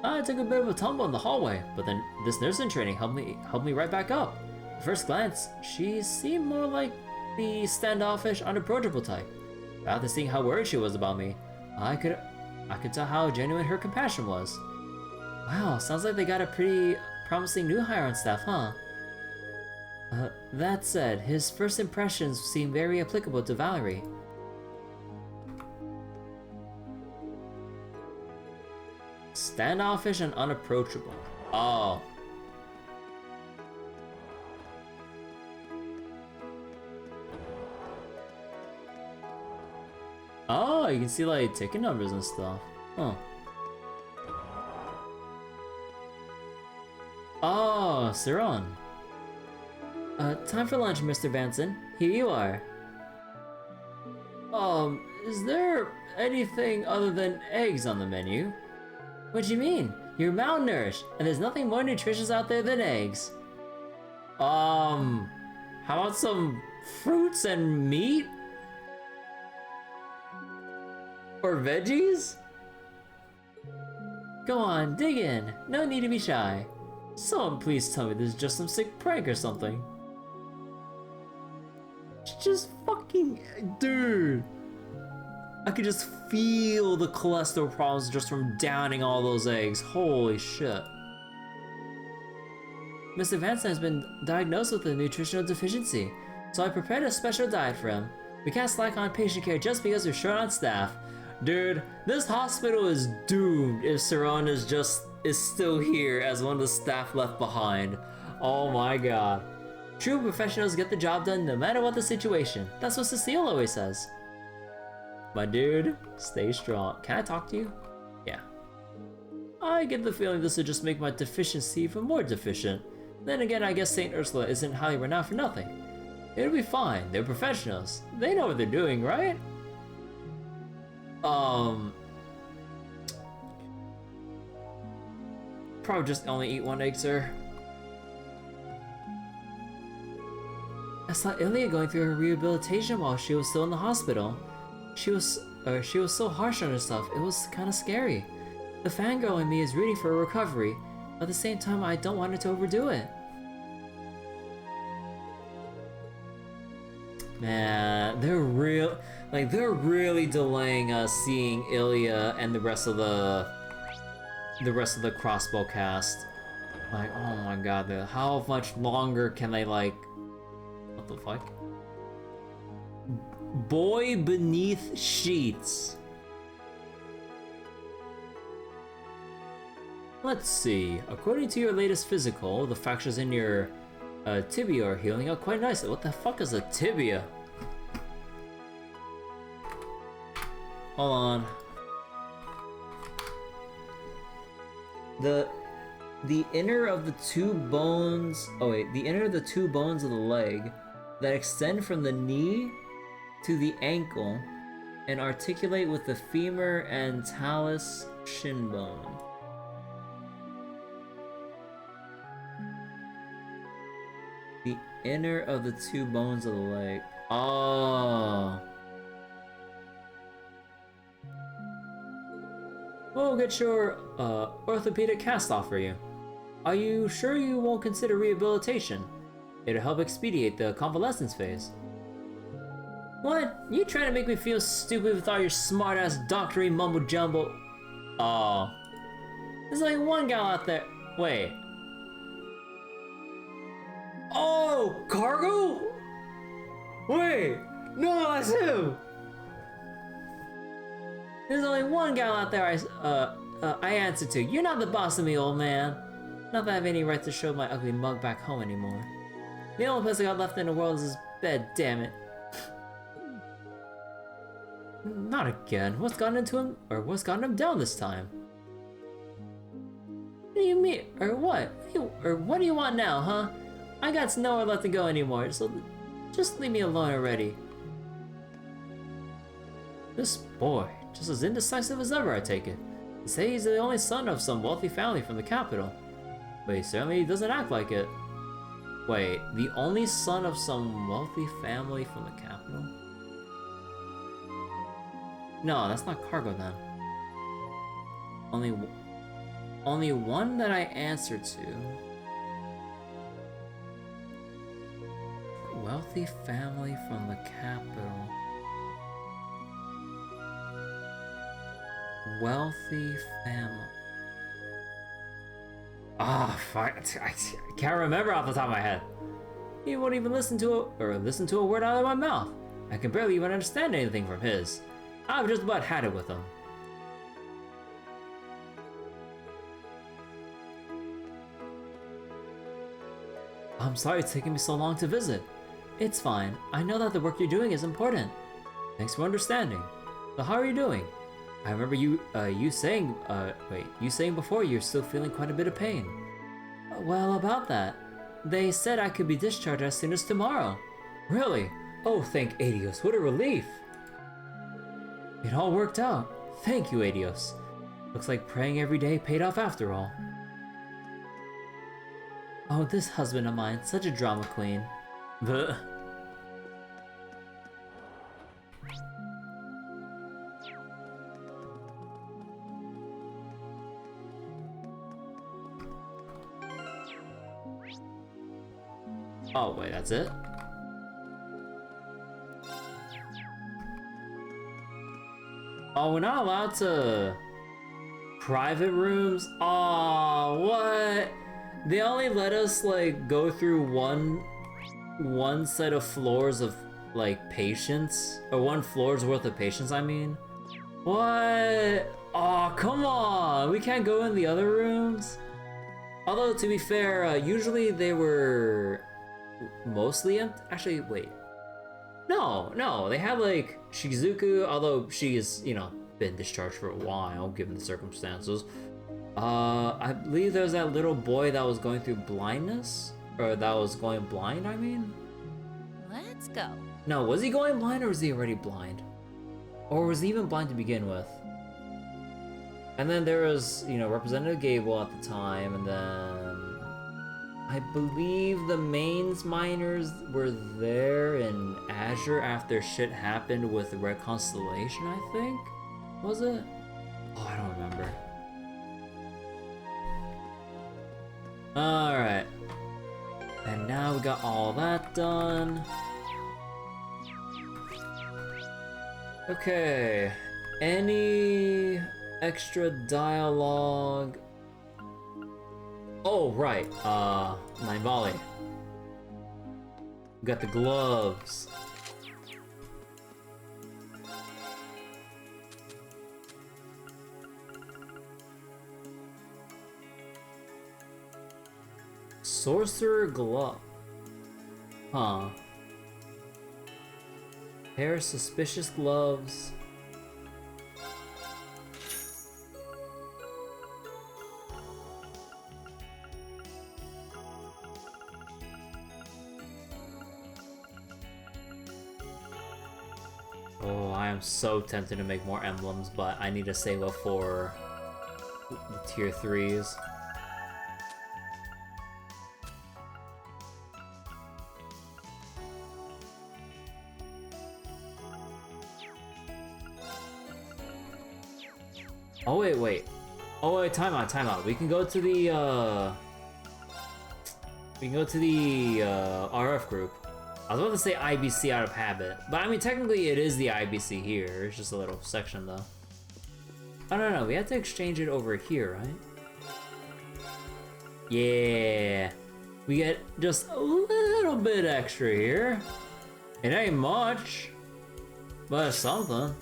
I took a bit of a tumble in the hallway, but then this nursing training helped me right back up. At first glance, she seemed more like the standoffish, unapproachable type. But after seeing how worried she was about me, I could tell how genuine her compassion was. Wow, sounds like they got a pretty promising new hire on staff, huh? That said, his first impressions seem very applicable to Valerie. Standoffish and unapproachable. Oh. Oh, you can see like ticket numbers and stuff. Huh. Oh, Saron. Time for lunch, Mr. Vanson. Here you are. Is there anything other than eggs on the menu? What do you mean? You're malnourished, and there's nothing more nutritious out there than eggs. How about some fruits and meat? Or veggies? Go on, dig in. No need to be shy. Someone please tell me this is just some sick prank or something. Just fucking... Dude. I could just feel the cholesterol problems just from downing all those eggs. Holy shit. Mr. Vanson has been diagnosed with a nutritional deficiency, so I prepared a special diet for him. We can't slack on patient care just because we're short on staff. Dude, this hospital is doomed if Saron is still here as one of the staff left behind. Oh my god. True professionals get the job done no matter what the situation. That's what Cecile always says. My dude, stay strong. Can I talk to you? Yeah. I get the feeling this would just make my deficiency even more deficient. Then again, I guess Saint Ursula isn't highly renowned for nothing. It'll be fine. They're professionals. They know what they're doing, right? Probably just only eat one egg, sir. I saw Ilya going through her rehabilitation while she was still in the hospital. She was so harsh on herself, it was kind of scary. The fangirl in me is rooting for her recovery, but at the same time I don't want her to overdo it. Man, they're really delaying us seeing Ilya and the rest of the crossbow cast. Like, oh my god, how much longer can they like... What the fuck? Boy beneath sheets. Let's see. According to your latest physical, the fractures in your tibia are healing up quite nicely. What the fuck is a tibia? Hold on. The inner of the two bones... Oh wait, the inner of the two bones of the leg that extend from the knee to the ankle and articulate with the femur and talus shin bone. The inner of the two bones of the leg. Oh. We'll get your orthopedic cast off for you. Are you sure you won't consider rehabilitation? It'll help expedite the convalescence phase. What? You trying to make me feel stupid with all your smart-ass doctory mumbo-jumbo? Oh. There's like one gal out there. Wait. Oh, Cargo? Wait. No, that's him. There's only one gal out there I answer to. You're not the boss of me, old man. Not that I have any right to show my ugly mug back home anymore. The only place I got left in the world is this bed, damn it. Not again. What's gotten into him? Or what's gotten him down this time? What do you mean? Or what? What do you want now, huh? I got nowhere left to go anymore, so just leave me alone already. This boy, just as indecisive as ever, I take it. They say he's the only son of some wealthy family from the capital. But he certainly doesn't act like it. Wait, the only son of some wealthy family from the capital? No, that's not Cargo then. Only one that I answer to. Wealthy family from the capital. Wealthy family. Ah, fuck. I can't remember off the top of my head. He won't even listen to a word out of my mouth. I can barely even understand anything from his. I've just about had it with him. I'm sorry it's taking me so long to visit. It's fine. I know that the work you're doing is important. Thanks for understanding. So how are you doing? I remember you saying before you're still feeling quite a bit of pain. Well, about that, they said I could be discharged as soon as tomorrow. Really? Oh, thank Adios, what a relief. It all worked out. Thank you, Adios. Looks like praying every day paid off after all. Oh, this husband of mine, such a drama queen. Bleh. Oh, wait, that's it? Oh, we're not allowed to... private rooms? Aw, what? They only let us, like, go through one set of floors of, like, patients? Or one floor's worth of patients, I mean? What? Aw, come on! We can't go in the other rooms? Although, to be fair, usually they were... mostly empty? Actually, wait. No, they had like Shizuku, although she's, you know, been discharged for a while, given the circumstances. I believe there's that little boy that was going through blindness? Or that was going blind, I mean? Let's go. No, was he going blind or was he already blind? Or was he even blind to begin with? And then there was, you know, Representative Gable at the time, and then... I believe the mains miners were there in Azure after shit happened with the Red Constellation, I think? Was it? Oh, I don't remember. Alright. And now we got all that done. Okay. Any extra dialogue? Oh, right, Nine Volley. We got the gloves. Sorcerer glove. Huh. Pair of suspicious gloves. Oh, I am so tempted to make more emblems, but I need to save up for the tier 3s. Oh wait. Oh wait, time out. We can go to the RF group. I was about to say IBC out of habit, but I mean technically it is the IBC here. It's just a little section though. Oh no, we have to exchange it over here, right? Yeah, we get just a little bit extra here. It ain't much, but it's something.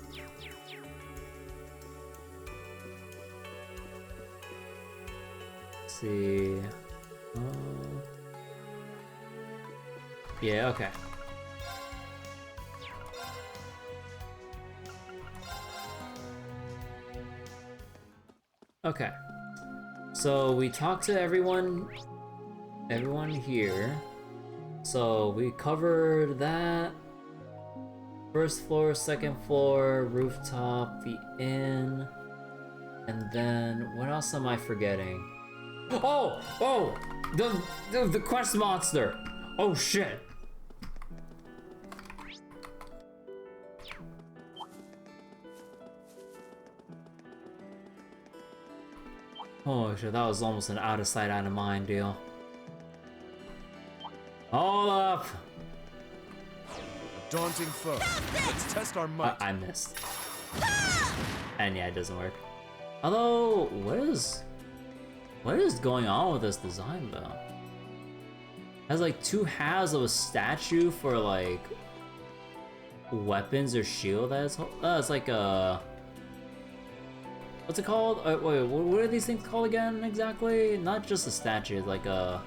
Let's see. Yeah, okay. Okay. So we talked to everyone here. So we covered that. First floor, second floor, rooftop, the inn. And then what else am I forgetting? Oh, the quest monster. Oh shit. Oh shit, that was almost an out of sight, out of mind deal. Hold up! A daunting foe. Let's test our might. I missed. And yeah, it doesn't work. Although, what is going on with this design though? It has like two halves of a statue for like weapons or shield. It's like a... What's it called? Wait, what are these things called again exactly? Not just a statue, it's like a...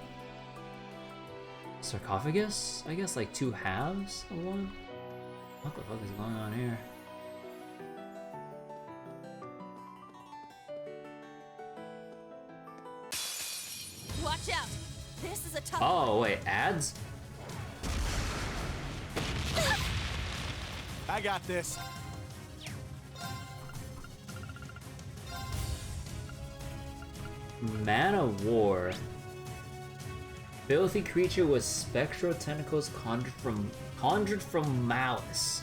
sarcophagus? I guess like two halves of one? What the fuck is going on here? Watch out! This is a tough Oh, wait, ads? I got this. Man of War. Filthy creature with spectral tentacles conjured from malice.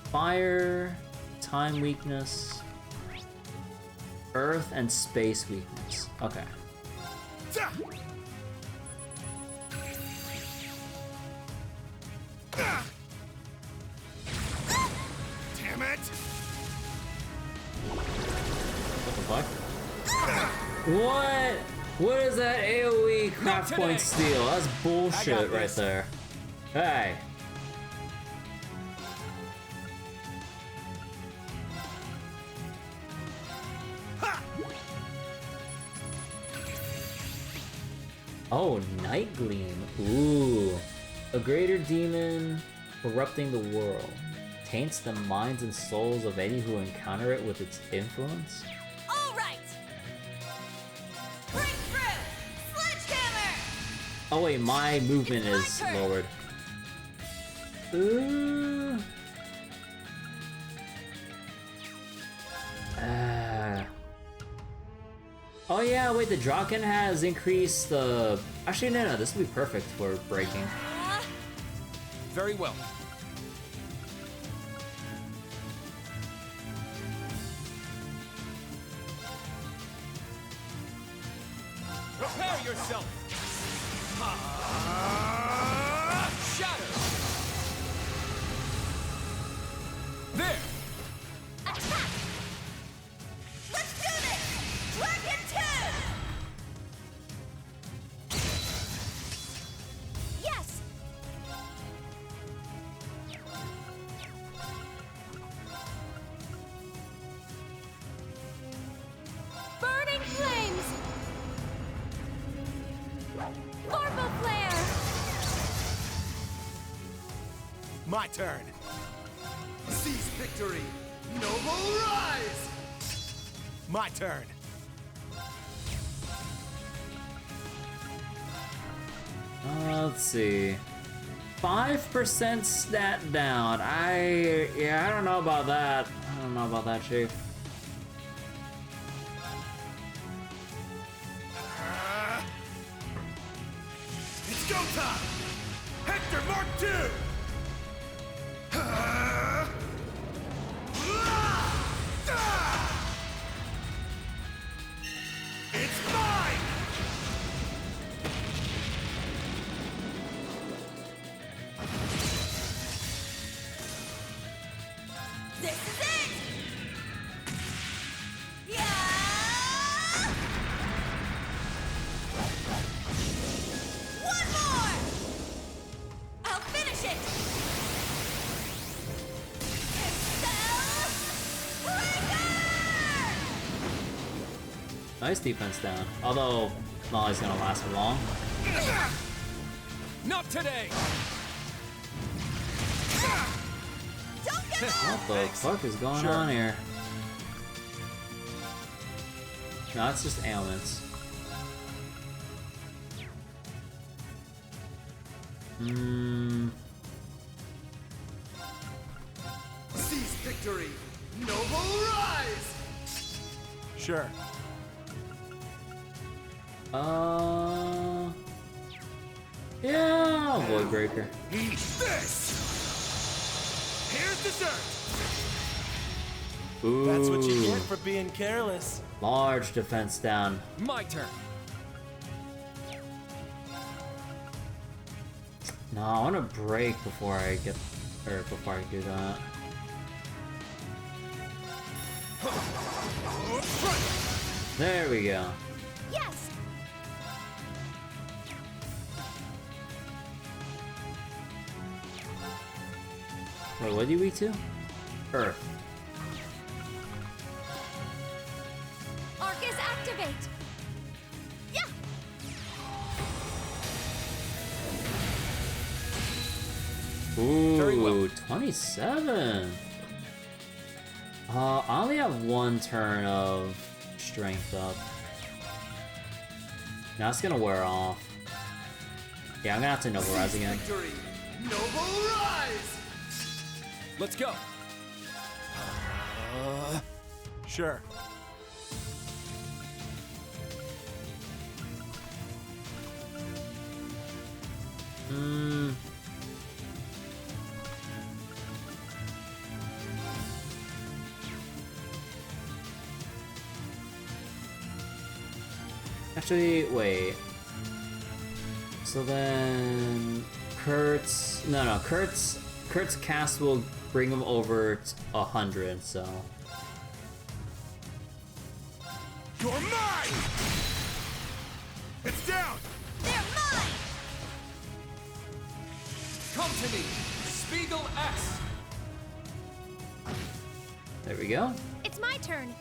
Fire, time weakness, earth and space weakness. Okay. Damn it! What the fuck? What? What is that AoE craft point steal? That's bullshit right there. Hey. Oh, Night Gleam. Ooh. A greater demon corrupting the world. Taints the minds and souls of any who encounter it with its influence. All right. Breakthrough! Sledgehammer! Oh wait, my movement is lowered. Ooh. Oh yeah, wait, the Draken has increased the... Actually, no, this will be perfect for breaking. Very well. Prepare yourself! Shatter! There! Attack! Let's do this! Dragon 2! Yes! Burning flames! Orbital flare! My turn. Seize victory! Noble rise! My turn. Let's see. 5% stat down. I don't know about that. I don't know about that, Chief. It's go time! Hector Mark II! It's mine! This is it! Yeah! One more! I'll finish it! Nice defense down. Although, Molly's gonna last for long. Not today! Don't give What the fuck is going on here? No, it's just ailments. Seize victory! Noble rise! Sure. Yeah, Void Breaker. Eat this! Here's dessert! Ooh. That's what you get for being careless. Large defense down. My turn. No, I want to break before I get, or before I do that. There we go. Yes! Wait, what do you weak to? Earth. Arcus activate! Yeah! Ooh, 27. I only have one turn of strength up. Now it's gonna wear off. Yeah, I'm gonna have to Noble Rise again. Victory! Noble Rise! Let's go. Sure. Actually, wait. So then Kurt's cast will bring him over 100, so. You're mine! It's down! They're mine! Come to me, Spiegel S. There we go. It's my turn.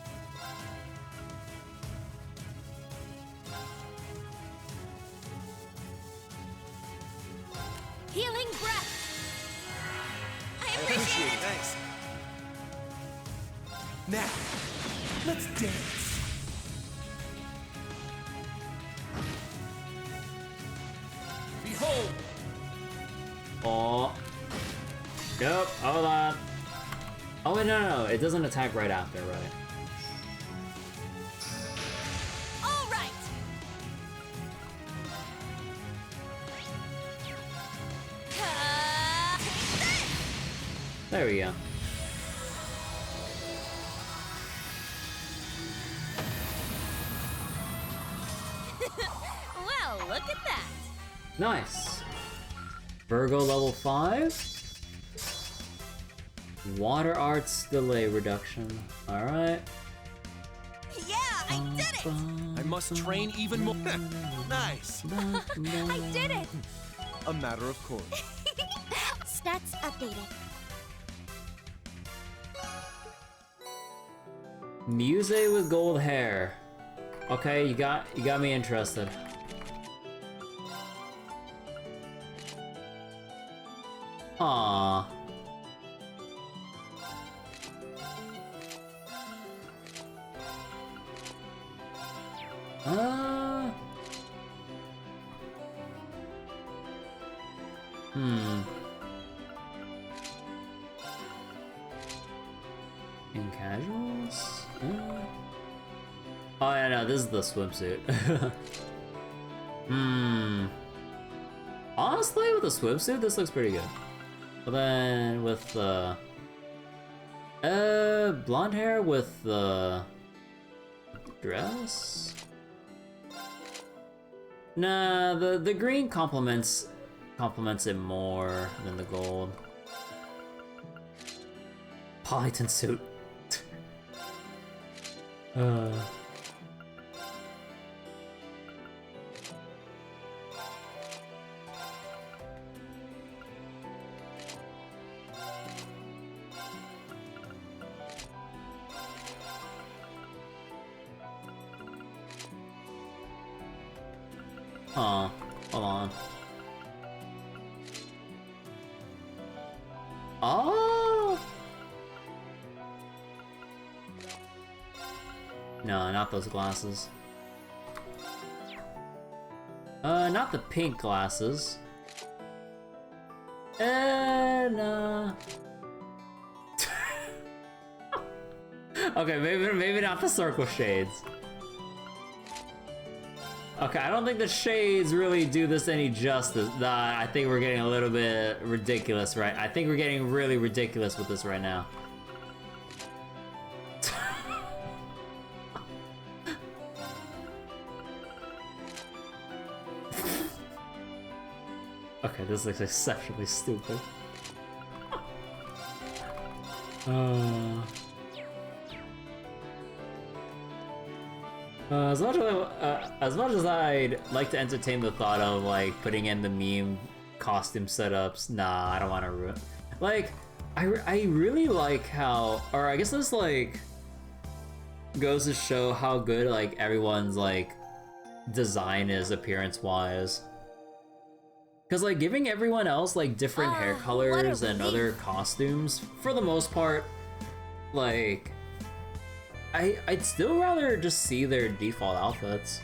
Healing breath! I appreciate it! Thanks. Now, let's dance. Behold! Oh. Yep, hold on. Oh wait, no, it doesn't attack right after, right? All right! There we go. Well, look at that! Nice. Virgo level 5. Water arts delay reduction. Alright. Yeah, I did it! I must train even more. Nice. I did it! A matter of course. Stats updated. Muse with gold hair. Okay, you got me interested. Aww. In casuals? Oh yeah, no, this is the swimsuit. Honestly, with the swimsuit, this looks pretty good. But then with the blonde hair with the dress. Nah, the green complements it more than the gold. Polyton suit. Oh, hold on. Oh! No, not those glasses. Not the pink glasses. No. Okay, maybe not the circle shades. Okay, I don't think the shades really do this any justice. Nah, I think we're getting a little bit ridiculous, right? I think we're getting really ridiculous with this right now. Okay, this looks exceptionally stupid. As much as I'd like to entertain the thought of like putting in the meme costume setups, nah, I don't want to ruin. Like, I really like how, or I guess this like goes to show how good like everyone's like design is appearance-wise. Because like giving everyone else like different hair colors and relief. other costumes, for the most part, like I'd still rather just see their default outfits.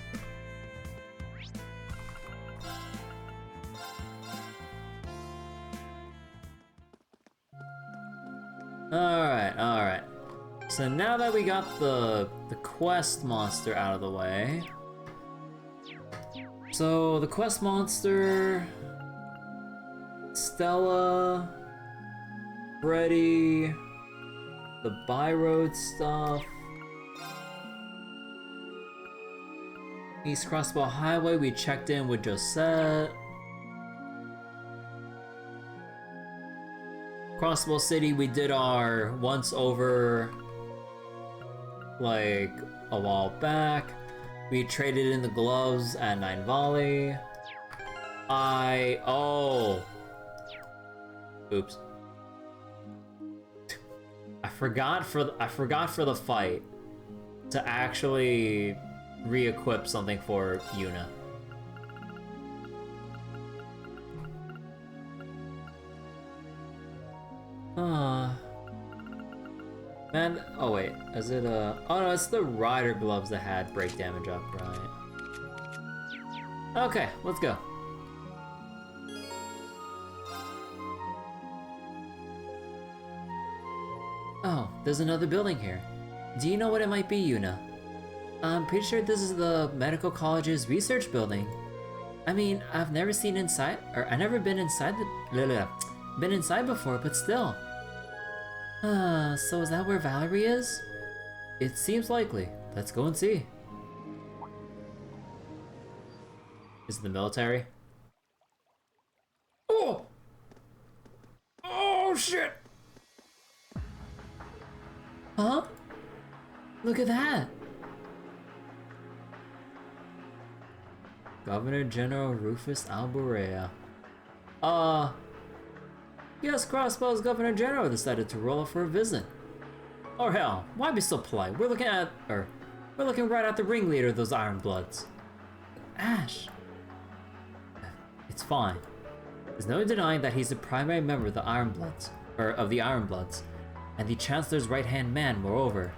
Alright. So now that we got the quest monster out of the way. So the quest monster, Stella, Freddy, the Byroad stuff, East Crossbow Highway we checked in with Josette, Crossbow City we did our once over like a while back. We traded in the gloves at Nine Valley. Oops. I forgot for the fight to actually re-equip something for Yuna. Man, oh wait, is it oh no, it's the rider gloves that had break damage up, right? Okay, let's go. Oh, there's another building here. Do you know what it might be, Yuna? I'm pretty sure this is the medical college's research building. I mean, I've never seen inside, or I've never been inside been inside before, but still. So is that where Valerie is? It seems likely. Let's go and see. Is it the military? Oh! Oh shit! Huh? Look at that! Governor General Rufus Alburea. Yes, Crossbow's Governor General decided to roll up for a visit. Oh hell, why be so polite? We're looking right at the ringleader of those Iron Bloods. Ash. It's fine. There's no denying that he's the primary member of the Iron Bloods, and the Chancellor's right-hand man, moreover.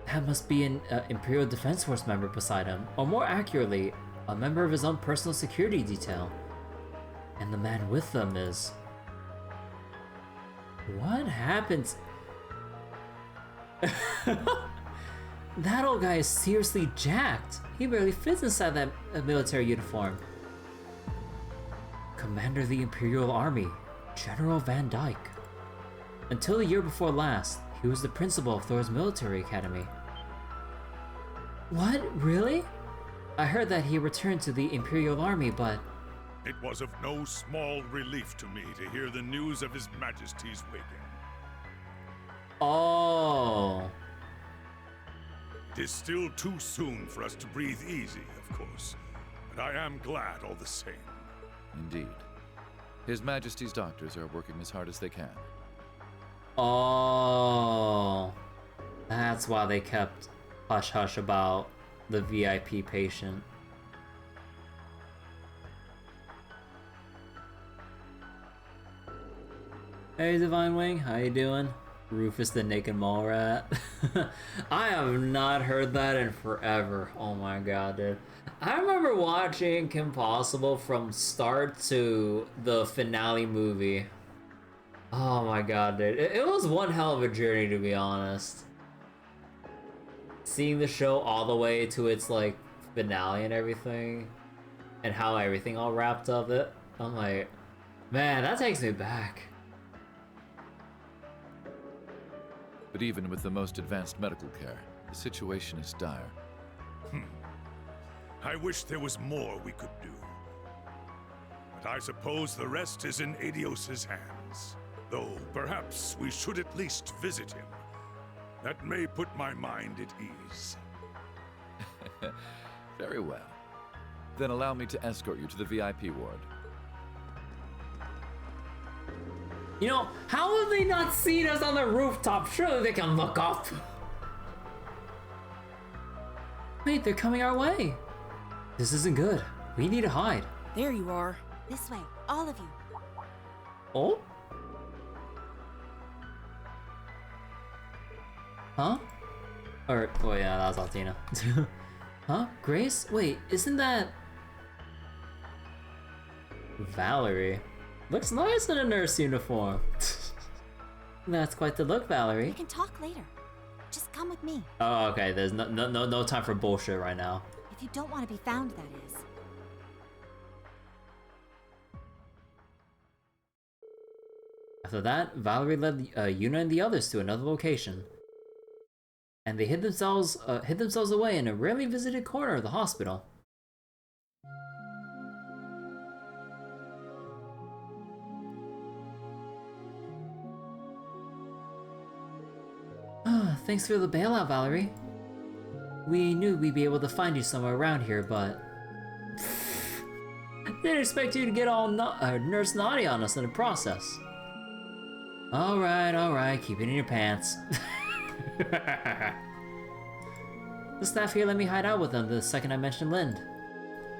That must be an Imperial Defense Force member beside him, or more accurately, a member of his own personal security detail. And the man with them is... What happens? That old guy is seriously jacked. He barely fits inside that military uniform. Commander of the Imperial Army, General Van Dyke. Until the year before last, he was the principal of Thor's military academy. What? Really? I heard that he returned to the Imperial Army, but... It was of no small relief to me to hear the news of His Majesty's waking. Oh. It is still too soon for us to breathe easy, of course, but I am glad all the same. Indeed. His Majesty's doctors are working as hard as they can. Oh. That's why they kept hush-hush about the VIP patient. Hey Divine Wing, how you doing? Rufus the Naked Mall Rat. I have not heard that in forever. Oh my god, dude. I remember watching Kim Possible from start to the finale movie. Oh my god, dude. It was one hell of a journey, to be honest. Seeing the show all the way to its like finale and everything, and how everything all wrapped up, I'm like, man, that takes me back. But even with the most advanced medical care, the situation is dire. I wish there was more we could do. But I suppose the rest is in Adios's hands. Though perhaps we should at least visit him. That may put my mind at ease. Very well. Then allow me to escort you to the VIP ward. You know, how have they not seen us on the rooftop? Surely they can look up. Wait, they're coming our way. This isn't good. We need to hide. There you are. This way, all of you. Oh? Huh? Or, oh yeah, that was Altina. Huh? Grace? Wait, isn't that... Valerie? Looks nice in a nurse uniform. That's quite the look, Valerie. We can talk later. Just come with me. Oh, okay, there's no time for bullshit right now. If you don't want to be found, that is. After that, Valerie led Yuna and the others to another location. And they hid themselves away in a rarely visited corner of the hospital. Thanks for the bailout, Valerie. We knew we'd be able to find you somewhere around here, but... Didn't expect you to get all nurse naughty on us in the process. Alright, keep it in your pants. The staff here let me hide out with them the second I mentioned Lind.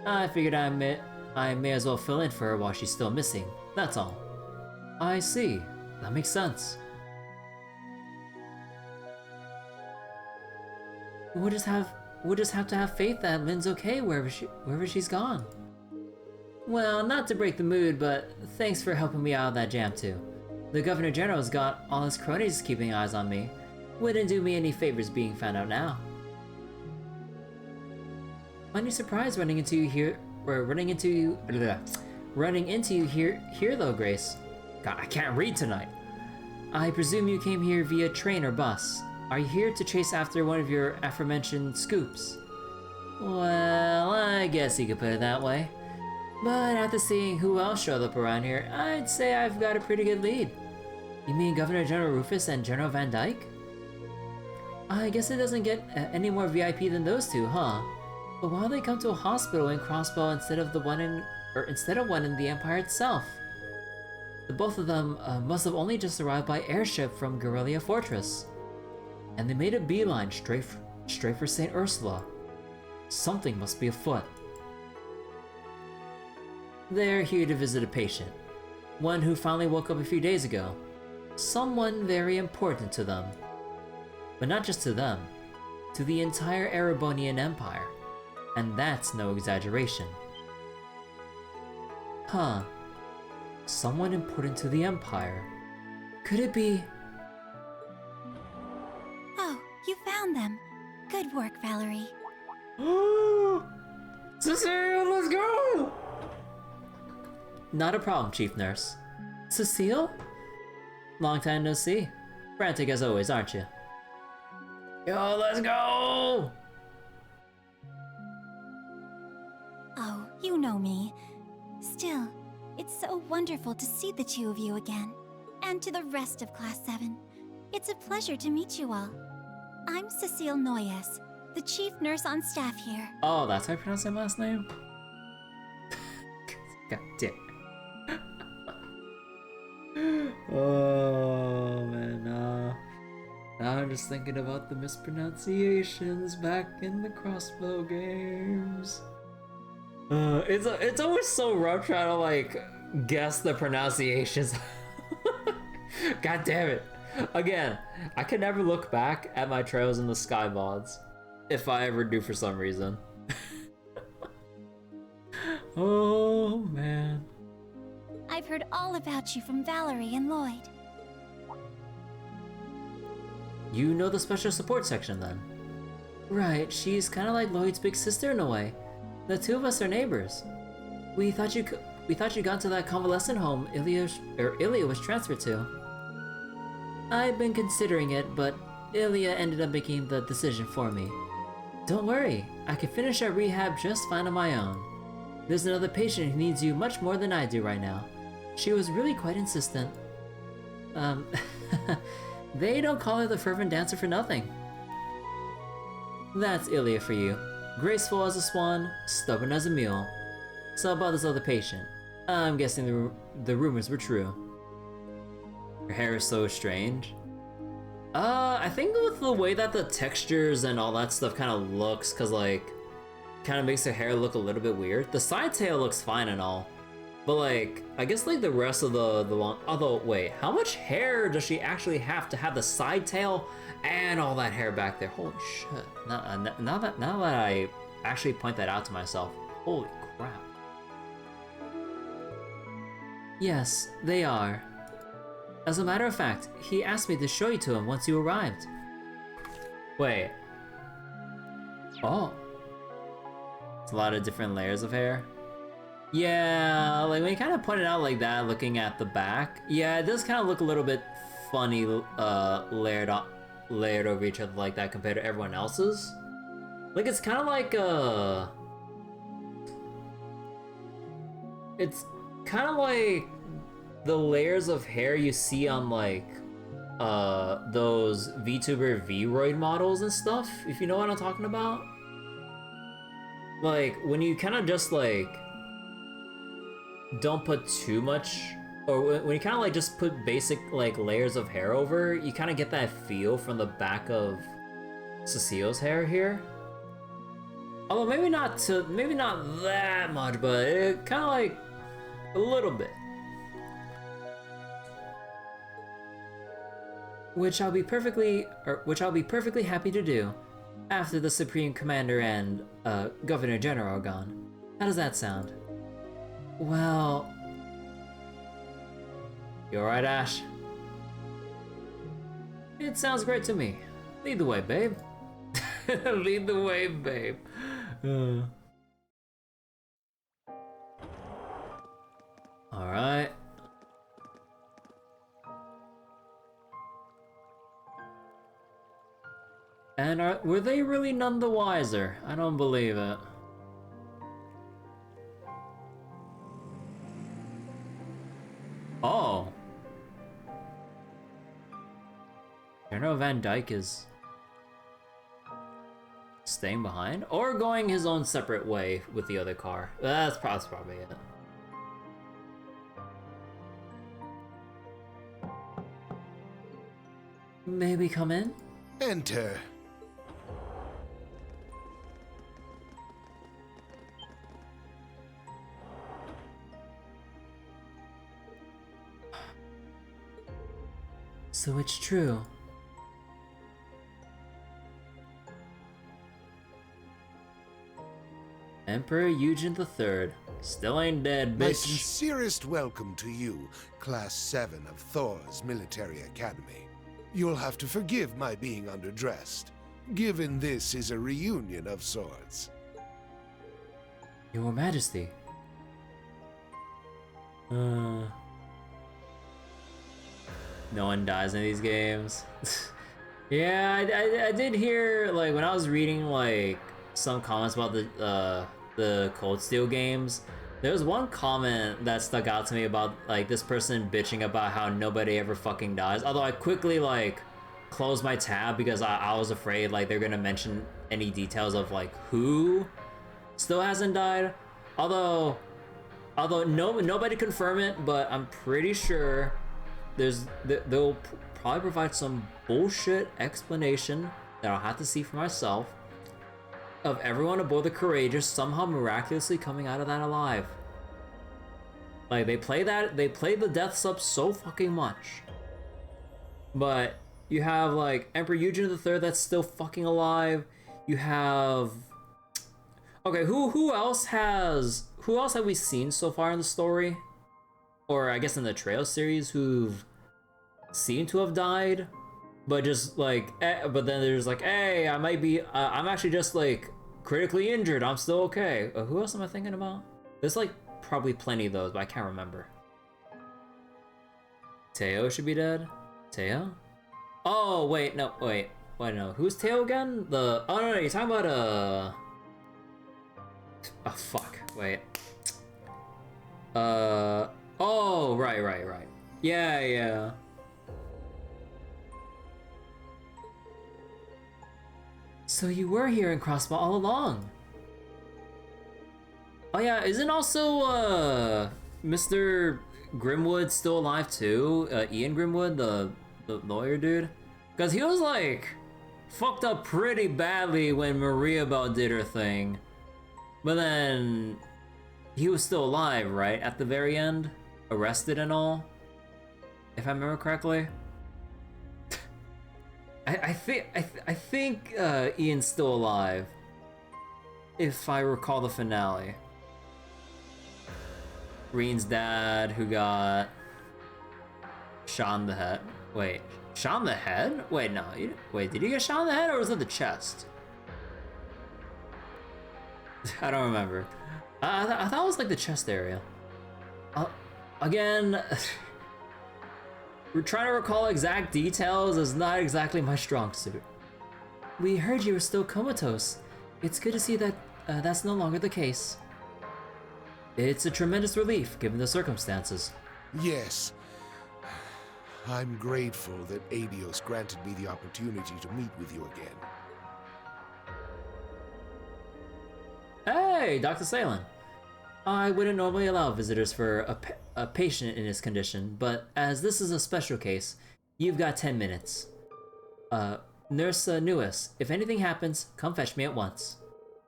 I figured I may as well fill in for her while she's still missing, that's all. I see, that makes sense. We'll just have to have faith that Lynn's okay wherever she's gone. Well, not to break the mood, but thanks for helping me out of that jam too. The Governor General's got all his cronies keeping eyes on me. Wouldn't do me any favors being found out now. Mighty surprised running into you here though, Grace. God, I can't read tonight. I presume you came here via train or bus. Are you here to chase after one of your aforementioned scoops? Well, I guess you could put it that way. But after seeing who else showed up around here, I'd say I've got a pretty good lead. You mean Governor General Rufus and General Van Dyke? I guess it doesn't get any more VIP than those two, huh? But why'd they come to a hospital in Crossbow instead of one in the Empire itself? The both of them must have only just arrived by airship from Guerrilla Fortress. And they made a beeline straight for Saint Ursula. Something must be afoot. They're here to visit a patient. One who finally woke up a few days ago. Someone very important to them. But not just to them. To the entire Erebonian Empire. And that's no exaggeration. Huh. Someone important to the Empire. Could it be... Oh, you found them. Good work, Valerie. Cecile, let's go! Not a problem, Chief Nurse. Cecile? Long time no see. Frantic as always, aren't you? Yo, let's go! Oh, you know me. Still, it's so wonderful to see the two of you again. And to the rest of Class 7. It's a pleasure to meet you all. I'm Cecile Noyes, the chief nurse on staff here. Oh, that's how I pronounce my last name? God damn. Oh, man, now I'm just thinking about the mispronunciations back in the Crossbow games. It's always so rough trying to, like, guess the pronunciations. God damn it. Again, I can never look back at my Trails in the Sky mods. If I ever do for some reason. Oh, man. I've heard all about you from Valerie and Lloyd. You know the special support section then? Right, she's kind of like Lloyd's big sister in a way. The two of us are neighbors. We thought you got to that convalescent home Ilya was transferred to. I've been considering it, but Ilya ended up making the decision for me. Don't worry, I can finish our rehab just fine on my own. There's another patient who needs you much more than I do right now. She was really quite insistent. They don't call her the fervent dancer for nothing. That's Ilya for you. Graceful as a swan, stubborn as a mule. So about this other patient. I'm guessing the rumors were true. Her hair is so strange. I think with the way that the textures and all that stuff kind of looks, cause like, kind of makes her hair look a little bit weird. The side tail looks fine and all. But like, I guess like the rest of the long, although wait, how much hair does she actually have to have the side tail and all that hair back there? Holy shit. Now that I actually point that out to myself, holy crap. Yes, they are. As a matter of fact, he asked me to show you to him once you arrived. Wait. Oh. It's a lot of different layers of hair. Yeah, like when you kind of point it out like that, looking at the back, yeah, it does kind of look a little bit funny, layered over each other like that compared to everyone else's. Like it's kind of like it's kind of like the layers of hair you see on like those VTuber Vroid models and stuff, if you know what I'm talking about. Like when you kind of just like don't put too much, or when you kind of like just put basic like layers of hair over, you kind of get that feel from the back of Cecile's hair here. Although maybe not that much, but it kind of like a little bit. Which I'll be perfectly happy to do after the Supreme Commander and Governor General are gone. How does that sound? Well... You alright, Ash? It sounds great to me. Lead the way, babe. Lead the way, babe. Alright. And were they really none the wiser? I don't believe it. Oh. General Van Dyke is staying behind? Or going his own separate way with the other car. That's probably it. May we come in? Enter. So it's true. Emperor Eugen III. Still ain't dead, My bitch. sincerest welcome to you, Class 7 of Thor's Military Academy. You'll have to forgive my being underdressed, given this is a reunion of sorts. Your Majesty. No one dies in these games. Yeah, I did hear, like, when I was reading, like, some comments about the Cold Steel games, there was one comment that stuck out to me about, like, this person bitching about how nobody ever fucking dies. Although I quickly, like, closed my tab because I was afraid, like, they're gonna mention any details of, like, who still hasn't died. Although nobody confirm it, but I'm pretty sure they'll probably provide some bullshit explanation that I'll have to see for myself of everyone aboard the Courageous somehow miraculously coming out of that alive. Like they play the deaths up so fucking much. But you have like Emperor Eugen III that's still fucking alive. You have okay, who else have we seen so far in the story? Or I guess in the Trail series who've seemed to have died, but just like, but then there's like, hey, I might be, I'm actually just like critically injured, I'm still okay. Who else am I thinking about? There's like probably plenty of those, but I can't remember. Teo should be dead. Teo? Oh wait, no, wait, no. Who's Teo again? Oh no, you're talking about oh fuck, wait. Oh, right. Yeah. So you were here in Crossbow all along. Oh yeah, isn't also, Mr. Grimwood still alive too? Ian Grimwood, the lawyer dude? Because he was, like, fucked up pretty badly when Maria Bell did her thing. But then He was still alive, right? At the very end? Arrested and all? If I remember correctly? I think Ian's still alive. If I recall the finale. Reen's dad, who got shot in the head. Wait, shot in the head? Wait, no. Wait, did he get shot in the head or was it the chest? I don't remember. I thought it was like the chest area. Again, we're trying to recall exact details is not exactly my strong suit. We heard you were still comatose. It's good to see that that's no longer the case. It's a tremendous relief, given the circumstances. Yes. I'm grateful that Adios granted me the opportunity to meet with you again. Hey, Dr. Salen. I wouldn't normally allow visitors for a patient in his condition, but as this is a special case, you've got 10 minutes. Nurse Newis, if anything happens, come fetch me at once.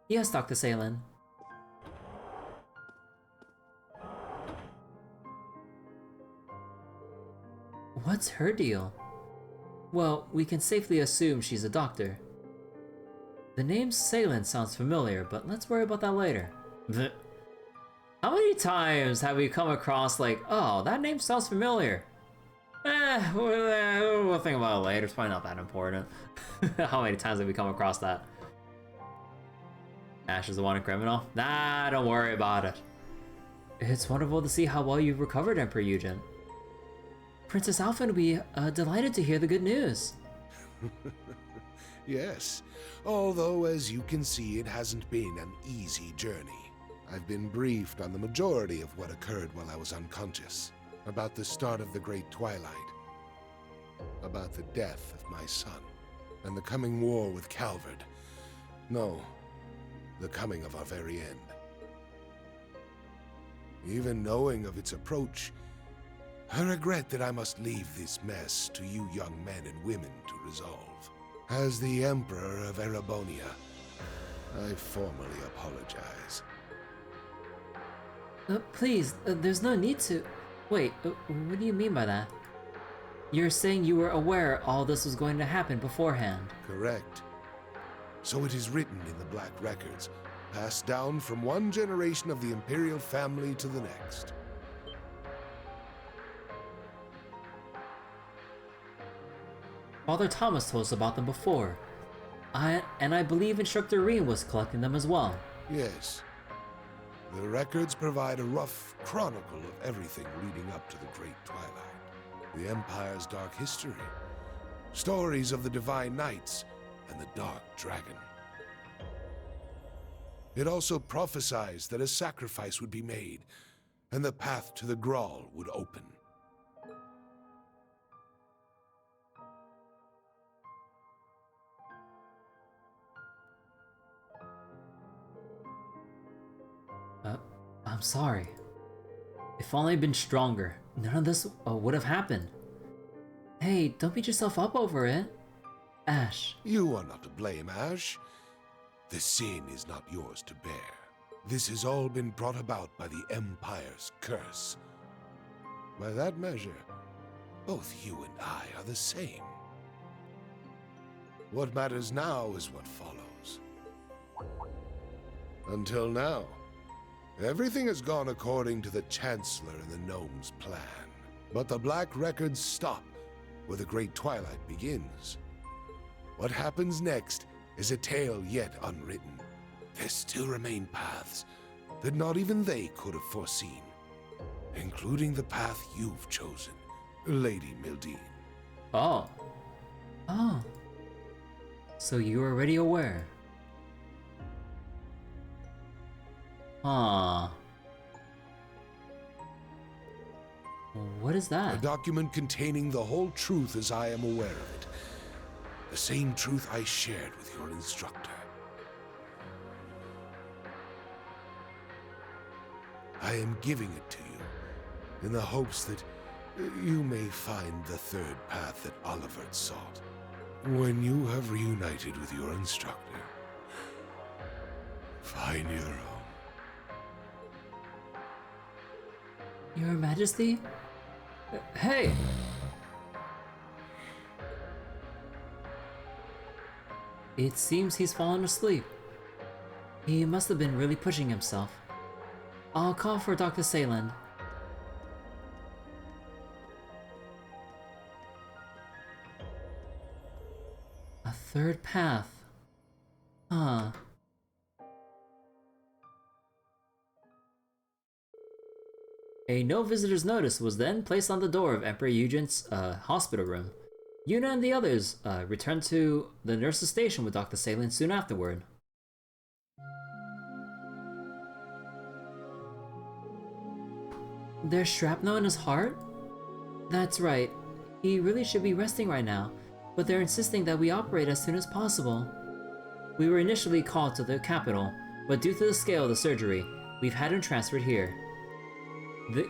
Yes, Dr. Salen. What's her deal? Well, we can safely assume she's a doctor. The name Salen sounds familiar, but let's worry about that later. How many times have we come across like, oh, that name sounds familiar? We'll think about it later, it's probably not that important. How many times have we come across that? Ash is the wanted criminal? Nah, don't worry about it. It's wonderful to see how well you've recovered, Emperor Eugen. Princess Alpha will be delighted to hear the good news. Yes, although as you can see, it hasn't been an easy journey. I've been briefed on the majority of what occurred while I was unconscious, about the start of the Great Twilight, about the death of my son, and the coming war with Calvard. No, the coming of our very end. Even knowing of its approach, I regret that I must leave this mess to you young men and women to resolve. As the Emperor of Erebonia, I formally apologize. Please, there's no need to... Wait, what do you mean by that? You're saying you were aware all this was going to happen beforehand? Correct. So it is written in the Black Records, passed down from one generation of the Imperial family to the next. Father Thomas told us about them before. I believe Instructor Reen was collecting them as well. Yes. The records provide a rough chronicle of everything leading up to the Great Twilight. The Empire's dark history. Stories of the Divine Knights and the Dark Dragon. It also prophesies that a sacrifice would be made, and the path to the Graal would open. I'm sorry. If only I'd been stronger, none of this would have happened. Hey, don't beat yourself up over it. Ash. You are not to blame, Ash. The sin is not yours to bear. This has all been brought about by the Empire's curse. By that measure, both you and I are the same. What matters now is what follows. Until now, everything has gone according to the Chancellor and the Gnome's plan. But the Black Records stop where the Great Twilight begins. What happens next is a tale yet unwritten. There still remain paths that not even they could have foreseen, including the path you've chosen, Lady Mildine. Oh. Oh. So you were already aware. Huh. What is that? A document containing the whole truth as I am aware of it. The same truth I shared with your instructor. I am giving it to you in the hopes that you may find the third path that Olivert sought. When you have reunited with your instructor, find your own. Your Majesty? Hey! It seems he's fallen asleep. He must have been really pushing himself. I'll call for Dr. Sayland. A third path. Huh. A no visitors notice was then placed on the door of Emperor Eugen's hospital room. Yuna and the others returned to the nurse's station with Dr. Sayland soon afterward. There's shrapnel in his heart? That's right. He really should be resting right now, but they're insisting that we operate as soon as possible. We were initially called to the capital, but due to the scale of the surgery, we've had him transferred here.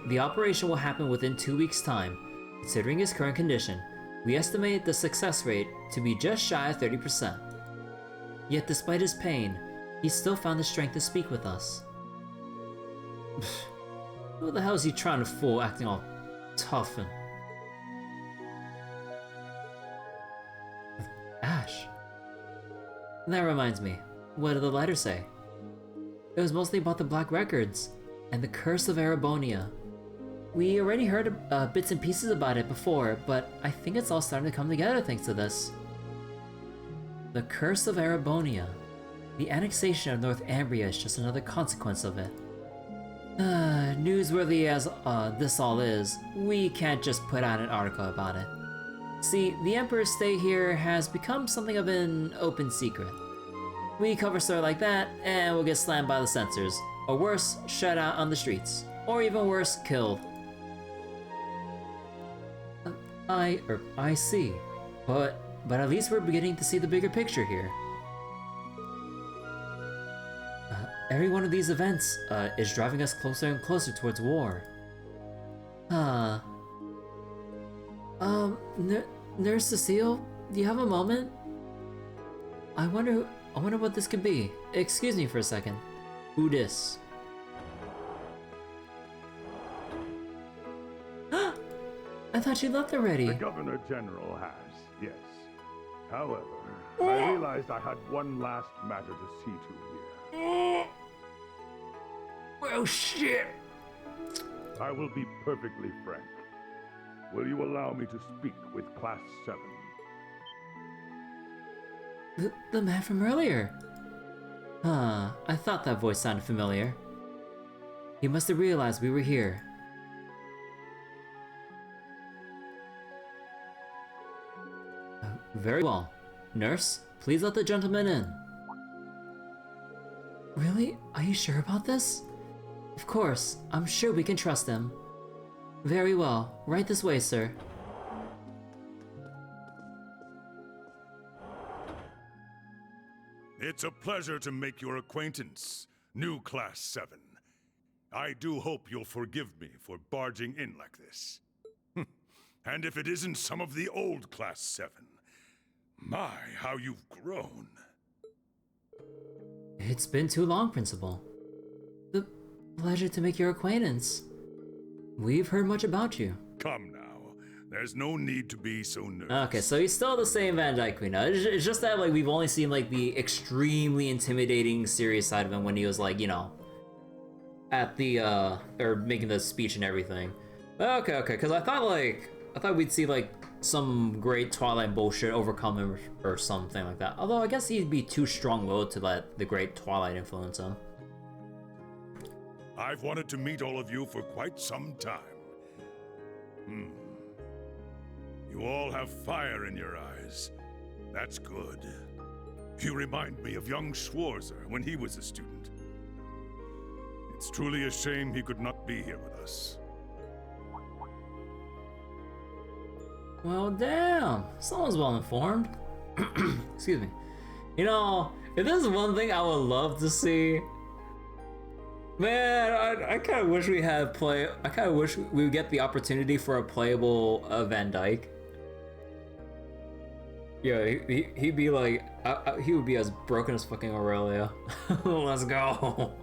The operation will happen within 2 weeks' time. Considering his current condition, we estimate the success rate to be just shy of 30%. Yet despite his pain, he still found the strength to speak with us. Who the hell is he trying to fool, acting all tough and... Ash. That reminds me, what did the letter say? It was mostly about the Black Records and the Curse of Erebonia. We already heard bits and pieces about it before, but I think it's all starting to come together thanks to this. The Curse of Erebonia. The annexation of North Ambria is just another consequence of it. Newsworthy as this all is, we can't just put out an article about it. See, the Emperor's stay here has become something of an open secret. We cover a story like that, and we'll get slammed by the censors, or worse, shut out on the streets, or even worse, killed. I see, but at least we're beginning to see the bigger picture here. Every one of these events is driving us closer and closer towards war. Nurse Cecile, do you have a moment? I wonder what this could be. Excuse me for a second. Who dis? I thought you left already. The Governor General has, yes. However, I realized I had one last matter to see to here. Well, shit! I will be perfectly frank. Will you allow me to speak with Class 7? The man from earlier. Huh, I thought that voice sounded familiar. He must have realized we were here. Very well. Nurse, please let the gentleman in. Really? Are you sure about this? Of course, I'm sure we can trust him. Very well. Right this way, sir. It's a pleasure to make your acquaintance, new Class 7. I do hope you'll forgive me for barging in like this. And if it isn't some of the old Class 7, my, how you've grown. It's been too long, Principal. The pleasure to make your acquaintance. We've heard much about you. Come now. There's no need to be so nervous. Okay, so he's still the same Van Dyke we know. It's just that, like, we've only seen, like, the extremely intimidating, serious side of him when he was, like, you know, at the, or making the speech and everything. Okay, because I thought we'd see, like, some great Twilight bullshit overcome him or something like that. Although I guess he'd be too strong-willed to let the great Twilight influence him. I've wanted to meet all of you for quite some time. You all have fire in your eyes. That's good. You remind me of young Schwarzer when he was a student. It's truly a shame he could not be here with us. Well, damn. Someone's well informed. Excuse me. You know, if there's one thing I would love to see, man, I kind of wish we had I kind of wish we would get the opportunity for a playable Van Dyke. Yeah, he'd be like, he would be as broken as fucking Aurelia. Let's go.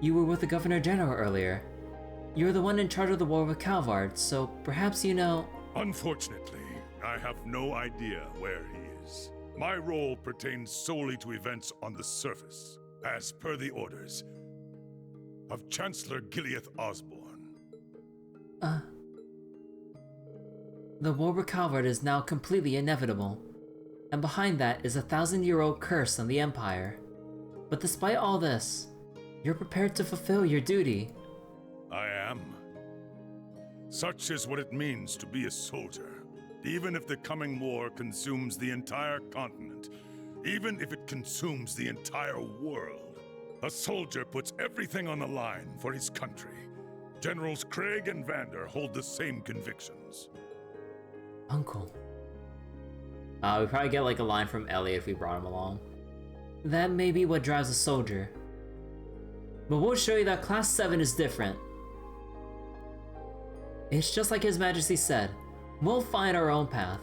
You were with the Governor General earlier. You're the one in charge of the war with Calvard, so perhaps you know... Unfortunately, I have no idea where he is. My role pertains solely to events on the surface, as per the orders of Chancellor Osbourne. The war with Calvard is now completely inevitable, and behind that is a 1,000-year-old curse on the Empire. But despite all this, you're prepared to fulfill your duty. I am. Such is what it means to be a soldier. Even if the coming war consumes the entire continent, even if it consumes the entire world, a soldier puts everything on the line for his country. Generals Craig and Vander hold the same convictions. Uncle. We'd probably get like a line from Elliot if we brought him along. That may be what drives a soldier. But we'll show you that Class 7 is different. It's just like His Majesty said, we'll find our own path.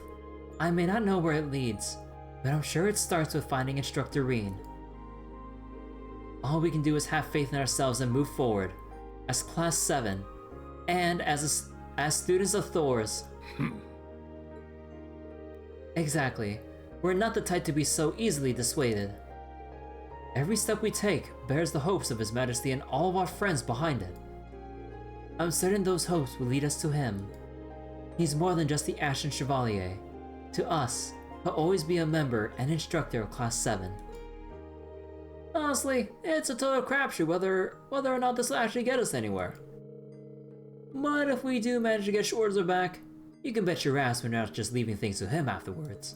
I may not know where it leads, but I'm sure it starts with finding Instructor Reen. All we can do is have faith in ourselves and move forward, as Class 7, and as students of Thor's. Exactly. We're not the type to be so easily dissuaded. Every step we take bears the hopes of His Majesty and all of our friends behind it. I'm certain those hopes will lead us to him. He's more than just the Ashen Chevalier. To us, he'll always be a member and instructor of Class 7. Honestly, it's a total crapshoot whether or not this will actually get us anywhere. But if we do manage to get Schwarzer back, you can bet your ass we're not just leaving things to him afterwards.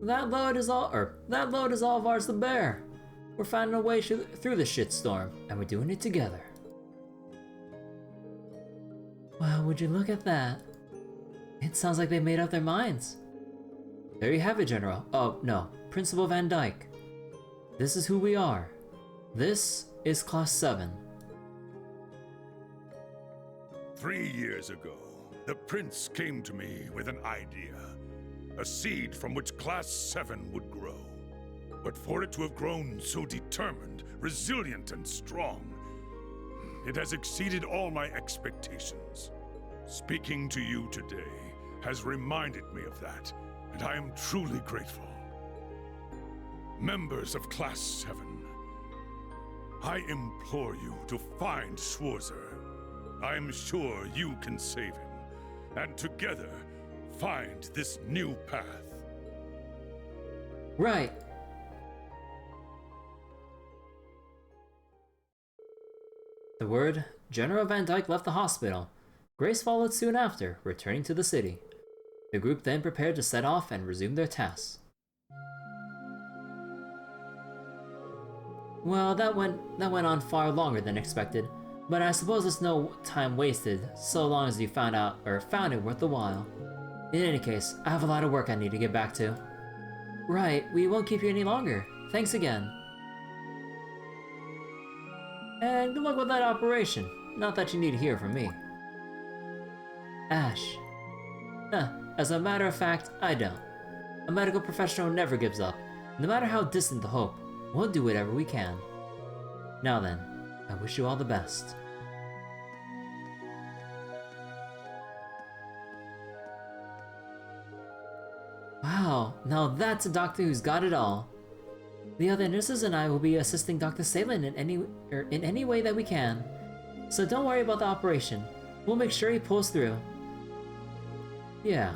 That load is all of ours to bear. We're finding a way through this shitstorm, and we're doing it together. Wow, would you look at that? It sounds like they made up their minds. There you have it, General. Oh, no, Principal Van Dyke. This is who we are. This is Class 7. 3 years ago, the Prince came to me with an idea. A seed from which Class 7 would grow. But for it to have grown so determined, resilient, and strong, it has exceeded all my expectations. Speaking to you today has reminded me of that, and I am truly grateful. Members of Class 7, I implore you to find Schwarzer. I am sure you can save him, and together find this new path. Right. The word, General Van Dyke left the hospital. Grace followed soon after, returning to the city. The group then prepared to set off and resume their tasks. Well, that went on far longer than expected, but I suppose it's no time wasted, so long as you found it worth the while. In any case, I have a lot of work I need to get back to. Right, we won't keep you any longer. Thanks again. And good luck with that operation. Not that you need to hear from me. Ash. As a matter of fact, I don't. A medical professional never gives up. No matter how distant the hope, we'll do whatever we can. Now then, I wish you all the best. Wow, now that's a doctor who's got it all. The other nurses and I will be assisting Dr. Salin in any way that we can. So don't worry about the operation. We'll make sure he pulls through. Yeah.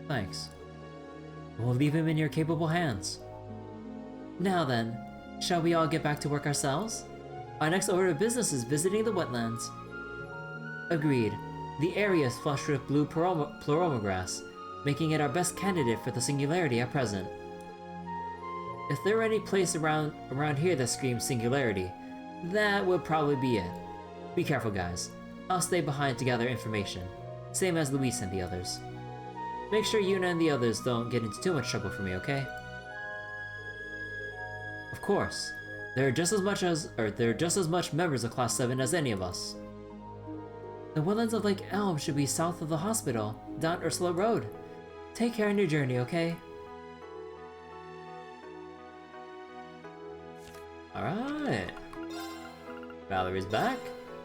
Thanks. We'll leave him in your capable hands. Now then, shall we all get back to work ourselves? Our next order of business is visiting the wetlands. Agreed. The area is flushed with blue pleuroma grass, making it our best candidate for the singularity at present. If there were any place around here that screams singularity, that would probably be it. Be careful, guys. I'll stay behind to gather information, same as Luis and the others. Make sure Yuna and the others don't get into too much trouble for me, okay? Of course. There are just as much members of Class 7 as any of us. The wetlands of Lake Elm should be south of the hospital, down Ursula Road. Take care on your journey, okay? Alright. Valerie's back.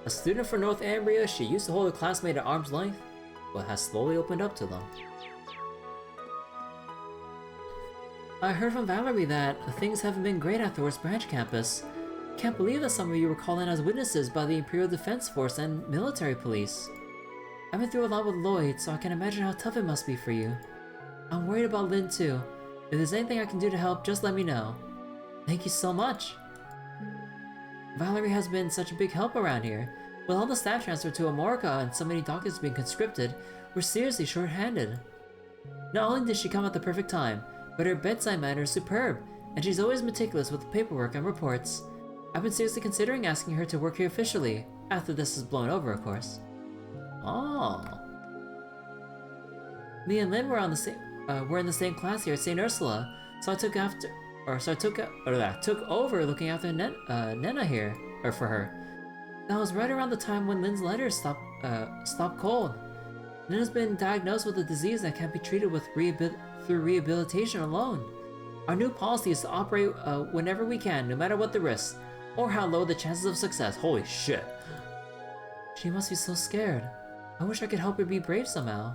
A student from North Ambria, she used to hold a classmate at arm's length, but has slowly opened up to them. I heard from Valerie that things haven't been great at the West Branch campus. Can't believe that some of you were called in as witnesses by the Imperial Defense Force and military police. I've been through a lot with Lloyd, so I can imagine how tough it must be for you. I'm worried about Lynn too. If there's anything I can do to help, just let me know. Thank you so much. Valerie has been such a big help around here. With all the staff transferred to Amorica and so many doctors being conscripted, we're seriously short-handed. Not only did she come at the perfect time, but her bedside manner is superb, and she's always meticulous with the paperwork and reports. I've been seriously considering asking her to work here officially, after this is blown over, of course. Oh. Me and Lynn were in the same class here at Saint Ursula, so I took over looking after Nena here, for her. That was right around the time when Lynn's letters stopped cold. Nena's been diagnosed with a disease that can't be treated with through rehabilitation alone. Our new policy is to operate whenever we can, no matter what the risks, or how low the chances of success. Holy shit. She must be so scared. I wish I could help her be brave somehow.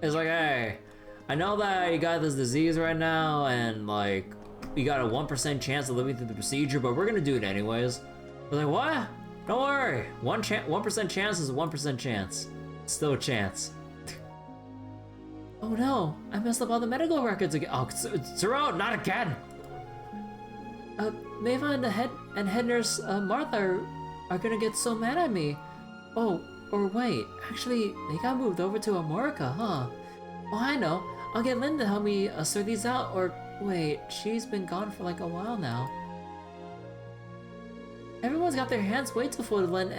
It's like, hey, I know that you got this disease right now, and like, you got a 1% chance of living through the procedure, but we're gonna do it anyways. They're like, what? Don't worry. 1% chance is a 1% chance. It's still a chance. Oh no, I messed up all the medical records again. Oh, Zero, not again! Maeva and head nurse Martha are gonna get so mad at me. Oh, or wait, actually, they got moved over to Amorica, huh? Oh, I know. I'll get Lynn to help me sort these out, or wait, she's been gone for like a while now. Everyone's got their hands way too full to lend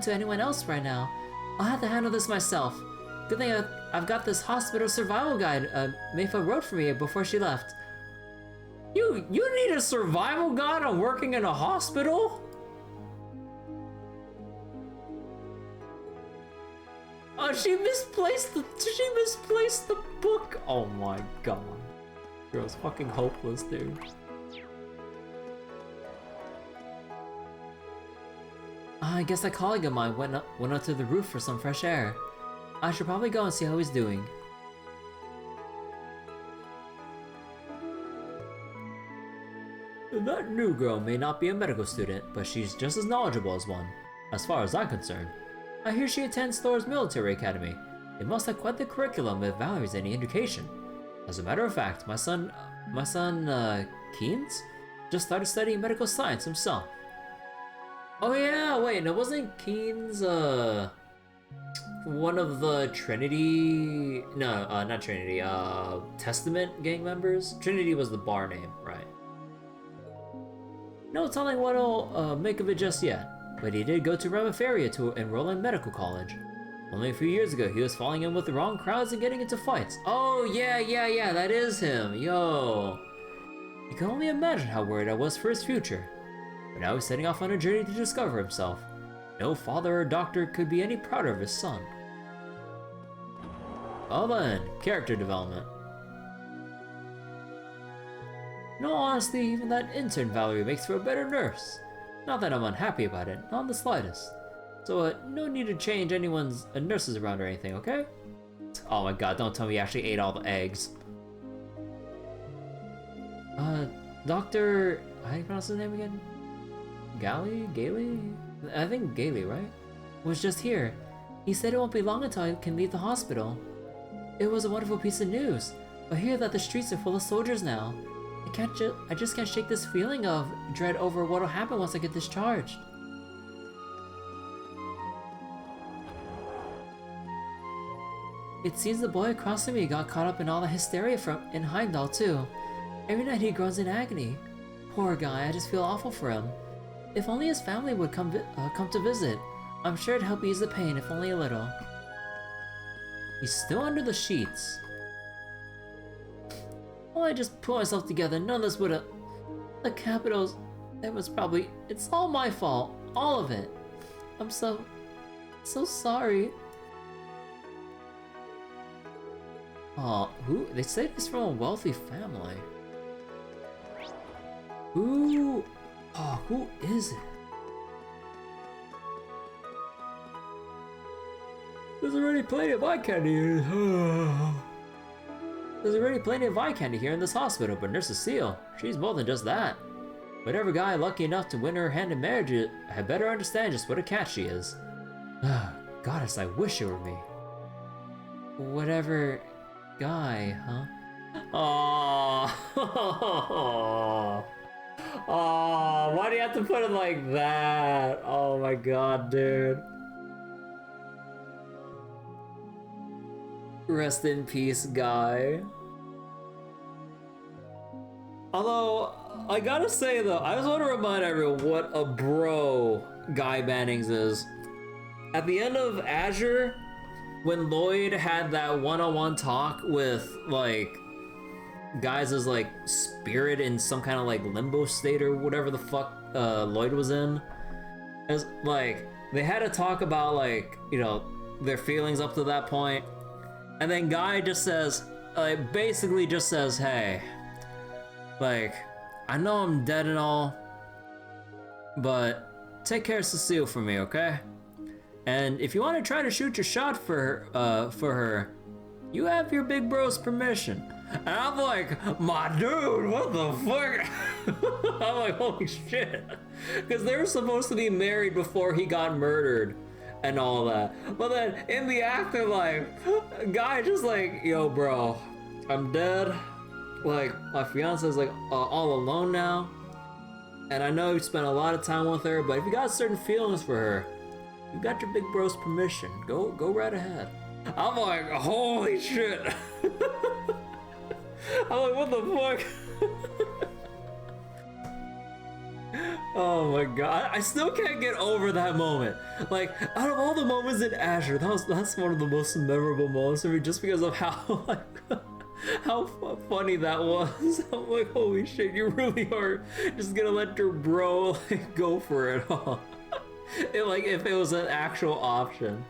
to anyone else right now. I'll have to handle this myself. Good thing I've got this hospital survival guide Maeva wrote for me before she left. You need a survival guide on working in a hospital? Oh, she misplaced the book. Oh my god. Girl's fucking hopeless, dude. I guess that colleague of mine went up to the roof for some fresh air. I should probably go and see how he's doing. That new girl may not be a medical student, but she's just as knowledgeable as one, as far as I'm concerned. I hear she attends Thor's military academy. It must have quite the curriculum if Valerie's any indication. As a matter of fact, my son, Keynes, just started studying medical science himself. Oh yeah, wait, no, wasn't Keynes, one of the Trinity, no, not Trinity, Testament gang members? Trinity was the bar name, right? No telling what he'll make of it just yet, but he did go to Ramiferia to enroll in medical college. Only a few years ago, he was falling in with the wrong crowds and getting into fights. Oh, yeah, that is him, yo. You can only imagine how worried I was for his future. But now he's setting off on a journey to discover himself. No father or doctor could be any prouder of his son. Well then, character development. In all honesty, even that intern Valerie makes for a better nurse. Not that I'm unhappy about it, not the slightest. So no need to change anyone's nurses around or anything, okay? Oh my god, don't tell me you actually ate all the eggs. Dr. how do you pronounce his name again? Gailey? I think Gailey, right? Was just here. He said it won't be long until I can leave the hospital. It was a wonderful piece of news, but hear that the streets are full of soldiers now. I just can't shake this feeling of dread over what'll happen once I get discharged. It seems the boy across from me got caught up in all the hysteria in Heimdall too. Every night he groans in agony. Poor guy, I just feel awful for him. If only his family would come to visit. I'm sure it'd help ease the pain, if only a little. He's still under the sheets. Well, I just put myself together, none of this would've... The Capitals... It's all my fault. All of it. I'm so sorry. Aw, who? They say this from a wealthy family. Who Oh, who is it? There's already plenty of eye candy here. There's already plenty of eye candy here in this hospital, but Nurse Cecile, she's more than just that. Whatever guy lucky enough to win her hand in marriage had better understand just what a catch she is. Goddess, I wish it were me. Whatever guy, huh? Aww. Oh, why do you have to put it like that? Oh my god, dude. Rest in peace, guy. Although, I gotta say though, I just want to remind everyone what a bro Guy Bannings is. At the end of Azure, when Lloyd had that one-on-one talk with, like, Guy's like spirit in some kind of like limbo state or whatever the fuck Lloyd was in. It's like they had to talk about like, you know, their feelings up to that point, and then Guy just says, basically just says, hey, like, I know I'm dead and all, but take care of Cecile for me, okay? And if you want to try to shoot your shot for her, you have your big bro's permission. And I'm like, my dude, what the fuck? I'm like, holy shit. Because they were supposed to be married before he got murdered and all that. But then in the afterlife, Guy just like, yo, bro, I'm dead. Like, my fiance's like all alone now. And I know you spent a lot of time with her, but if you got certain feelings for her, you got your big bro's permission. Go right ahead. I'm like, holy shit. I'm like, what the fuck? Oh my god, I still can't get over that moment. Like, out of all the moments in Azure, that's one of the most memorable moments for me, just because of how like, how funny that was. I'm like, holy shit, you really are just gonna let your bro like, go for it all. Like, if it was an actual option.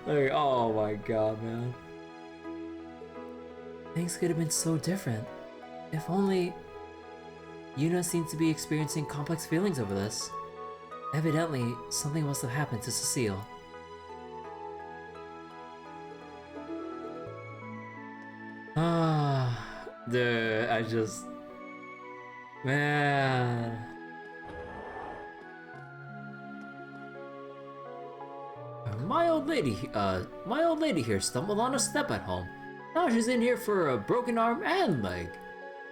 Like, oh my god, man. Things could have been so different. If only... Yuna seems to be experiencing complex feelings over this. Evidently, something must have happened to Cecile. Ah, dude, I just... Man... My old lady here stumbled on a step at home. Now she's in here for a broken arm and leg.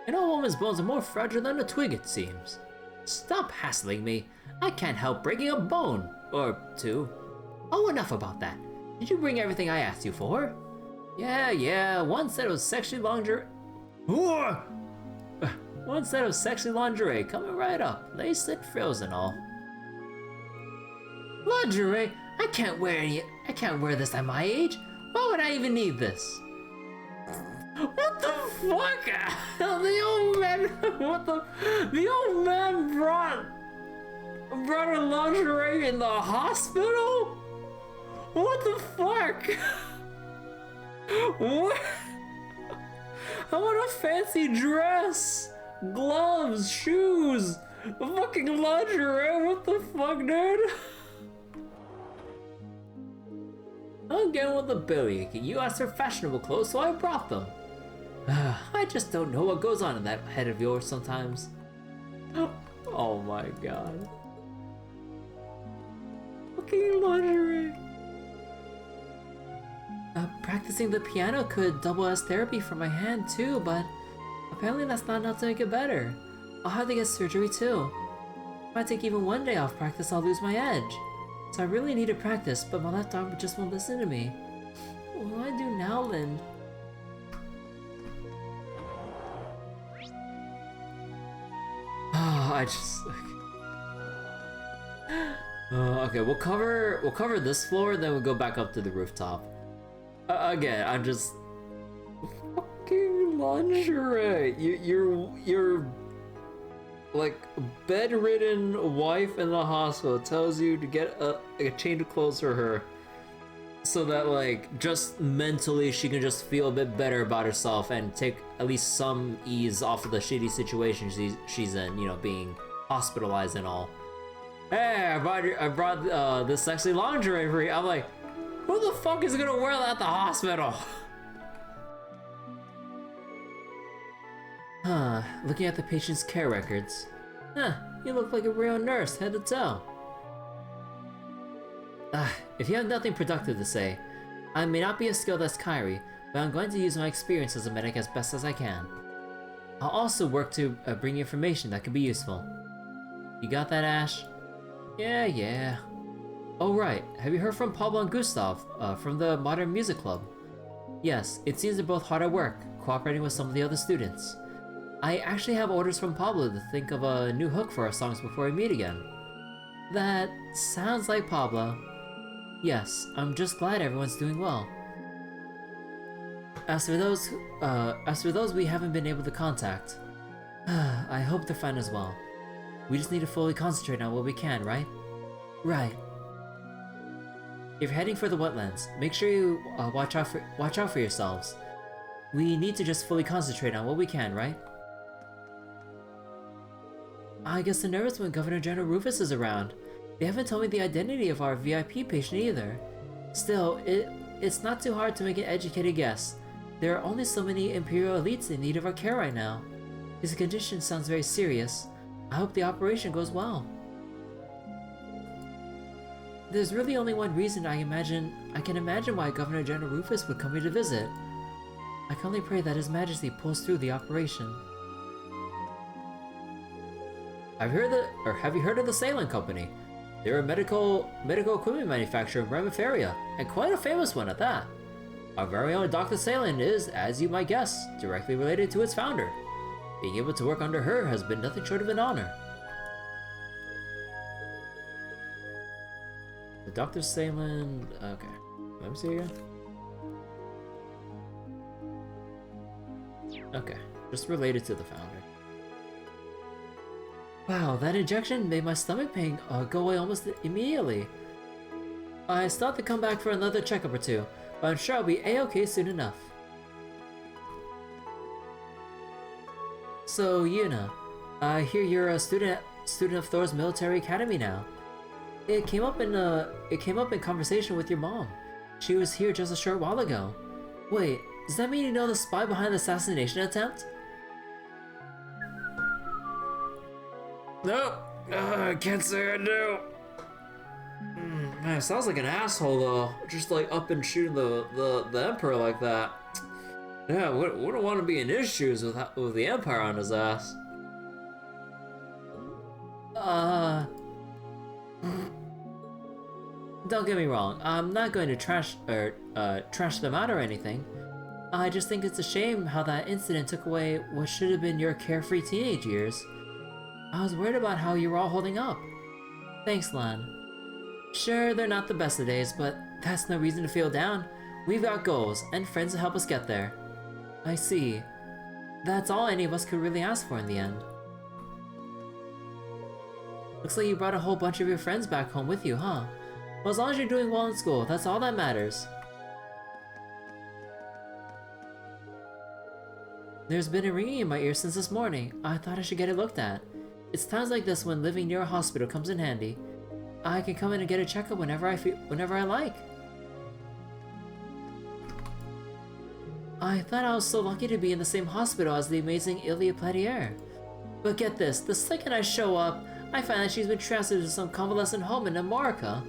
An old woman's bones are more fragile than a twig, it seems. Stop hassling me. I can't help breaking a bone. Or two. Oh, enough about that. Did you bring everything I asked you for? Yeah, one set of sexy lingerie. One set of sexy lingerie coming right up. Lace and frills and all. Lingerie? I can't wear this at my age. Why would I even need this? What the fuck? The old man, the old man brought her lingerie in the hospital? What the fuck? What? I want a fancy dress, gloves, shoes, fucking lingerie. What the fuck, dude? I'm getting with the Billy. You asked for fashionable clothes, so I brought them. I just don't know what goes on in that head of yours sometimes. Oh my god. Fucking lingerie. Practicing the piano could double as therapy for my hand too, but apparently that's not enough to make it better. I'll have to get surgery too. If I take even one day off practice, I'll lose my edge. So I really need to practice, but my left arm just won't listen to me. What do I do now, Lynn? Oh, I just... okay, we'll cover this floor, then we'll go back up to the rooftop. Again, I'm just... Fucking lingerie! You're like, bedridden wife in the hospital tells you to get a change of clothes for her so that, like, just mentally she can just feel a bit better about herself and take at least some ease off of the shitty situation she's in, you know, being hospitalized and all. Hey, I brought this sexy lingerie for you. I'm like, who the fuck is gonna wear that at the hospital? Huh, looking at the patient's care records. Huh, you look like a real nurse, head to toe. If you have nothing productive to say, I may not be as skilled as Kairi, but I'm going to use my experience as a medic as best as I can. I'll also work to bring you information that could be useful. You got that, Ash? Yeah. Oh right, have you heard from Pablo and Gustav, from the Modern Music Club? Yes, it seems they're both hard at work, cooperating with some of the other students. I actually have orders from Pablo to think of a new hook for our songs before we meet again. That sounds like Pablo. Yes, I'm just glad everyone's doing well. As for those we haven't been able to contact, I hope they're fine as well. We just need to fully concentrate on what we can, right? Right. If you're heading for the wetlands, make sure you watch out for yourselves. We need to just fully concentrate on what we can, right? I guess they're nervous when Governor General Rufus is around. They haven't told me the identity of our VIP patient either. Still, it's not too hard to make an educated guess. There are only so many Imperial elites in need of our care right now. His condition sounds very serious. I hope the operation goes well. There's really only one reason I can imagine why Governor General Rufus would come here to visit. I can only pray that His Majesty pulls through the operation. Have you heard of the Sailing Company? They're a medical equipment manufacturer in Ramifaria, and quite a famous one at that. Our very own Dr. Salen is, as you might guess, directly related to its founder. Being able to work under her has been nothing short of an honor. The Dr. Salen... okay. Let me see again. Okay, just related to the founder. Wow, that injection made my stomach pain go away almost immediately. I still have to come back for another checkup or two, but I'm sure I'll be a-okay soon enough. So, Yuna, I hear you're a student of Thor's military academy now. It came up in conversation with your mom. She was here just a short while ago. Wait, does that mean you know the spy behind the assassination attempt? Nope. I can't say I do. Man, sounds like an asshole though. Just like up and shooting the Emperor like that. Yeah, we don't want to be in his shoes with the Empire on his ass. Don't get me wrong. I'm not going to trash them out or anything. I just think it's a shame how that incident took away what should have been your carefree teenage years. I was worried about how you were all holding up. Thanks, Lan. Sure, they're not the best of days, but that's no reason to feel down. We've got goals, and friends to help us get there. I see. That's all any of us could really ask for in the end. Looks like you brought a whole bunch of your friends back home with you, huh? Well, as long as you're doing well in school, that's all that matters. There's been a ringing in my ear since this morning. I thought I should get it looked at. It's times like this when living near a hospital comes in handy. I can come in and get a checkup whenever I like. I thought I was so lucky to be in the same hospital as the amazing Ilia Platier. But get this, the second I show up, I find that she's been transferred to some convalescent home in America.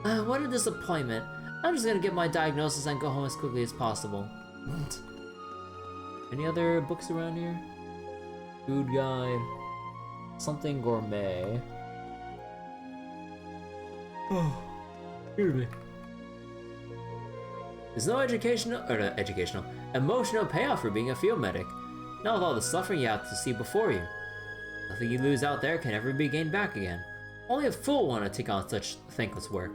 What a disappointment. I'm just gonna get my diagnosis and go home as quickly as possible. Any other books around here? Food guide. Something gourmet. Oh, excuse me. There's no emotional payoff for being a field medic. Not with all the suffering you have to see before you. Nothing you lose out there can ever be gained back again. Only a fool will want to take on such thankless work.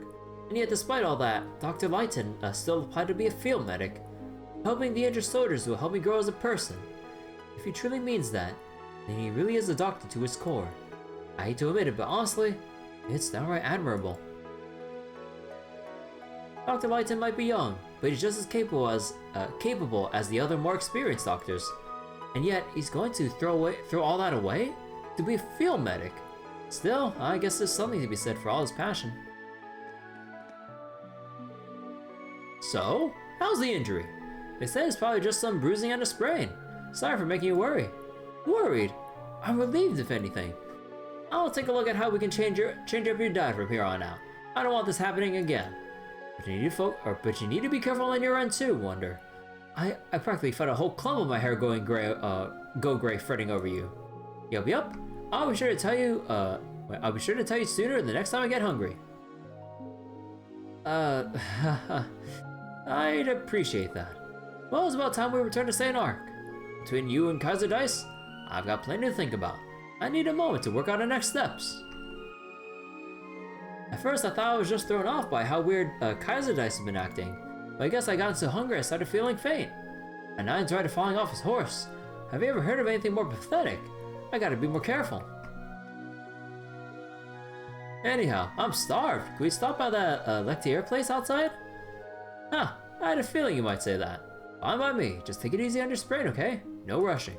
And yet, despite all that, Dr. Lighton still applied to be a field medic. Helping the injured soldiers will help me grow as a person. If he truly means that, then he really is a doctor to his core. I hate to admit it, but honestly, it's downright admirable. Dr. Lighton might be young, but he's just as capable as the other more experienced doctors. And yet, he's going to throw all that away to be a field medic. Still, I guess there's something to be said for all his passion. So, how's the injury? They say it's probably just some bruising and a sprain. Sorry for making you worry. Worried? I'm relieved, if anything. I'll take a look at how we can change up your diet from here on out. I don't want this happening again. But you need to be careful on your end too, Wonder. I practically felt a whole clump of my hair going gray, fretting over you. Yup. I'll be sure to tell you. I'll be sure to tell you sooner the next time I get hungry. I'd appreciate that. Well, it's about time we return to St. Ark. Between you and Kaiser Dice, I've got plenty to think about. I need a moment to work out the next steps. At first, I thought I was just thrown off by how weird Kaiser Dice has been acting, but I guess I got so hungry I started feeling faint. And now he's right falling off his horse. Have you ever heard of anything more pathetic? I gotta be more careful. Anyhow, I'm starved. Can we stop by that Lectier place outside? Huh, I had a feeling you might say that. Fine by me. Just take it easy on your sprain, okay? No rushing.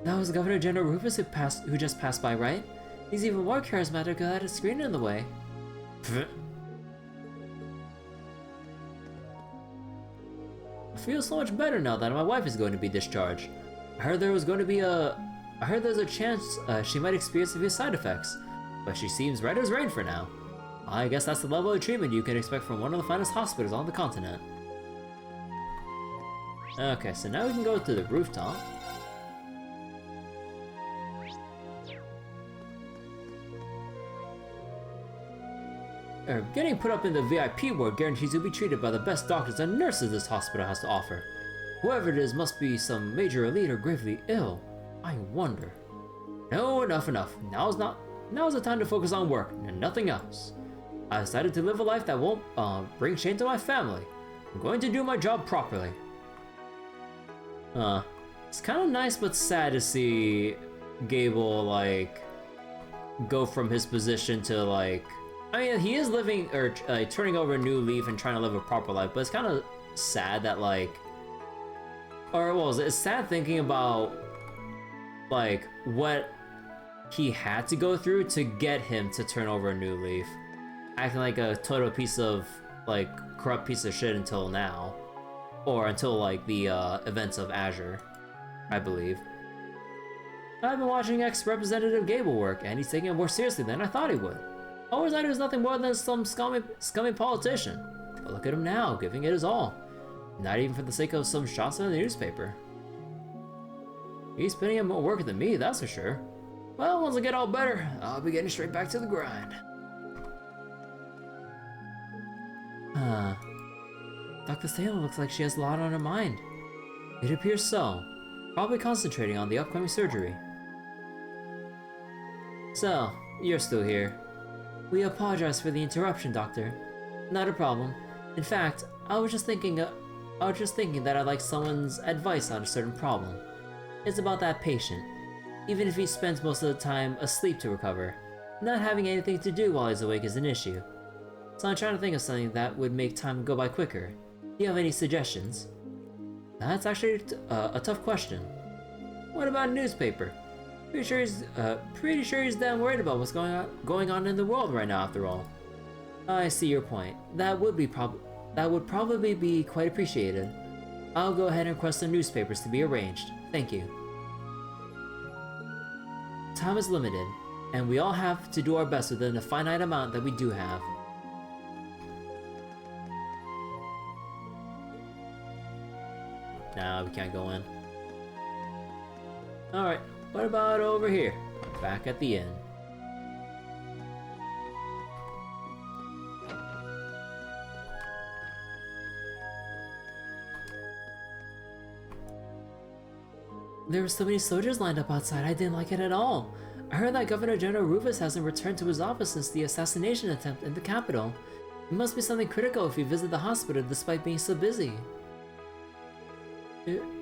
That was Governor General Rufus who just passed by, right? He's even more charismatic without a screen in the way. I feel so much better now that my wife is going to be discharged. I heard there's a chance she might experience a few side effects, but she seems right as rain for now. I guess that's the level of treatment you can expect from one of the finest hospitals on the continent. Okay, so now we can go to the rooftop. Getting put up in the VIP ward guarantees you'll be treated by the best doctors and nurses this hospital has to offer. Whoever it is must be some major elite or gravely ill. I wonder. No, enough. Now's the time to focus on work and nothing else. I decided to live a life that won't bring shame to my family. I'm going to do my job properly. It's kind of nice but sad to see Gable, like, go from his position to, like... I mean, he is living, or turning over a new leaf and trying to live a proper life, but it's kind of sad that, like... Or, well, it's sad thinking about, like, what he had to go through to get him to turn over a new leaf. Acting like a total piece of, like, corrupt piece of shit until now. Or until, like, the events of Azure, I believe. I've been watching ex-Representative Gable work, and he's taking it more seriously than I thought he would. Always thought he was nothing more than some scummy politician. But look at him now, giving it his all. Not even for the sake of some shots in the newspaper. He's putting in more work than me, that's for sure. Well, once I get all better, I'll be getting straight back to the grind. Dr. Stella looks like she has a lot on her mind. It appears so. Probably concentrating on the upcoming surgery. So, you're still here. We apologize for the interruption, Doctor. Not a problem. In fact, I was just thinking that I'd like someone's advice on a certain problem. It's about that patient. Even if he spends most of the time asleep to recover, not having anything to do while he's awake is an issue. So I'm trying to think of something that would make time go by quicker. Do you have any suggestions? That's actually a tough question. What about a newspaper? Pretty sure he's damn worried about what's going on in the world right now, after all. I see your point. That would probably be quite appreciated. I'll go ahead and request the newspapers to be arranged. Thank you. Time is limited, and we all have to do our best within the finite amount that we do have. Nah, we can't go in. Alright, what about over here? Back at the inn. There were so many soldiers lined up outside, I didn't like it at all. I heard that Governor General Rufus hasn't returned to his office since the assassination attempt in the capital. It must be something critical if you visit the hospital despite being so busy.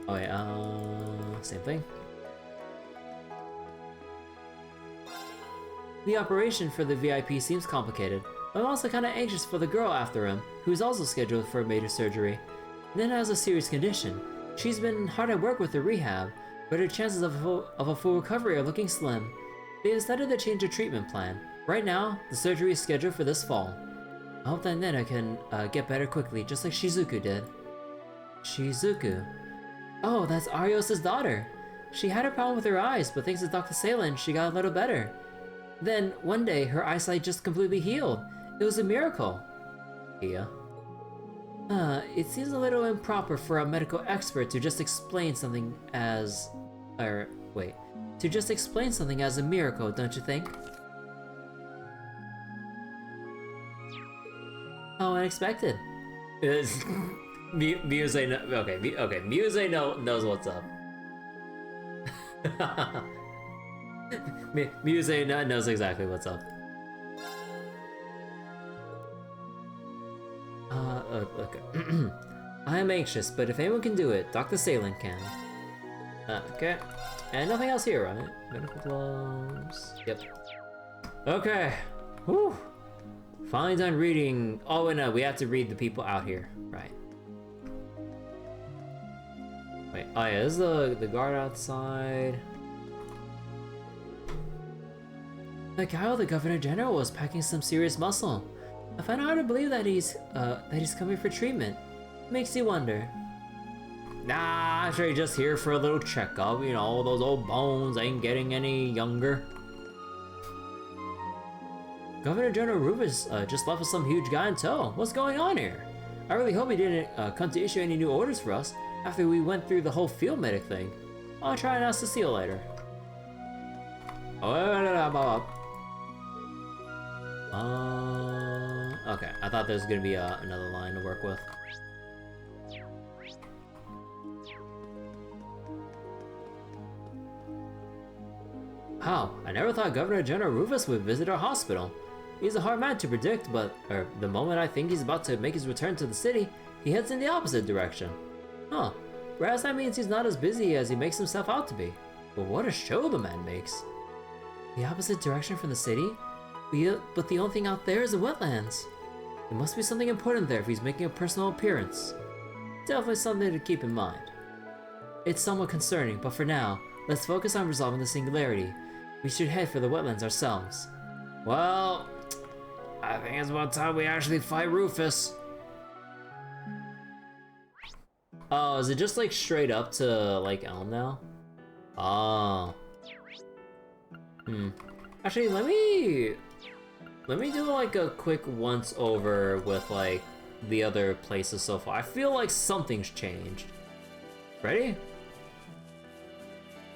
Oh yeah, same thing. The operation for the VIP seems complicated, but I'm also kinda anxious for the girl after him, who is also scheduled for a major surgery. Nina has a serious condition. She's been hard at work with her rehab, but her chances of a full recovery are looking slim. They decided to change the treatment plan. Right now, the surgery is scheduled for this fall. I hope that Nena can get better quickly, just like Shizuku did. Shizuku? Oh, that's Arios' daughter. She had a problem with her eyes, but thanks to Dr. Salen, she got a little better. Then, one day, her eyesight just completely healed. It was a miracle. Yeah. It seems a little improper for a medical expert to just explain something as... to just explain something as a miracle, don't you think? How unexpected. Muse knows what's up. Muse knows exactly what's up. Okay. I am anxious, but if anyone can do it, Dr. Salen can. Okay. And nothing else here, right? Medical gloves. Yep. Okay. Whew. Finally done reading. Oh, wait, no, we have to read the people out here. Right. Wait, oh yeah, this is the guard outside. The guy with the Governor General was packing some serious muscle. I find it hard to believe that he's coming for treatment. Makes you wonder. Nah, I'm sure he's just here for a little checkup. You know, those old bones ain't getting any younger. Governor General Rufus just left with some huge guy in tow. What's going on here? I really hope he didn't come to issue any new orders for us after we went through the whole field medic thing. I'll try and ask Cecile later. Okay, I thought there was gonna be another line to work with. Wow, I never thought Governor General Rufus would visit our hospital. He's a hard man to predict, but the moment I think he's about to make his return to the city, he heads in the opposite direction. Huh, perhaps that means he's not as busy as he makes himself out to be. But what a show the man makes. The opposite direction from the city? But the only thing out there is the wetlands. There must be something important there if he's making a personal appearance. Definitely something to keep in mind. It's somewhat concerning, but for now, let's focus on resolving the singularity. We should head for the wetlands ourselves. Well, I think it's about time we actually fight Rufus. Oh, is it just like straight up to like Elm now? Oh. Actually, let me do like a quick once over with like the other places so far. I feel like something's changed. Freddy?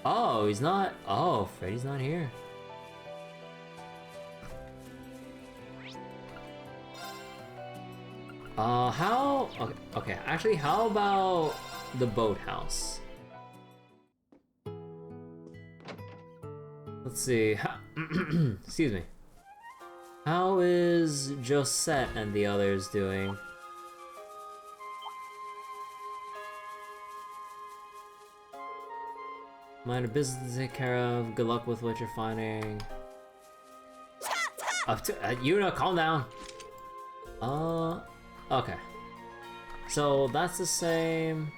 Oh, he's not. Oh, Freddy's not here. How? Okay, actually, how about the boathouse? Let's see. Excuse me. How is Josette and the others doing? Mind a business to take care of. Good luck with what you're finding. Yuna, calm down. Okay. So that's the same.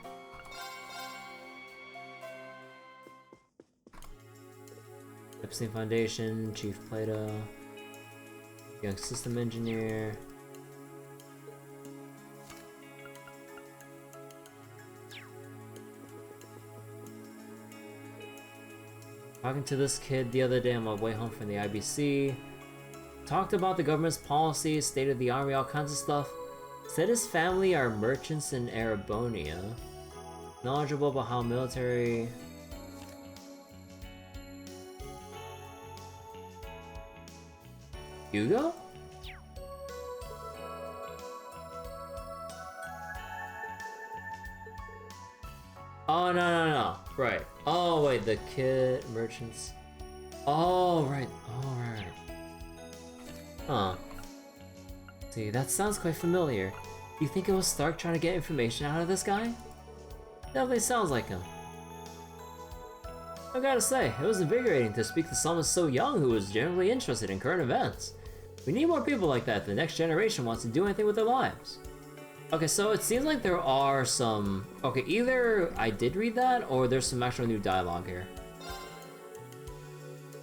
Epstein Foundation, Chief Plato, Young System Engineer. Talking to this kid the other day on my way home from the IBC. Talked about the government's policies, state of the army, all kinds of stuff. Said his family are merchants in Arabonia. Knowledgeable about how military... Hugo? Oh, no. Right. Oh, wait, the kid merchants. Oh, right. Oh, right. Huh. See, that sounds quite familiar. You think it was Stark trying to get information out of this guy? Definitely sounds like him. I gotta say, it was invigorating to speak to someone so young who was generally interested in current events. We need more people like that if the next generation wants to do anything with their lives. Okay, so it seems like there are some... Okay, either I did read that, or there's some actual new dialogue here.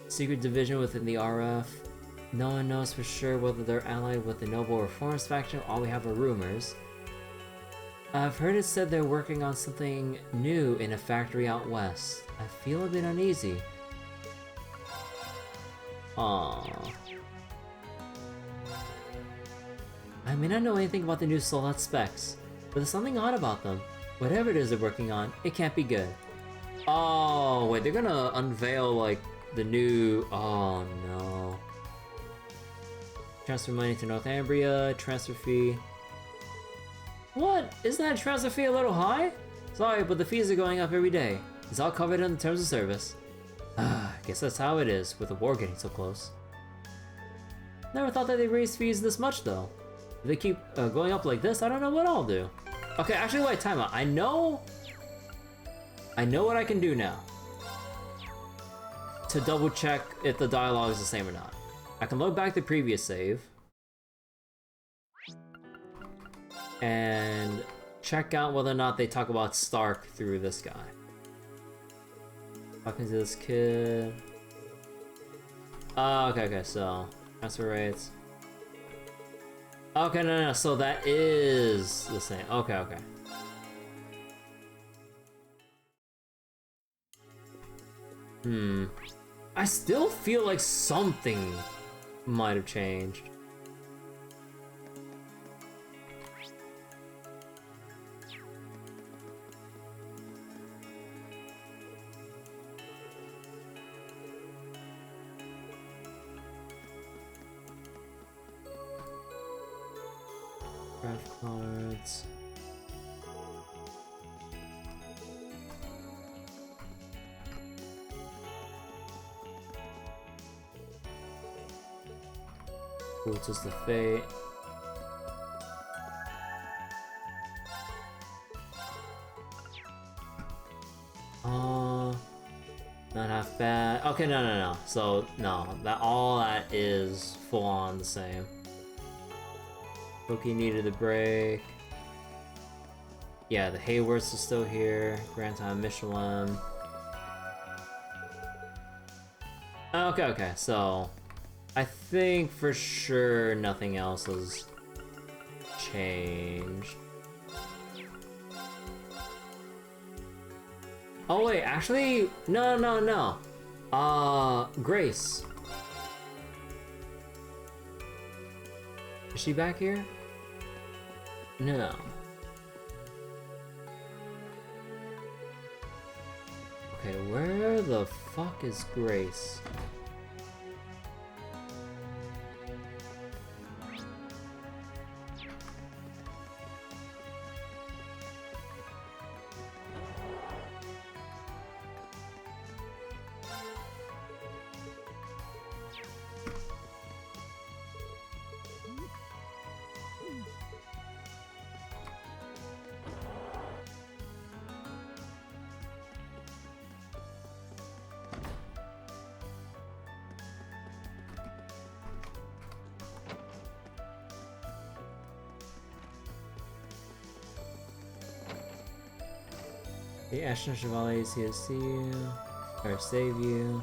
Secret division within the RF. No one knows for sure whether they're allied with the Noble Reformist faction. All we have are rumors. I've heard it said they're working on something new in a factory out west. I feel a bit uneasy. Aww. I may not know anything about the new Solat specs, but there's something odd about them. Whatever it is they're working on, it can't be good. Oh, wait, they're gonna unveil, like, the new... Oh, no. Transfer money to Northumbria, transfer fee... What? Isn't that transfer fee a little high? Sorry, but the fees are going up every day. It's all covered in the terms of service. Guess that's how it is, with the war getting so close. Never thought that they'd raise fees this much, though. If they keep going up like this, I don't know what I'll do. Okay, actually, wait, time out. I know what I can do now. To double check if the dialogue is the same or not. I can look back the previous save. And check out whether or not they talk about Stark through this guy. Talking to this kid. Okay, so transfer rates. Okay, no, so that is the same. Okay. I still feel like something might have changed. Craft cards. Boots is the fate. Not half bad. Okay, no. So no, all that is full on the same. Pokey needed a break. Yeah, the Hayworths are still here. Grand Time Michelin. Okay, so I think for sure nothing else has changed. Oh wait, actually, no. Grace. Is she back here? No. Okay, where the fuck is Grace? The Ashton Chevalier is here to see you, or save you.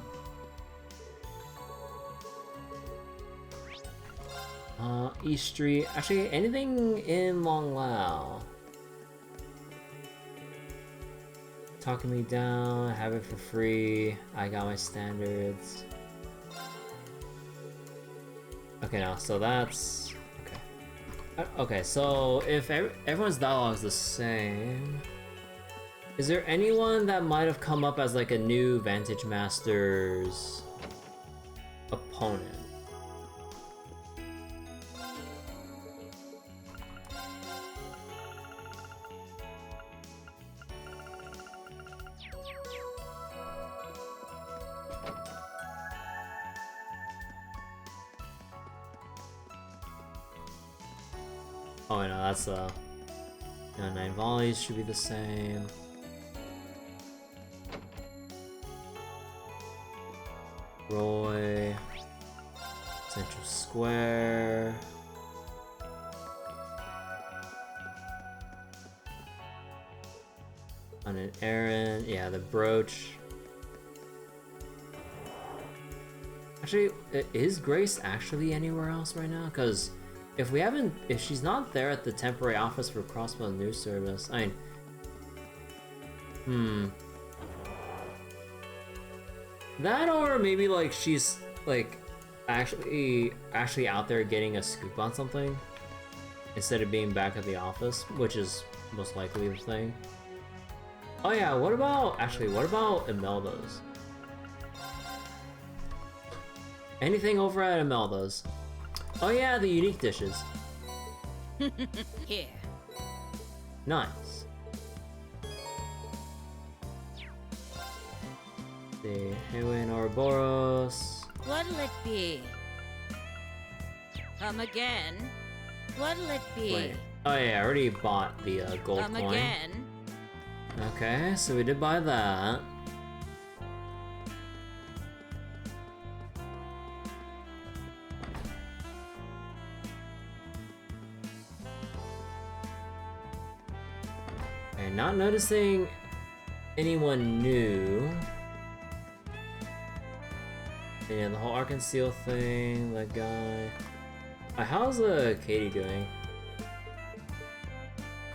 East Street. Actually, anything in Long Lao? Talking me down, have it for free. I got my standards. Okay, now, so that's... Okay. Okay, so if everyone's dialogue is the same... Is there anyone that might have come up as like a new Vantage Master's opponent? Oh, no, that's 9 volleys should be the same. Roy, Central Square. on an errand. Yeah, the brooch. Actually, is Grace actually anywhere else right now? Because if she's not there at the temporary office for Crossbow News Service, I mean, that, or maybe like she's like actually out there getting a scoop on something instead of being back at the office, which is most likely the thing. Oh yeah, what about Imelda's? Anything over at Imelda's? Oh yeah, the unique dishes. Here. Nice. The Highway and Ouroboros. What'll it be? Come again? What'll it be? Wait. Oh yeah, I already bought the gold Come coin. again? Okay, so we did buy that. Okay, not noticing anyone new. Yeah, the whole Ark and Seal thing, that guy. How's Katie doing?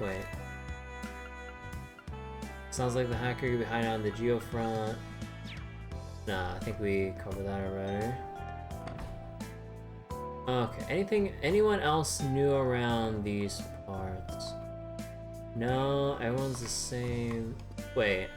Wait. Sounds like the hacker could be hiding on the Geo front. Nah, I think we covered that already. Okay, anyone else new around these parts? No, everyone's the same. Wait.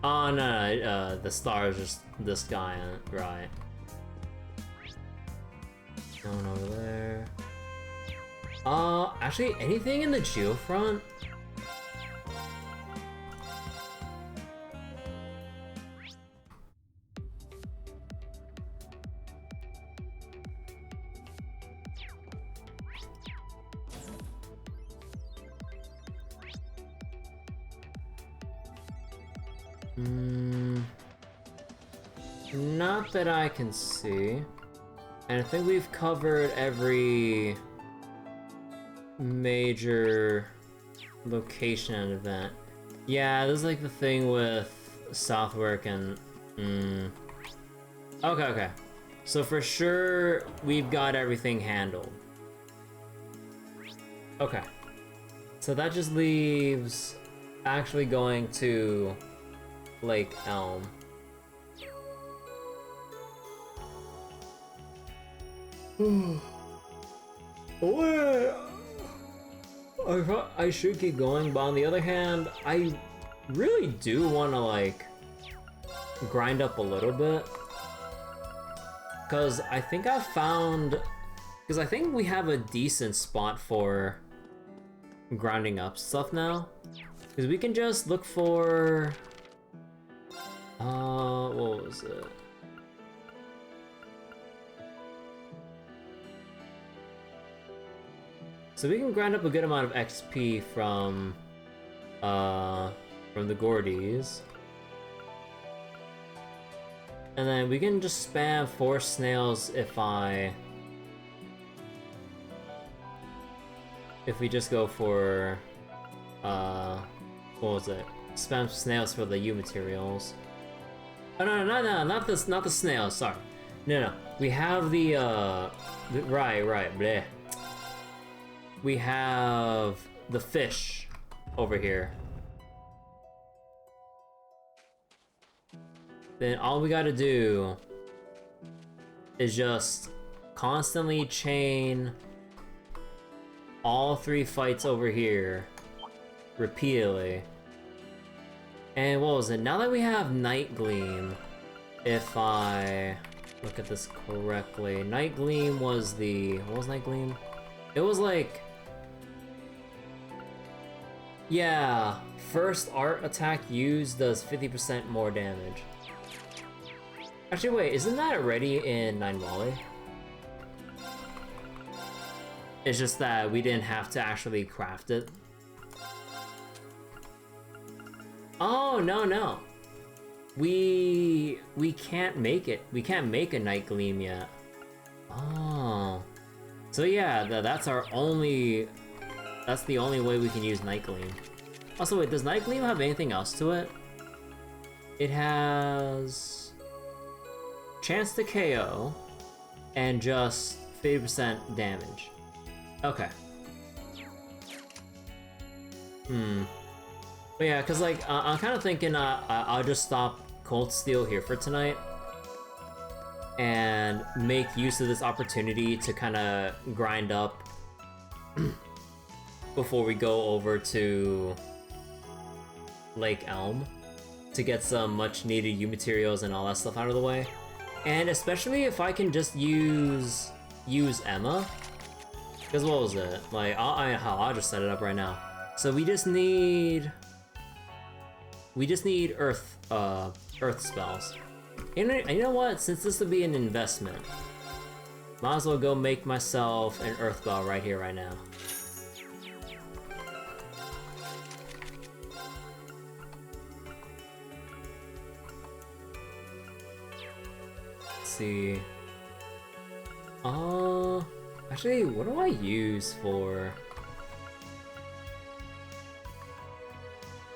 Oh no, the star is just this guy, right? Going over there. Actually, anything in the geofront? Not that I can see. And I think we've covered every major location and event. Yeah, this is like the thing with Southwark and... Okay. So for sure, we've got everything handled. Okay. So that just leaves actually going to Lake Elm. I should keep going, but on the other hand, I really do want to like grind up a little bit, because I think I found, because I think we have a decent spot for grinding up stuff now, because we can just look for what was it? So we can grind up a good amount of XP from the Gordies. And then we can just spam 4 snails if we just go for what was it? Spam snails for the U materials. Oh no, not the snails, sorry. No. We have the right, bleh. We have the fish over here. Then all we gotta do is just constantly chain all 3 fights over here repeatedly. And what was it? Now that we have Night Gleam, if I look at this correctly, Night Gleam was the... What was Night Gleam? It was like... Yeah, first art attack used does 50% more damage. Actually, wait, isn't that already in 9 Wally? It's just that we didn't have to actually craft it. Oh, no. We can't make it. We can't make a Night Gleam yet. Oh. So yeah, that's our only... That's the only way we can use Night Gleam. Also, wait, does Night Gleam have anything else to it? It has... Chance to KO, and just 50% damage. Okay. But yeah, cause like, I'm kind of thinking I'll just stop Cold Steel here for tonight. And make use of this opportunity to kind of grind up before we go over to Lake Elm to get some much needed U materials and all that stuff out of the way. And especially if I can just use Emma, because what was it? Like, I'll just set it up right now. So we just need Earth spells. And you know what? Since this will be an investment, might as well go make myself an Earth Bell right here, right now. Let's see. Actually, what do I use for?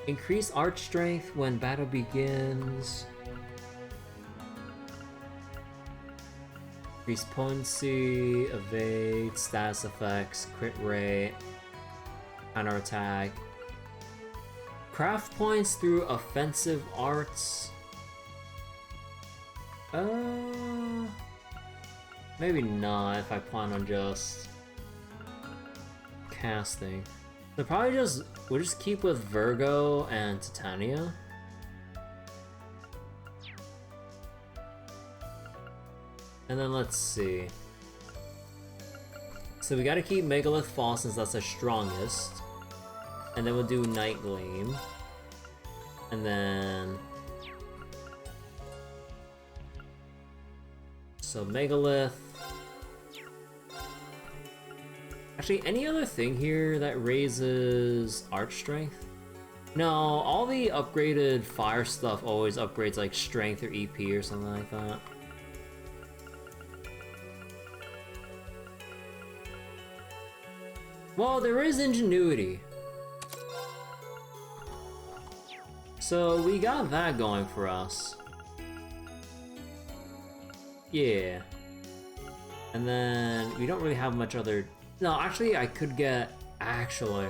Increase arch strength when battle begins. Increase potency, evade, status effects, crit rate, counterattack. Craft points through offensive arts. Maybe not if I plan on just casting. So probably we'll just keep with Virgo and Titania. And then let's see. So we gotta keep Megalith Fall since that's the strongest. And then we'll do Night Gleam. And then... So Megalith. Actually, any other thing here that raises Arch Strength? No, all the upgraded fire stuff always upgrades like Strength or EP or something like that. Well, there is Ingenuity. So we got that going for us. Yeah. And then we don't really have much other... No, actually I could get... Actually,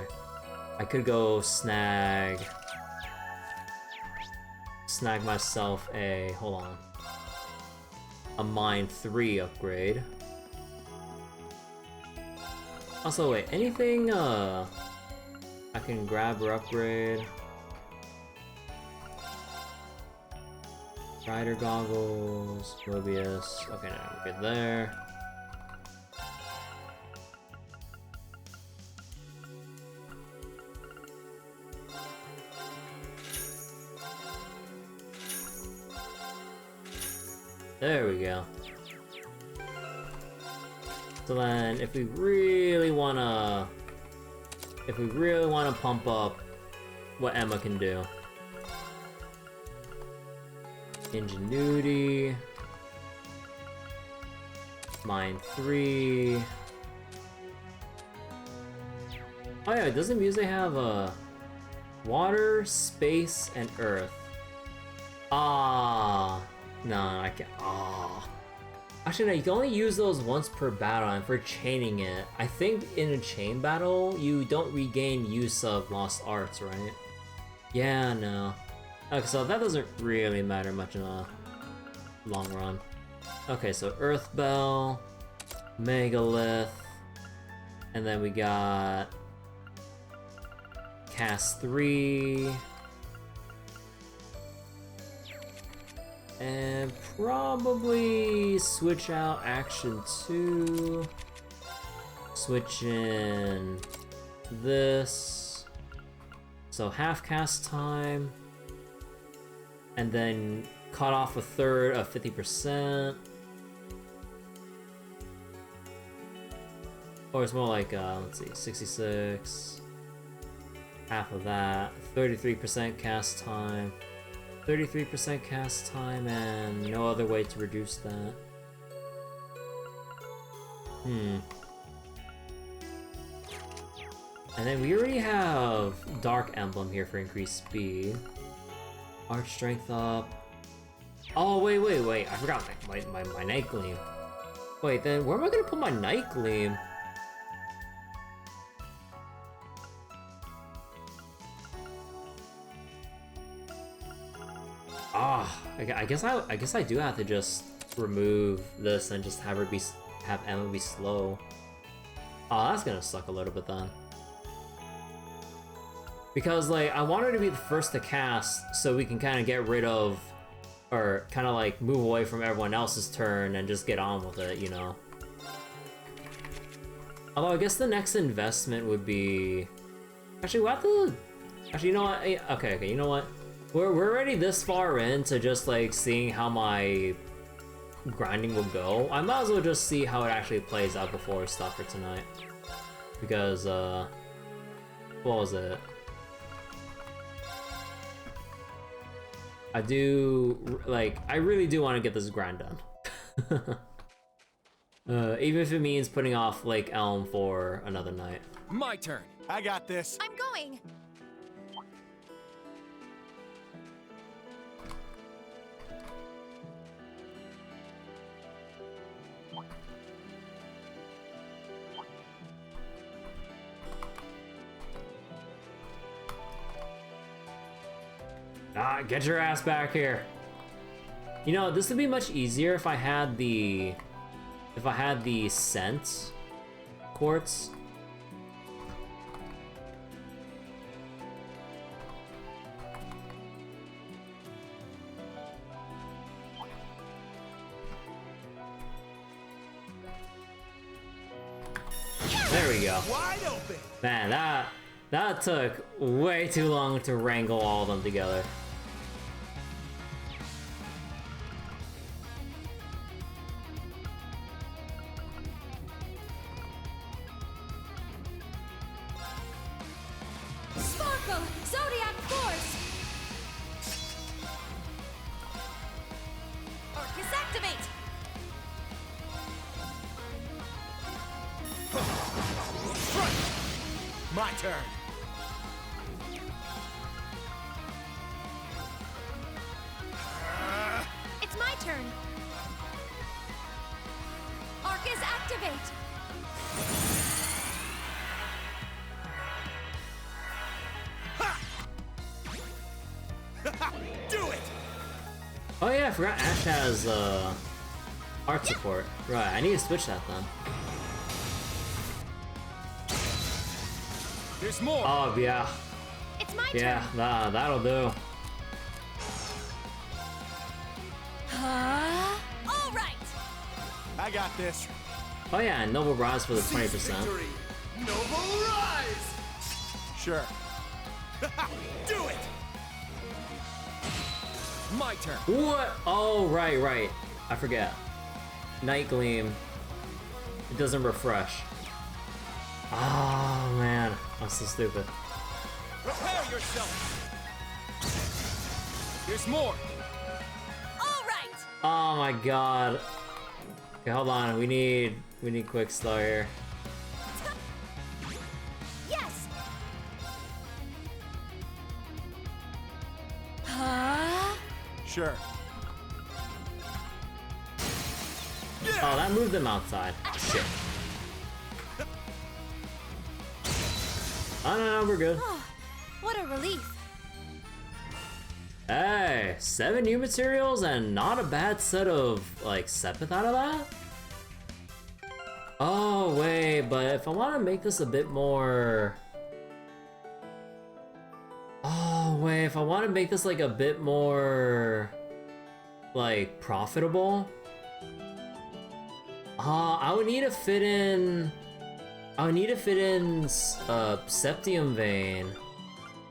I could go snag myself a... Hold on. A Mine 3 upgrade. Also, wait, anything I can grab or upgrade? Rider goggles, Mobius. Okay, now we're good there. There we go. So then, if we really wanna pump up what Emma can do. Ingenuity. Mine 3. Oh yeah, doesn't Music have water, space, and earth? Ah, no, I can't. Ah. Actually, no, you can only use those once per battle, and for chaining it, I think in a chain battle, you don't regain use of Lost Arts, right? Yeah, no. Okay, so that doesn't really matter much in the long run. Okay, so Earth Bell, Megalith, and then we got Cast 3, and probably switch out Action 2, switch in this, so half cast time, and then cut off a third of 50%. Or it's more like, let's see, 66, half of that, 33% cast time. 33% cast time and no other way to reduce that. And then we already have Dark Emblem here for increased speed. Arch strength up. Oh, wait. I forgot my Night Gleam. Wait, then where am I gonna put my Night Gleam? I guess I do have to just remove this and just have Emma be slow. Oh, that's gonna suck a little bit then. Because like I want her to be the first to cast so we can kind of get rid of, or kind of like move away from everyone else's turn and just get on with it, you know. Although I guess the next investment would be, actually we'll have to, actually you know what, okay, you know what, we're already this far into just like seeing how my grinding will go. I might as well just see how it actually plays out before we stop for tonight. Because what was it? I really do want to get this grind done. Even if it means putting off Lake Elm for another night. My turn. I got this. I'm going. Ah, get your ass back here. You know, this would be much easier if I had the scent quartz. There we go. Wide open. Man, that took way too long to wrangle all of them together. Sparkle! Zodiac Force! Arcus activate! My turn. It's my turn. Arcus activate! Do it! Oh yeah, I forgot Ash has art support. Right, I need to switch that then. There's more. Oh yeah. It's my turn. Yeah, that'll do. All right. I got this. Oh yeah, and Noble Rise for the 20%. Noble Rise. Sure. Do it. My turn. What? Oh right. I forget. Night Gleam. It doesn't refresh. Oh man, I'm so stupid. Prepare yourself. There's more. All right. Oh my god. Okay, hold on. We need quick slow here. Yes. Sure. Oh, that moved them outside. Shit. Oh no, we're good. What a relief. Hey, 7 new materials and not a bad set of, like, Sepith out of that? Oh, wait, but if I want to make this a bit more... Oh, wait, if I want to make this, like, a bit more... like, profitable? I would need to fit in... Septium Vein.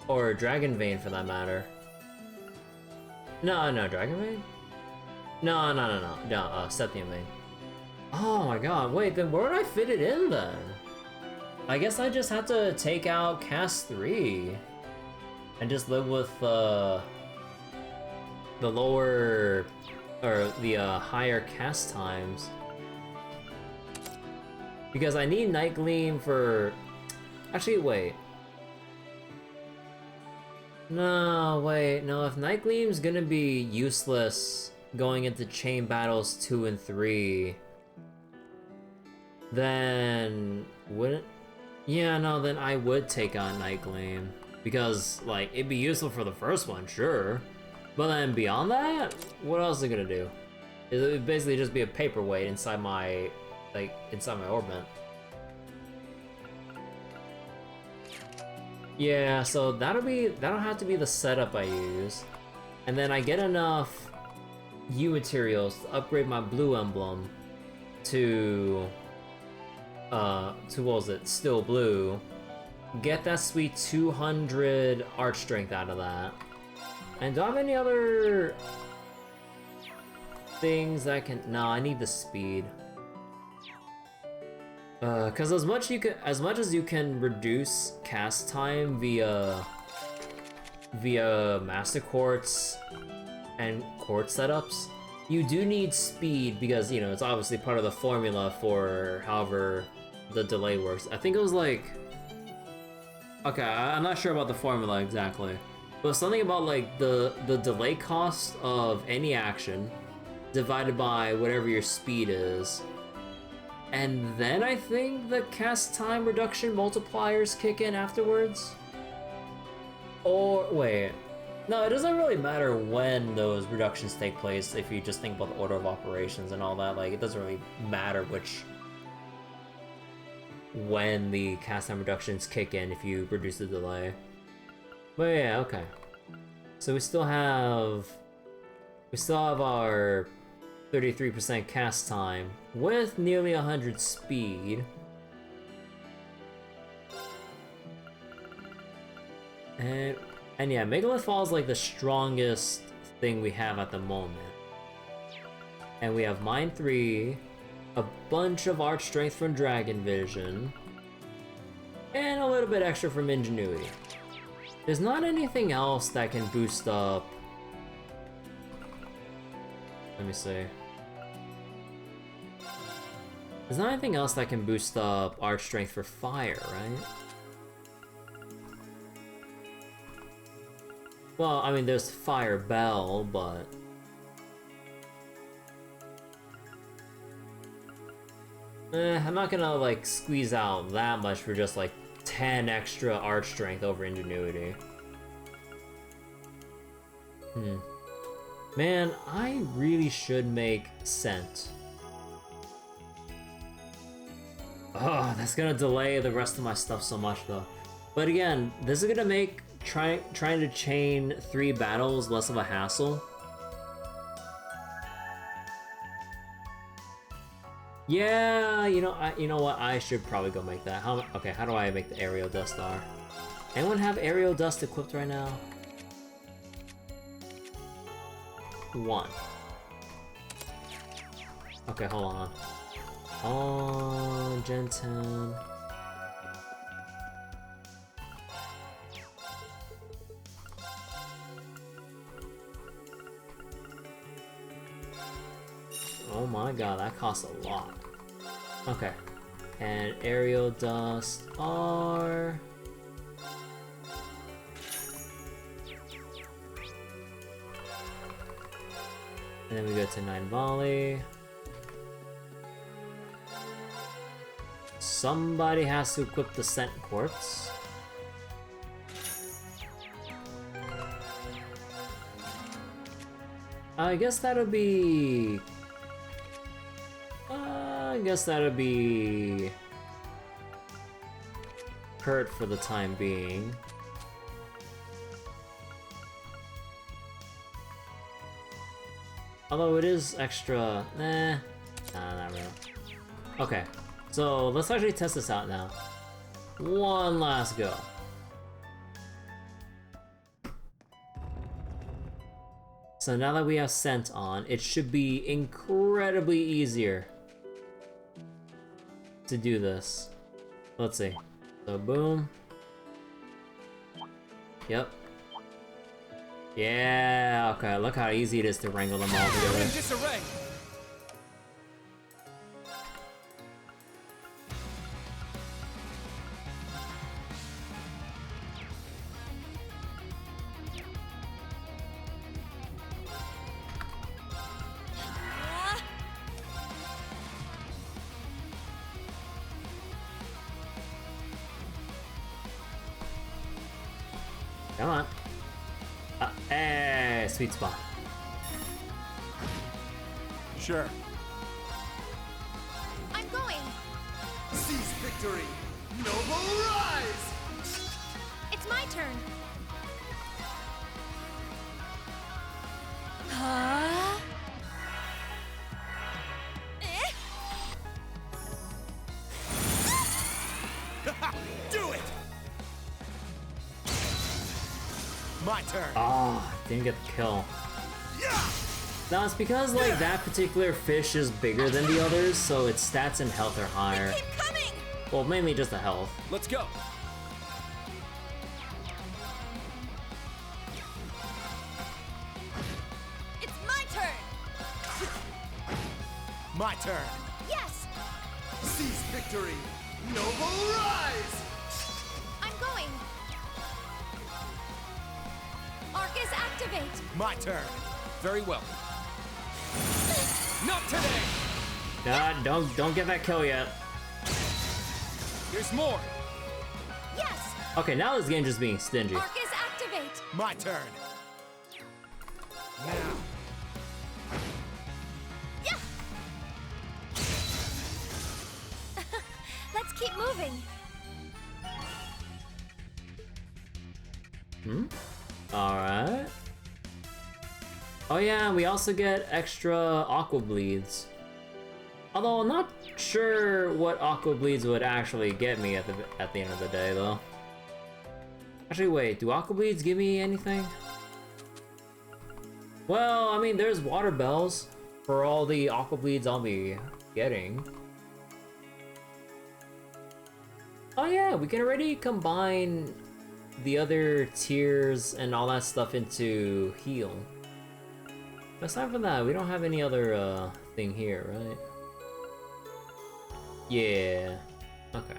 Or Dragon Vein, for that matter. No, Dragon Vein? No, Septium Vein. Oh my god, wait, then where would I fit it in then? I guess I just have to take out Cast 3. And just live with, lower or the higher cast times. Because I need Night Gleam for... Actually, wait. No, wait, no, if Night Gleam's gonna be useless going into Chain Battles 2 and 3, then wouldn't... Yeah, no, then I would take on Night Gleam. Because, like, it'd be useful for the first one, sure. But then beyond that, what else is it gonna do? It would basically just be a paperweight inside my, like, inside my orbit. Yeah, so that'll have to be the setup I use. And then I get enough U materials to upgrade my blue emblem to what was it? Still blue. Get that sweet 200 arch strength out of that. And do I have any other things I can... No, I need the speed. Cause as much as you can reduce cast time via master quartz and quartz setups, you do need speed because, you know, it's obviously part of the formula for however the delay works. I think it was like... Okay, I'm not sure about the formula exactly, but something about like the delay cost of any action divided by whatever your speed is. And then I think the cast time reduction multipliers kick in afterwards? Or, wait. No, it doesn't really matter when those reductions take place if you just think about the order of operations and all that. Like, it doesn't really matter when the cast time reductions kick in if you reduce the delay. But yeah, okay. So we still have our 33% cast time with nearly 100 speed. And yeah, Megalith Fall is like the strongest thing we have at the moment. And we have Mind 3, a bunch of Arch Strength from Dragon Vision, and a little bit extra from Ingenuity. There's not anything else that can boost up... Let me see. There's not anything else that can boost up Arch Strength for Fire, right? Well, I mean, there's Fire Bell, but... I'm not gonna, like, squeeze out that much for just, like, 10 extra Arch Strength over Ingenuity. Man, I really should make Scent. Oh, that's gonna delay the rest of my stuff so much, though. But again, this is gonna make trying to chain 3 battles less of a hassle. Yeah, you know what? I should probably go make that. Okay, how do I make the Aerial Dust Star? Anyone have Aerial Dust equipped right now? 1. Okay, hold on. Oh, Gen 10. Oh my god, that costs a lot. Okay. And Aerial Dust R. And then we go to 9 Volley. Somebody has to equip the Scent Quartz. I guess that'll be... Kurt for the time being. Although it is extra... Nah, not really. Okay, so let's actually test this out now. One last go. So now that we have Scent on, it should be incredibly easier to do this. Let's see. So boom. Yep. Yeah, okay, look how easy it is to wrangle them all You're together. in disarray. Come on. Hey, sweet spot. Sure. I'm going. Seize victory. Noble rise. It's my turn. Huh? Do it. My turn. Oh, didn't get the kill. Now it's because like that particular fish is bigger than the others, so its stats and health are higher. Keep coming! Well, mainly just the health. Let's go. It's my turn! My turn. Yes! Seize victory. Noble rise. I'm going. Arcus, activate! My turn. Very well. Not today. Don't get that kill yet. There's more. Yes! Okay, now this game just being stingy. Arcus, activate! My turn. Now. Yeah! Let's keep moving. Alright. Oh yeah, we also get extra aqua bleeds. Although I'm not sure what aqua bleeds would actually get me at the end of the day though. Actually wait, do aqua bleeds give me anything? Well, I mean there's water bells for all the aqua bleeds I'll be getting. Oh yeah, we can already combine the other tiers and all that stuff into heal. But aside from that, we don't have any other thing here, right? Yeah. Okay.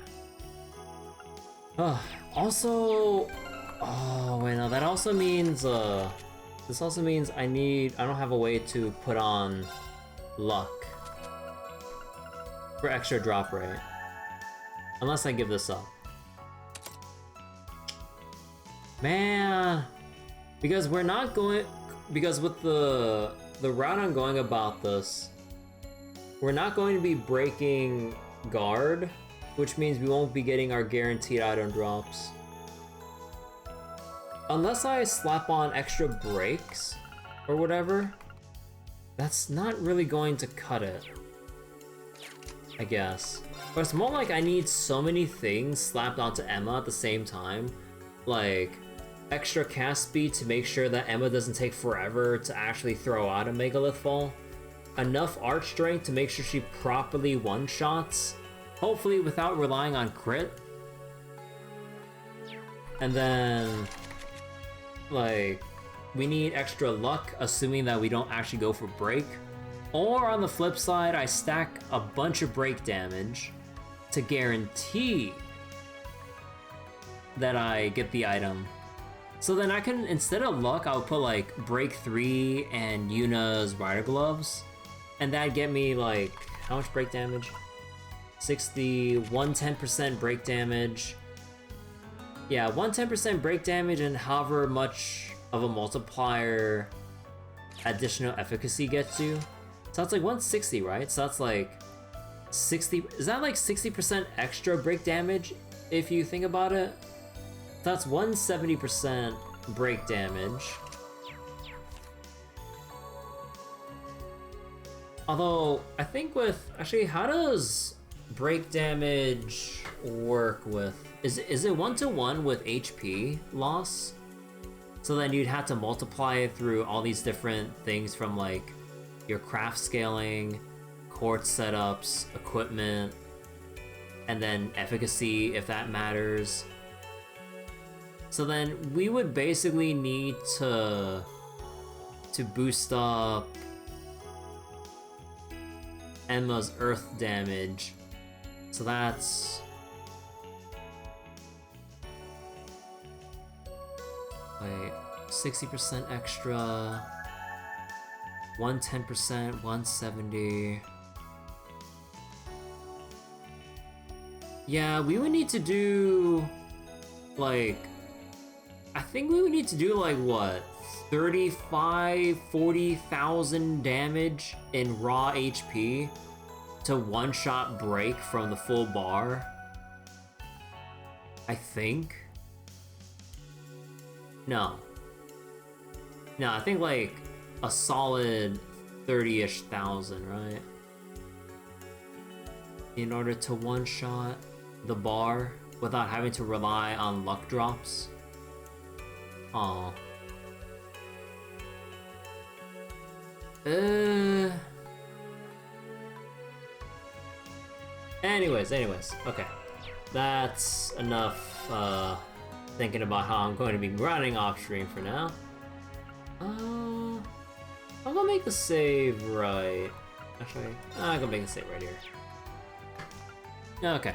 Also, oh wait, no, that also means this also means I don't have a way to put on luck for extra drop rate. Unless I give this up. Man, because we're not going, because with the route I'm going about this, we're not going to be breaking guard, which means we won't be getting our guaranteed item drops. Unless I slap on extra breaks or whatever, that's not really going to cut it, I guess. But it's more like I need so many things slapped onto Emma at the same time, like extra cast speed to make sure that Emma doesn't take forever to actually throw out a Megalith Fall, enough arch strength to make sure she properly one-shots, hopefully without relying on crit, and then like we need extra luck assuming that we don't actually go for break, or on the flip side I stack a bunch of break damage to guarantee that I get the item. So then I can, instead of luck, I'll put like break 3 and Yuna's rider gloves, and that'd get me like, how much break damage? 60, 110% break damage. Yeah, 110% break damage and however much of a multiplier additional efficacy gets you. So that's like 160, right? So that's like 60, is that like 60% extra break damage if you think about it? That's 170% break damage. Although, I think with, actually, how does break damage work with, is it 1-to-1 with HP loss? So then you'd have to multiply it through all these different things from like your craft scaling, court setups, equipment, and then efficacy if that matters. So then we would basically need to boost up Emma's earth damage. So that's wait, 60% extra, 110%, 170. Yeah, we would need to do like, I think we would need to do like what, 40,000 damage in raw HP to one-shot break from the full bar. I think. No, I think like a solid 30-ish thousand, right? In order to one-shot the bar without having to rely on luck drops. Aw. Anyways, okay. That's enough, thinking about how I'm going to be grinding off stream for now. I'm gonna make the save right. Actually, I'm gonna make the save right here. Okay.